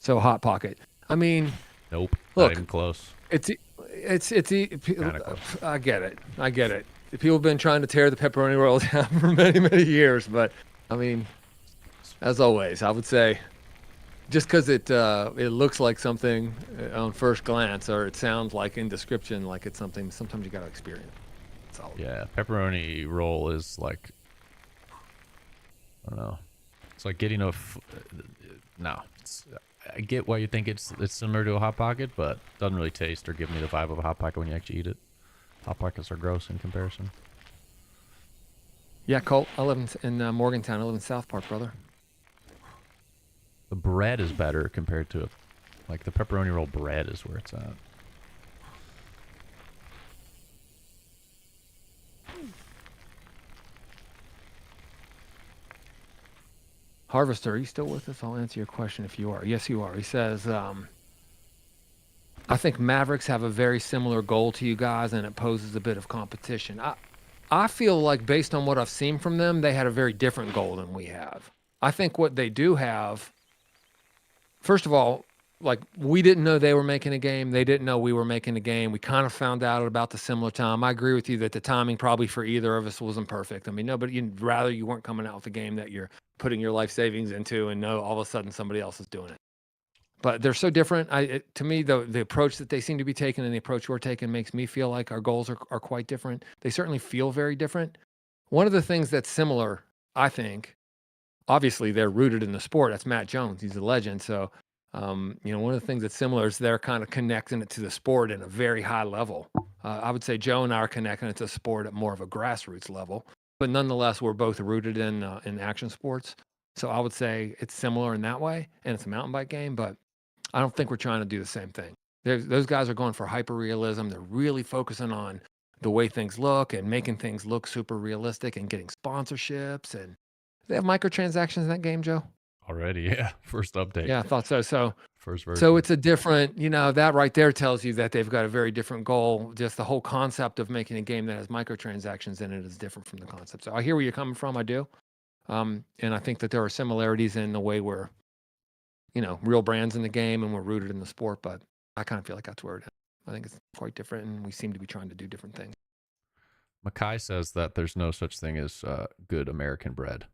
So Hot Pocket. I mean, Nope, look, not even close. it's Kinda close. I get it. People have been trying to tear the pepperoni roll down for many, many years, but I mean, as always, I would say just because it looks like something on first glance, or it sounds like in description like it's something, sometimes you got to experience. That's all. Yeah, pepperoni roll is like, I don't know. It's like getting no. I get why you think it's similar to a Hot Pocket, but it doesn't really taste or give me the vibe of a Hot Pocket when you actually eat it. Hot Pockets are gross in comparison. Yeah, Colt. I live in Morgantown. I live in South Park, brother. The bread is better compared to it. Like the pepperoni roll bread is where it's at. Harvester, are you still with us? I'll answer your question if you are. Yes, you are. He says, I think Mavericks have a very similar goal to you guys, and it poses a bit of competition. I feel like based on what I've seen from them, they had a very different goal than we have. I think what they do have, first of all, like we didn't know they were making a game. They didn't know we were making a game. We kind of found out at about the similar time. I agree with you that the timing probably for either of us wasn't perfect. I mean, nobody, you'd rather you weren't coming out with a game that you're putting your life savings into and know all of a sudden somebody else is doing it. But they're so different. To me, the approach that they seem to be taking and the approach we're taking makes me feel like our goals are quite different. They certainly feel very different. One of the things that's similar, I think, obviously they're rooted in the sport. That's Matt Jones. He's a legend. So, one of the things that's similar is they're kind of connecting it to the sport at a very high level. I would say Joe and I are connecting it to the sport at more of a grassroots level, but nonetheless, we're both rooted in action sports. So I would say it's similar in that way, and it's a mountain bike game, but I don't think we're trying to do the same thing. Those guys are going for hyper realism. They're really focusing on the way things look and making things look super realistic and getting sponsorships. And they have microtransactions in that game, Joe. Already, yeah. First update, Yeah, I thought so. first So version. it's a different, that right there tells you that they've got a very different goal. Just the whole concept of making a game that has microtransactions in it is different from the concept. So I hear where you're coming from. I do. And I think that there are similarities in the way we're, real brands in the game and we're rooted in the sport. But I kind of feel like that's where it is. I think it's quite different, and we seem to be trying to do different things. Mackay says that there's no such thing as good American bread.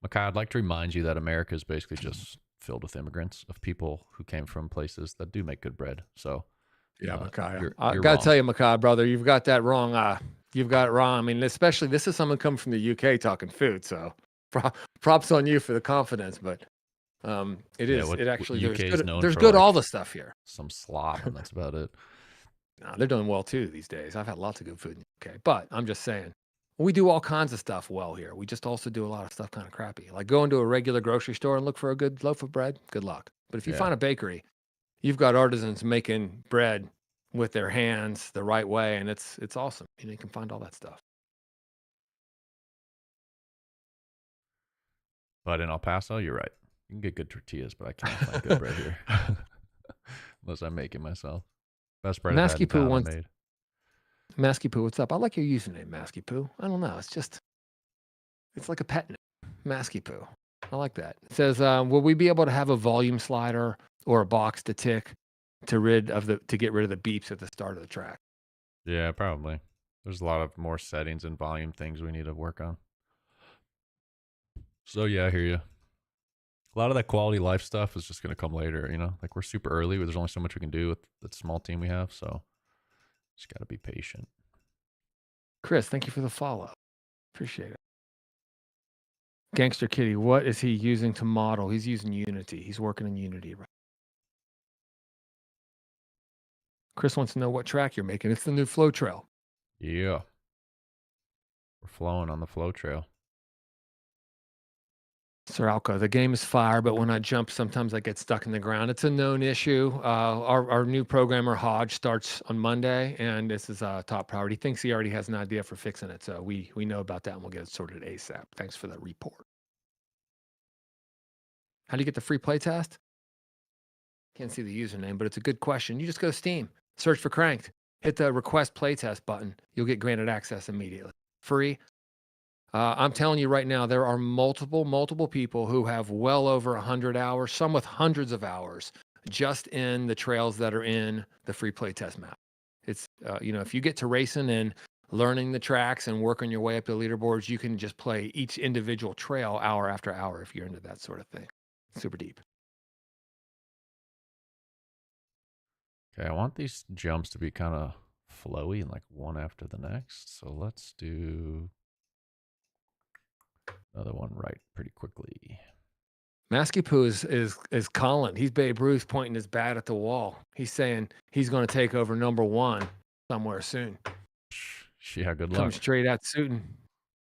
Mackay, I'd like to remind you that America is basically just filled with immigrants of people who came from places that do make good bread. So Yeah, Mackay. I you're got to wrong. tell you, Mackay, brother, you've got that wrong. You've got it wrong. I mean, especially this is someone coming from the UK talking food. So props on you for the confidence. But Yeah, it what actually, UK is known there's for, good all like the stuff here. some slop, and that's about it. Nah, they're doing well too these days. I've had lots of good food in the UK, but I'm just saying, we do all kinds of stuff well here. We just also do a lot of stuff kind of crappy. Like go into a regular grocery store and look for a good loaf of bread. Good luck. But if you Yeah. find a bakery, you've got artisans making bread with their hands the right way, and it's awesome. You can find all that stuff. But in El Paso, you're right. You can get good tortillas, but I can't find good bread here. Unless I make it myself. Best bread I've had Masky in Poo town I wants made. Masky Poo, what's up? I like your username, Masky Poo. I don't know. It's like a pet name. Masky Poo. I like that. It says, will we be able to have a volume slider or a box to tick to get rid of the beeps at the start of the track? Yeah, probably. There's a lot of more settings and volume things we need to work on. So yeah, I hear you. A lot of that quality life stuff is just going to come later, Like we're super early, there's only so much we can do with the small team we have, so just got to be patient. Chris, thank you for the follow. Appreciate it. Gangster Kitty, what is he using to model? He's using Unity. He's working in Unity. Right? Chris wants to know what track you're making. It's the new flow trail. Yeah. We're flowing on the flow trail. Sir Alka, the game is fire, but when I jump, sometimes I get stuck in the ground. It's a known issue. Our new programmer, Hodge, starts on Monday, and this is a top priority. He thinks he already has an idea for fixing it, so we know about that, and we'll get it sorted ASAP. Thanks for the report. How do you get the free playtest? Can't see the username, but it's a good question. You just go to Steam, search for Cranked, hit the request playtest button. You'll get granted access immediately. Free. I'm telling you right now, there are multiple people who have well over 100 hours, some with hundreds of hours, just in the trails that are in the free playtest map. It's, if you get to racing and learning the tracks and working your way up the leaderboards, you can just play each individual trail hour after hour if you're into that sort of thing. Super deep. Okay, I want these jumps to be kind of flowy and like one after the next. So let's do another one right pretty quickly. Masky Poo is Colin. He's Babe Ruth pointing his bat at the wall. He's saying he's going to take over number one somewhere soon. Yeah, good Come luck. straight at Sutton.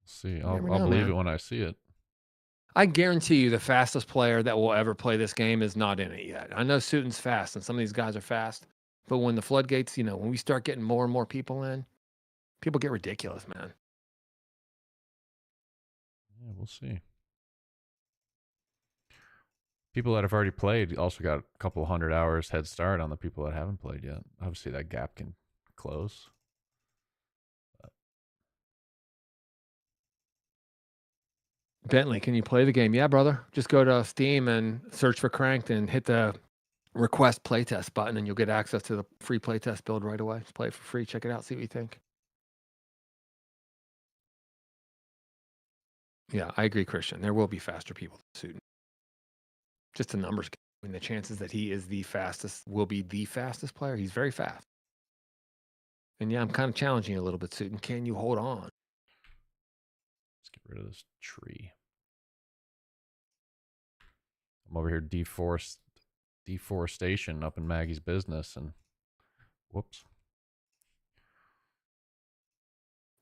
See, You never I'll know, believe man. it when I see it. I guarantee you the fastest player that will ever play this game is not in it yet. I know Sutton's fast and some of these guys are fast, but when the floodgates, when we start getting more and more people in, people get ridiculous, man. Yeah, we'll see. People that have already played also got a couple 100 hours head start on the people that haven't played yet. Obviously, that gap can close. Bentley, can you play the game? Yeah, brother. Just go to Steam and search for Cranked and hit the request playtest button, and you'll get access to the free playtest build right away. Just play it for free. Check it out. See what you think. Yeah, I agree, Christian. There will be faster people than Sutton. Just a numbers game. I mean, the chances that he is the fastest will be the fastest player. He's very fast. And yeah, I'm kind of challenging you a little bit, Sutton. Can you hold on? Let's get rid of this tree. I'm over here deforestation up in Maggie's business, and whoops.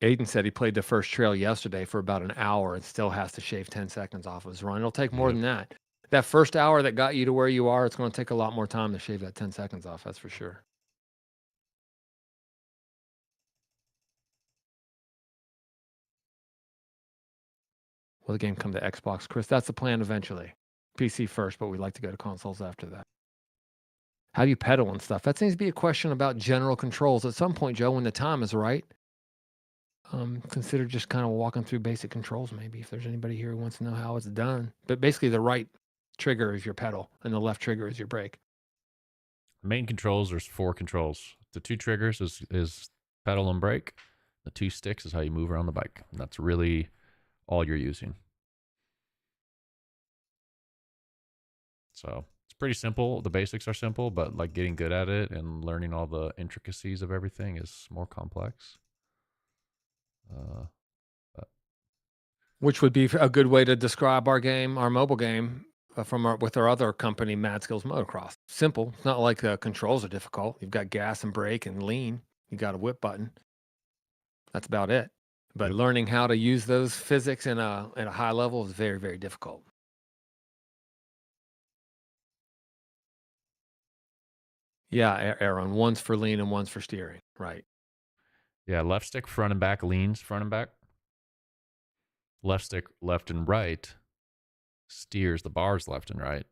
Aiden said he played the first trail yesterday for about an hour and still has to shave 10 seconds off of his run. It'll take more than that. That first hour that got you to where you are, it's going to take a lot more time to shave that 10 seconds off. That's for sure. Will the game come to Xbox? Chris, that's the plan eventually. PC first, but we'd like to go to consoles after that. How do you pedal and stuff? That seems to be a question about general controls. At some point, Joe, when the time is right, consider just kind of walking through basic controls maybe, if there's anybody here who wants to know how it's done. But basically, the right trigger is your pedal, and the left trigger is your brake. Main controls, there's 4 controls. The 2 triggers is pedal and brake. The 2 sticks is how you move around the bike. And that's really all you're using. So it's pretty simple. The basics are simple, but like getting good at it and learning all the intricacies of everything is more complex. Which would be a good way to describe our game, our mobile game, with our other company, Mad Skills Motocross. Simple. It's not like the controls are difficult. You've got gas and brake and lean. You got a whip button. That's about it. But learning how to use those physics at a high level is very, very difficult. Yeah, Aaron. One's for lean and one's for steering. Right. Yeah, left stick front and back leans front and back. Left stick left and right steers the bars left and right.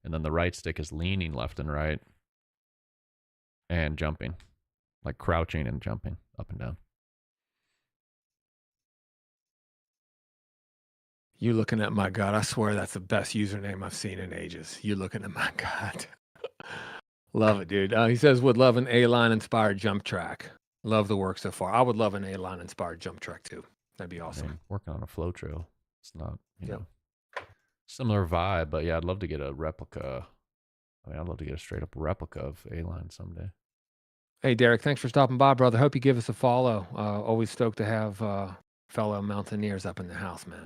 And then the right stick is leaning left and right and jumping, like crouching and jumping up and down. You looking at my God. I swear that's the best username I've seen in ages. You looking at my God. Love it, dude. He says, would love an A-line inspired jump track. Love the work so far. I would love an A-line inspired jump track too. That'd be awesome. I mean, working on a flow trail. It's not, you know, similar vibe, but yeah, I'd love to get a replica. I mean, I'd love to get a straight up replica of A-line someday. Hey, Derek, thanks for stopping by, brother. Hope you give us a follow. Always stoked to have fellow mountaineers up in the house, man.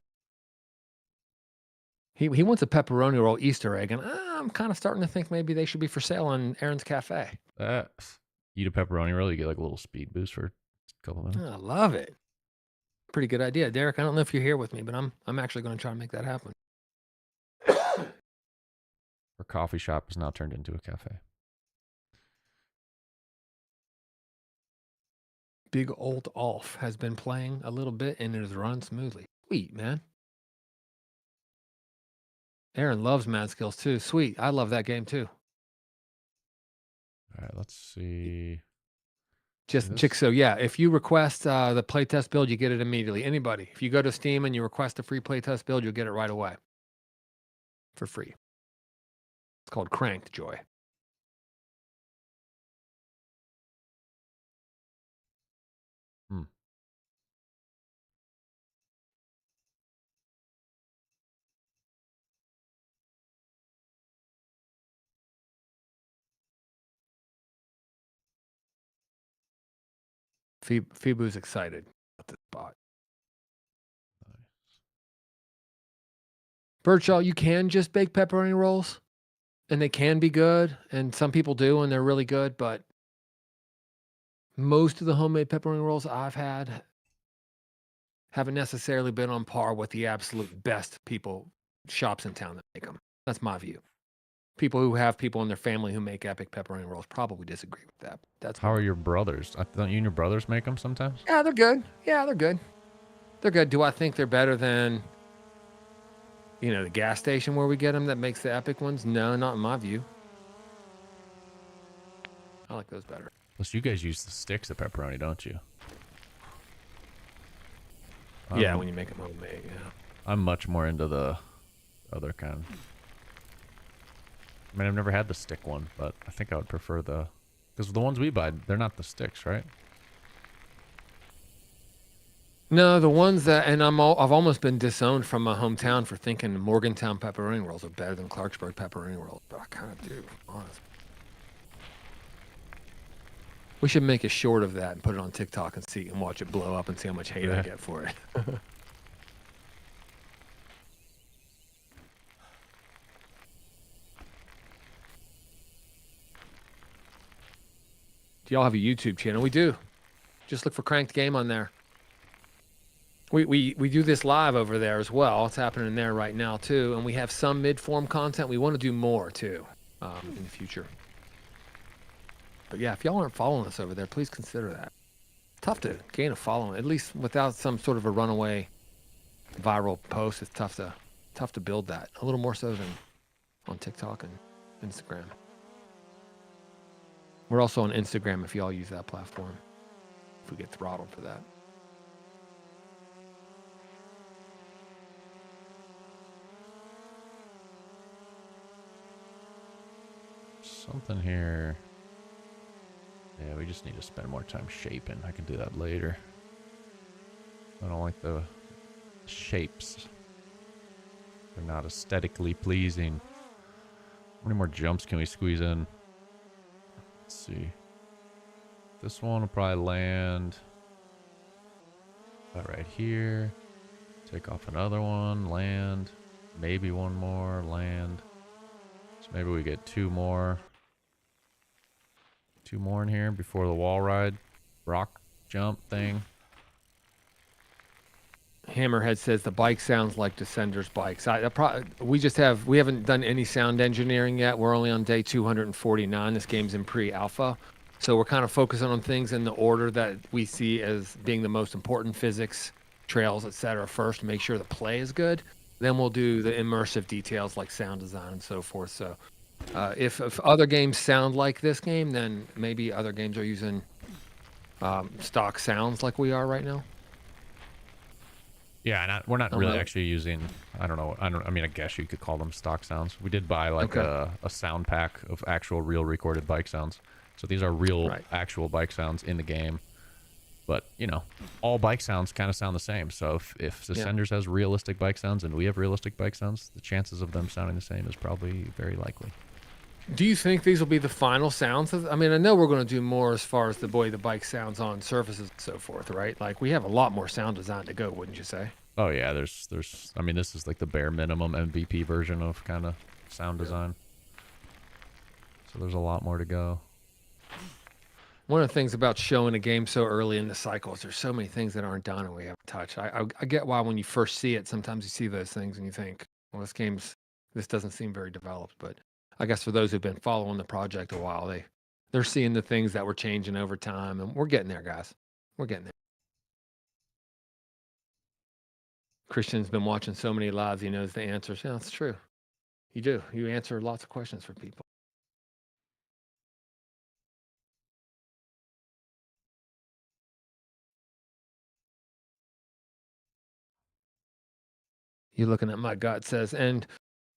He wants a pepperoni roll Easter egg, and I'm kind of starting to think maybe they should be for sale on Aaron's Cafe. Eat a pepperoni roll, you get like a little speed boost for a couple minutes. I love it. Pretty good idea, Derek. I don't know if you're here with me, but I'm actually going to try to make that happen. Our coffee shop has now turned into a cafe. Big Old Alf has been playing a little bit, and it is run smoothly. Sweet, man. Aaron loves Mad Skills too. Sweet. I love that game too. All right, let's see. So yeah, if you request the playtest build, you get it immediately. Anybody, if you go to Steam and you request a free playtest build, you'll get it right away for free. It's called Cranked Joy. Fibu's excited about this spot. Nice. Birdshaw, you can just bake pepperoni rolls, and they can be good, and some people do, and they're really good, but most of the homemade pepperoni rolls I've had haven't necessarily been on par with the absolute best shops in town that make them. That's my view. People who have people in their family who make epic pepperoni rolls probably disagree with that. How are your brothers? I thought you and your brothers make them sometimes? Yeah, they're good. They're good. Do I think they're better than, the gas station where we get them that makes the epic ones? No, not in my view. I like those better. Plus, you guys use the sticks of pepperoni, don't you? Yeah, when you make them homemade, yeah. I'm much more into the other kind. I mean, I've never had the stick one, but I think I would prefer because the ones we buy, they're not the sticks, right? No, the ones that, and I've almost been disowned from my hometown for thinking Morgantown pepperoni rolls are better than Clarksburg pepperoni rolls, but I kind of do, honestly. We should make a short of that and put it on TikTok and watch it blow up and see how much hate I get for it. Do y'all have a YouTube channel? We do. Just look for Cranked Game on there. We do this live over there as well. It's happening there right now too, and we have some mid-form content. We want to do more too in the future. But yeah, if y'all aren't following us over there, please consider that. It's tough to gain a following, at least without some sort of a runaway viral post. It's tough to build that. A little more so than on TikTok and Instagram. We're also on Instagram if y'all use that platform. If we get throttled for that. Something here. Yeah, we just need to spend more time shaping. I can do that later. I don't like the shapes. They're not aesthetically pleasing. How many more jumps can we squeeze in? Let's see. This one will probably land about right here. Take off another one, land. Maybe one more, land. So maybe we get two more. Two more in here before the wall ride. Rock jump thing. Hammerhead says the bike sounds like Descender's bikes. We haven't done any sound engineering yet. We're only on day 249. This game's in pre-alpha. So we're kind of focusing on things in the order that we see as being the most important: physics, trails, etc. first, to make sure the play is good. Then we'll do the immersive details like sound design and so forth. So if other games sound like this game, then maybe other games are using stock sounds like we are right now. Yeah, we're not really actually using, I mean, I guess you could call them stock sounds. We did buy like a sound pack of actual real recorded bike sounds. So these are real actual bike sounds in the game. But, you know, all bike sounds kind of sound the same. So if Descenders has realistic bike sounds and we have realistic bike sounds, the chances of them sounding the same is probably very likely. Do you think these will be the final sounds? I mean, I know we're going to do more as far as the way the bike sounds on surfaces and so forth, right? Like, we have a lot more sound design to go, wouldn't you say? Oh yeah, I mean, this is like the bare minimum MVP version of kind of sound design. So there's a lot more to go. One of the things about showing a game so early in the cycle is there's so many things that aren't done and we haven't touched. I get why when you first see it, sometimes you see those things and you think, well, this doesn't seem very developed. But I guess for those who've been following the project a while, they're seeing the things that were changing over time, and we're getting there, guys. We're getting there. Christian's been watching so many lives, he knows the answers. Yeah, that's true. You do. You answer lots of questions for people. You looking at my gut says, and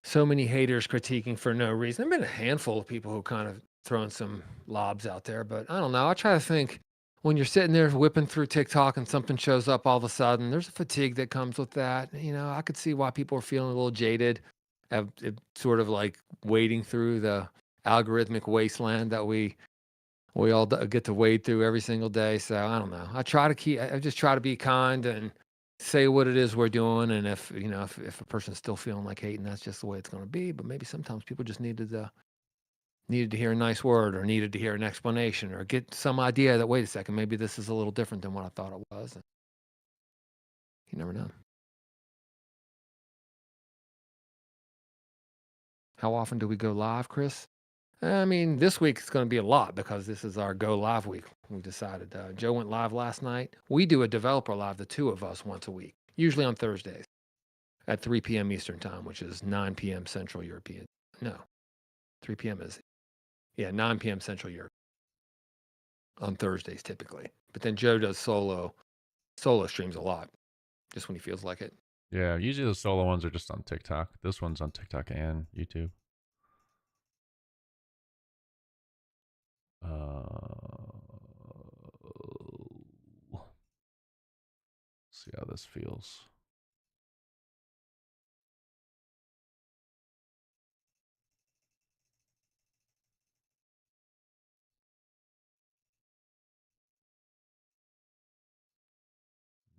so many haters critiquing for no reason. There've been a handful of people who kind of throwing some lobs out there, but I don't know. I try to think when you're sitting there whipping through TikTok and something shows up all of a sudden, there's a fatigue that comes with that. You know, I could see why people are feeling a little jaded, sort of like wading through the algorithmic wasteland that we all get to wade through every single day. So I don't know. I just try to be kind and say what it is we're doing. And if a person's still feeling like hating, that's just the way it's going to be. But maybe sometimes people just needed to hear a nice word, or needed to hear an explanation, or get some idea that, wait a second, maybe this is a little different than what I thought it was. And you never know. How often do we go live, Chris? I mean, this week is going to be a lot because this is our go live week. We decided. Joe went live last night. We do a developer live, the two of us, once a week, usually on Thursdays at 3 p.m. Eastern time, which is 9 p.m. Central European. No, 3 p.m. is, 9 p.m. Central Europe on Thursdays typically. But then Joe does solo streams a lot, just when he feels like it. Yeah, usually the solo ones are just on TikTok. This one's on TikTok and YouTube. See how this feels.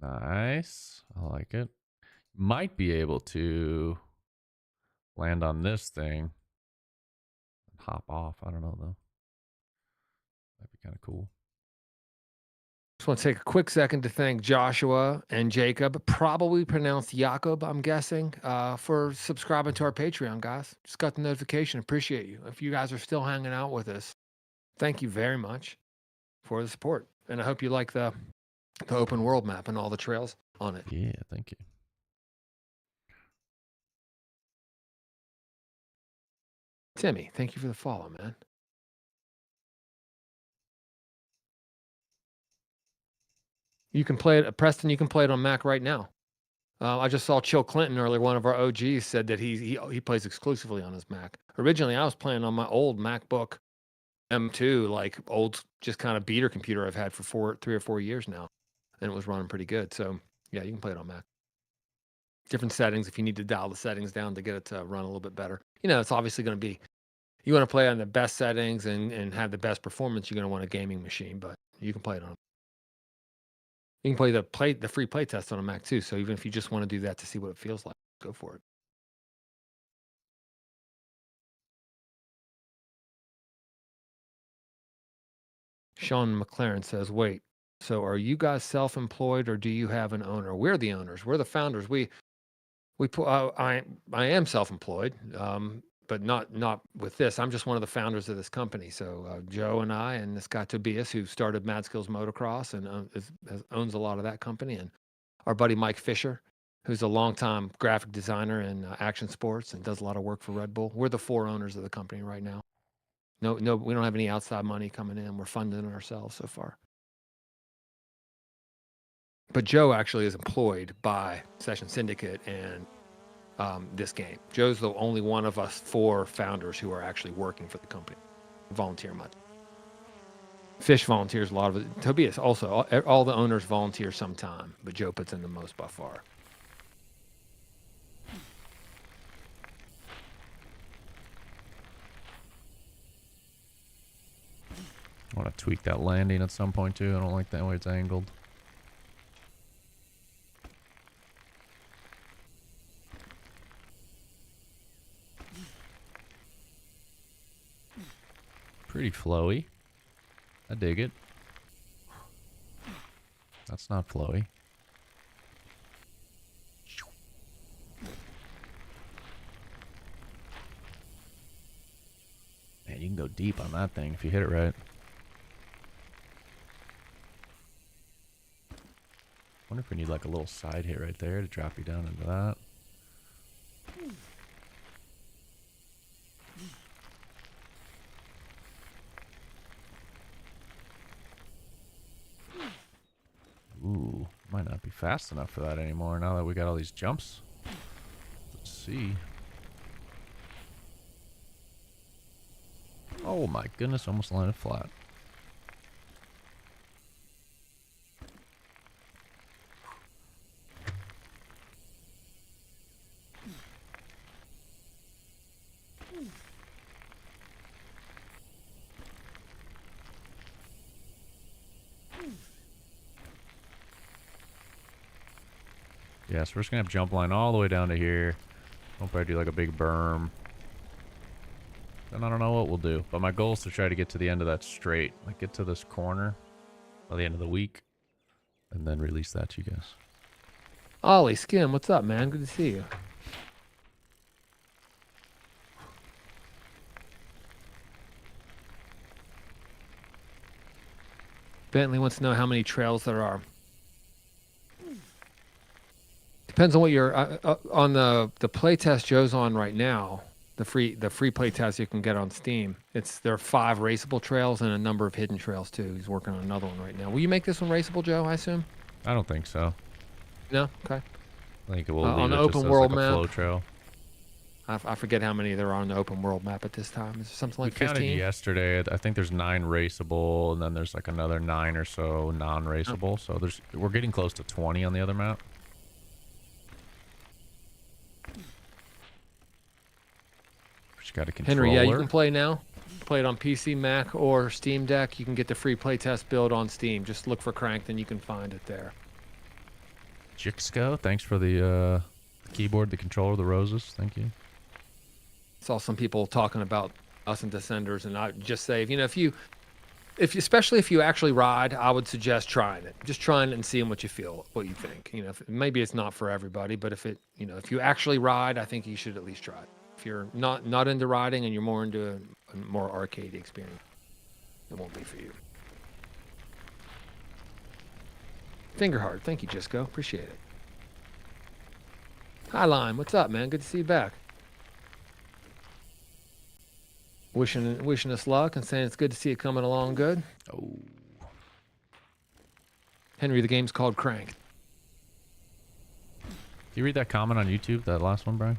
Nice. I like it. Might be able to land on this thing and hop off. I don't know though. That'd be kind of cool. Just want to take a quick second to thank Joshua and Jacob, probably pronounced Jacob, I'm guessing, for subscribing to our Patreon, guys. Just got the notification. Appreciate you. If you guys are still hanging out with us, thank you very much for the support. And I hope you like the open world map and all the trails on it. Yeah, thank you. Timmy, thank you for the follow, man. You can play it, Preston. You can play it on Mac right now. I just saw Chill Clinton earlier. One of our OGs said that he plays exclusively on his Mac. Originally, I was playing on my old MacBook M2, like old, just kind of beater computer I've had for 3 or 4 years now, and it was running pretty good. So yeah, you can play it on Mac. Different settings if you need to dial the settings down to get it to run a little bit better. It's obviously going to be, you want to play on the best settings and have the best performance. You're going to want a gaming machine, but you can play it on. You can play the free play test on a Mac too. So even if you just want to do that to see what it feels like, go for it. Sean McLaren says, "Wait, so are you guys self-employed or do you have an owner?" We're the owners. We're the founders. I am self-employed, but not with this. I'm just one of the founders of this company. So Joe and I and this guy Tobias, who started Mad Skills Motocross and owns a lot of that company, and our buddy Mike Fisher, who's a longtime graphic designer in action sports and does a lot of work for Red Bull. We're the 4 owners of the company right now. No, we don't have any outside money coming in. We're funding it ourselves so far. But Joe actually is employed by Session Syndicate and this game. Joe's the only one of us 4 founders who are actually working for the company, volunteer much. Fish volunteers a lot of it. Tobias also, all the owners volunteer sometime, but Joe puts in the most by far. I want to tweak that landing at some point too. I don't like that way it's angled. Pretty flowy. I dig it. That's not flowy. Man, you can go deep on that thing if you hit it right. Wonder if we need like a little side hit right there to drop you down into that. Ooh, might not be fast enough for that anymore now that we got all these jumps. Let's see. Oh my goodness, almost landed flat. Yeah, so we're just gonna have jump line all the way down to here. Hope I do like a big berm. Then I don't know what we'll do. But my goal is to try to get to the end of that straight. Like get to this corner by the end of the week. And then release that to you guys. Ollie, Skim, what's up, man? Good to see you. Bentley wants to know how many trails there are. Depends on what you're on the play test Joe's on right now. The free play test you can get on Steam. There are 5 raceable trails and a number of hidden trails too. He's working on another one right now. Will you make this one raceable, Joe? I assume. I don't think so. No. Okay. I think it will leave on the it open just world as like a map. flow trail. I forget how many there are on the open world map at this time. Is it something like we counted 15? yesterday. I think there's 9 raceable, and then there's like another 9 or so non-raceable. So we're getting close to 20 on the other map. Just got a controller. Henry, yeah, you can play now. Play it on PC, Mac, or Steam Deck. You can get the free playtest build on Steam. Just look for Cranked and you can find it there. Jixco, thanks for the keyboard, the controller, the roses. Thank you. Saw some people talking about us and Descenders, and I just say, especially if you actually ride, I would suggest trying it. Just trying it and seeing what you feel, what you think. Maybe it's not for everybody, but if you actually ride, I think you should at least try it. If you're not into riding and you're more into a more arcade experience, it won't be for you. Fingerheart, thank you, Jisco. Appreciate it. Hi, Lime. What's up, man? Good to see you back. wishing us luck and saying it's good to see it coming along good. Oh, Henry, the game's called Crank. can you read that comment on YouTube, that last one, Brian?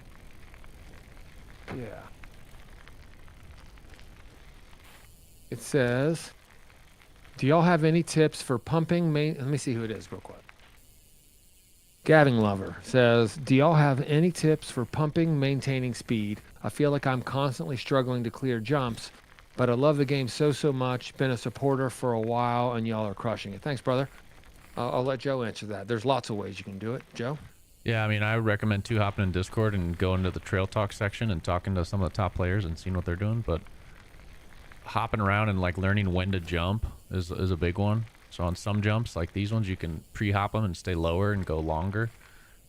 Yeah. It says, do y'all have any tips for pumping let me see who it is real quick. Gavin Lover says, do y'all have any tips for pumping, maintaining speed? I feel like I'm constantly struggling to clear jumps, but I love the game so much. Been a supporter for a while, and y'all are crushing it. Thanks, brother. I'll let Joe answer that. There's lots of ways you can do it. Joe? Yeah, I mean, I would recommend too hopping in Discord and going to the Trail Talk section and talking to some of the top players and seeing what they're doing. But hopping around and like learning when to jump is a big one. So on some jumps, like these ones, you can pre-hop them and stay lower and go longer.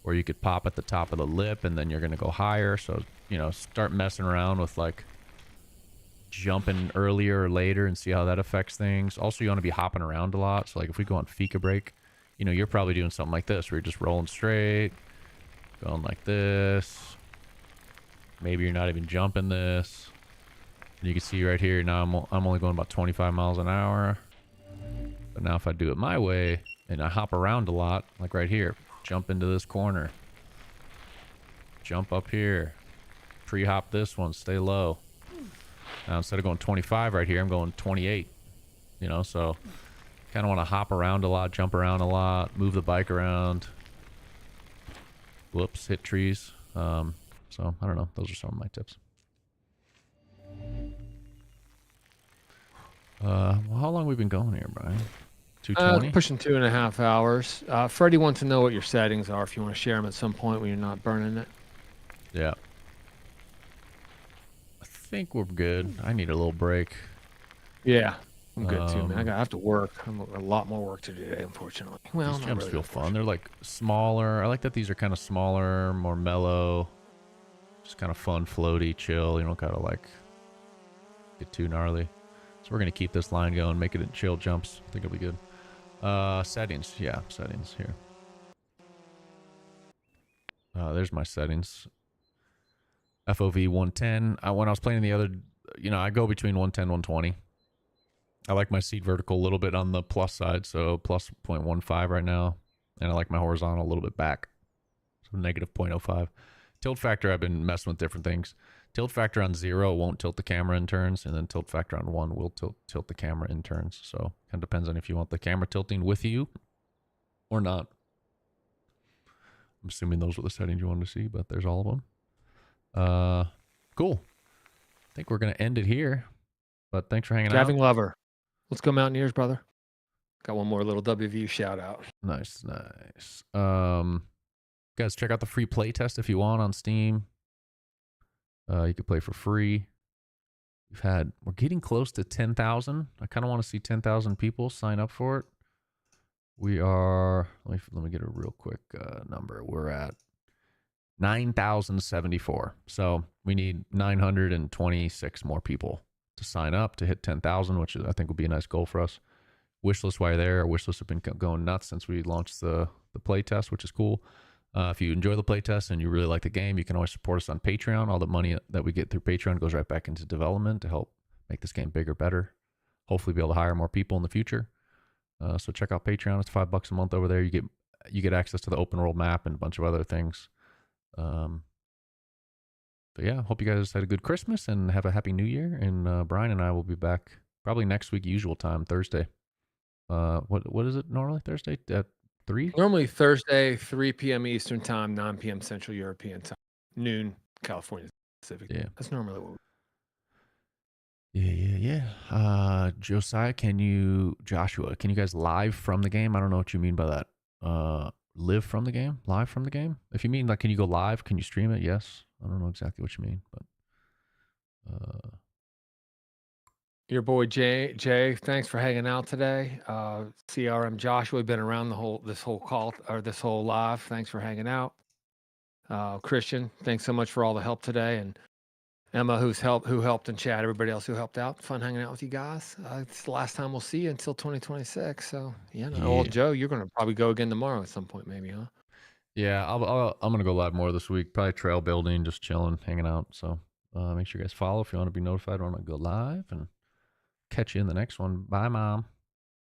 Or you could pop at the top of the lip and then you're going to go higher. So, you know, start messing around with like jumping earlier or later and see how that affects things. Also, you want to be hopping around a lot. So like if we go on Fika break, you know, you're probably doing something like this where you're just rolling straight, going like this. Maybe you're not even jumping this. And you can see right here, now I'm only going about 25 miles an hour. But now if I do it my way and I hop around a lot, like right here, jump into this corner, jump up here, pre-hop this one, stay low. Now instead of going 25 right here, I'm going 28, you know, so kind of want to hop around a lot, jump around a lot, move the bike around. Whoops, hit trees. So I don't know. Those are some of my tips. Well, how long we been going here, Brian? 220? Pushing 2.5 hours. Freddie wants to know what your settings are if you want to share them at some point when you're not burning it. Yeah. I think we're good. I need a little break. Yeah, I'm good too, man. I have to work. I'm a lot more work to do today, unfortunately. Well, these jumps feel fun. They're like smaller. I like that these are kind of smaller, more mellow. Just kind of fun, floaty, chill. You don't gotta like get too gnarly. So we're gonna keep this line going, make it in chill jumps. I think it'll be good. Settings. Yeah, settings here. There's my settings. FOV 110. When I was playing the other, you know, I go between 110 120. I like my seat vertical a little bit on the plus side, so plus 0.15 right now. And I like my horizontal a little bit back, so negative 0.05. Tilt factor, I've been messing with different things. Tilt factor on 0 won't tilt the camera in turns, and then tilt factor on 1 will tilt the camera in turns. So kind of depends on if you want the camera tilting with you or not. I'm assuming those are the settings you wanted to see, but there's all of them. Cool. I think we're going to end it here, but thanks for hanging out. Driving Lover. Let's go Mountaineers, brother. Got one more little WVU shout out. Nice. Guys, check out the free play test if you want on Steam. You can play for free. We're getting close to 10,000. I kind of want to see 10,000 people sign up for it. We are, let me get a real quick number. We're at 9,074. So we need 926 more people to sign up to hit 10,000, which I think would be a nice goal for us. Wishlist while you're there. Our wishlist have been going nuts since we launched the play test, which is cool. If you enjoy the playtest and you really like the game, you can always support us on Patreon. All the money that we get through Patreon goes right back into development to help make this game bigger, better. Hopefully be able to hire more people in the future. So check out Patreon. It's $5 a month over there. You get access to the open world map and a bunch of other things. But yeah, hope you guys had a good Christmas and have a happy New Year. And Brian and I will be back probably next week, usual time, Thursday. What is it normally? Thursday at 3? Normally Thursday, 3 p.m. Eastern time, 9 p.m. Central European time, noon California Pacific. Yeah, that's normally what. Yeah. Josiah, Joshua, can you guys live from the game? I don't know what you mean by that. Live from the game? Live from the game? If you mean like, can you go live? Can you stream it? Yes. I don't know exactly what you mean, but your boy Jay, thanks for hanging out today. CRM Joshua, we've been around this whole call or this whole live. Thanks for hanging out. Christian, thanks so much for all the help today, and Emma, who helped in chat, everybody else who helped out. Fun hanging out with you guys. It's the last time we'll see you until 2026. So yeah. Well, Joe, you're gonna probably go again tomorrow at some point, maybe, huh? Yeah, I'm gonna go live more this week. Probably trail building, just chilling, hanging out. So Make sure you guys follow if you want to be notified when I go live, and catch you in the next one. Bye, Mom.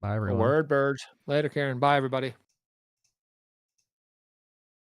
Bye, Well, everyone. word birds. Later, Karen. Bye, everybody.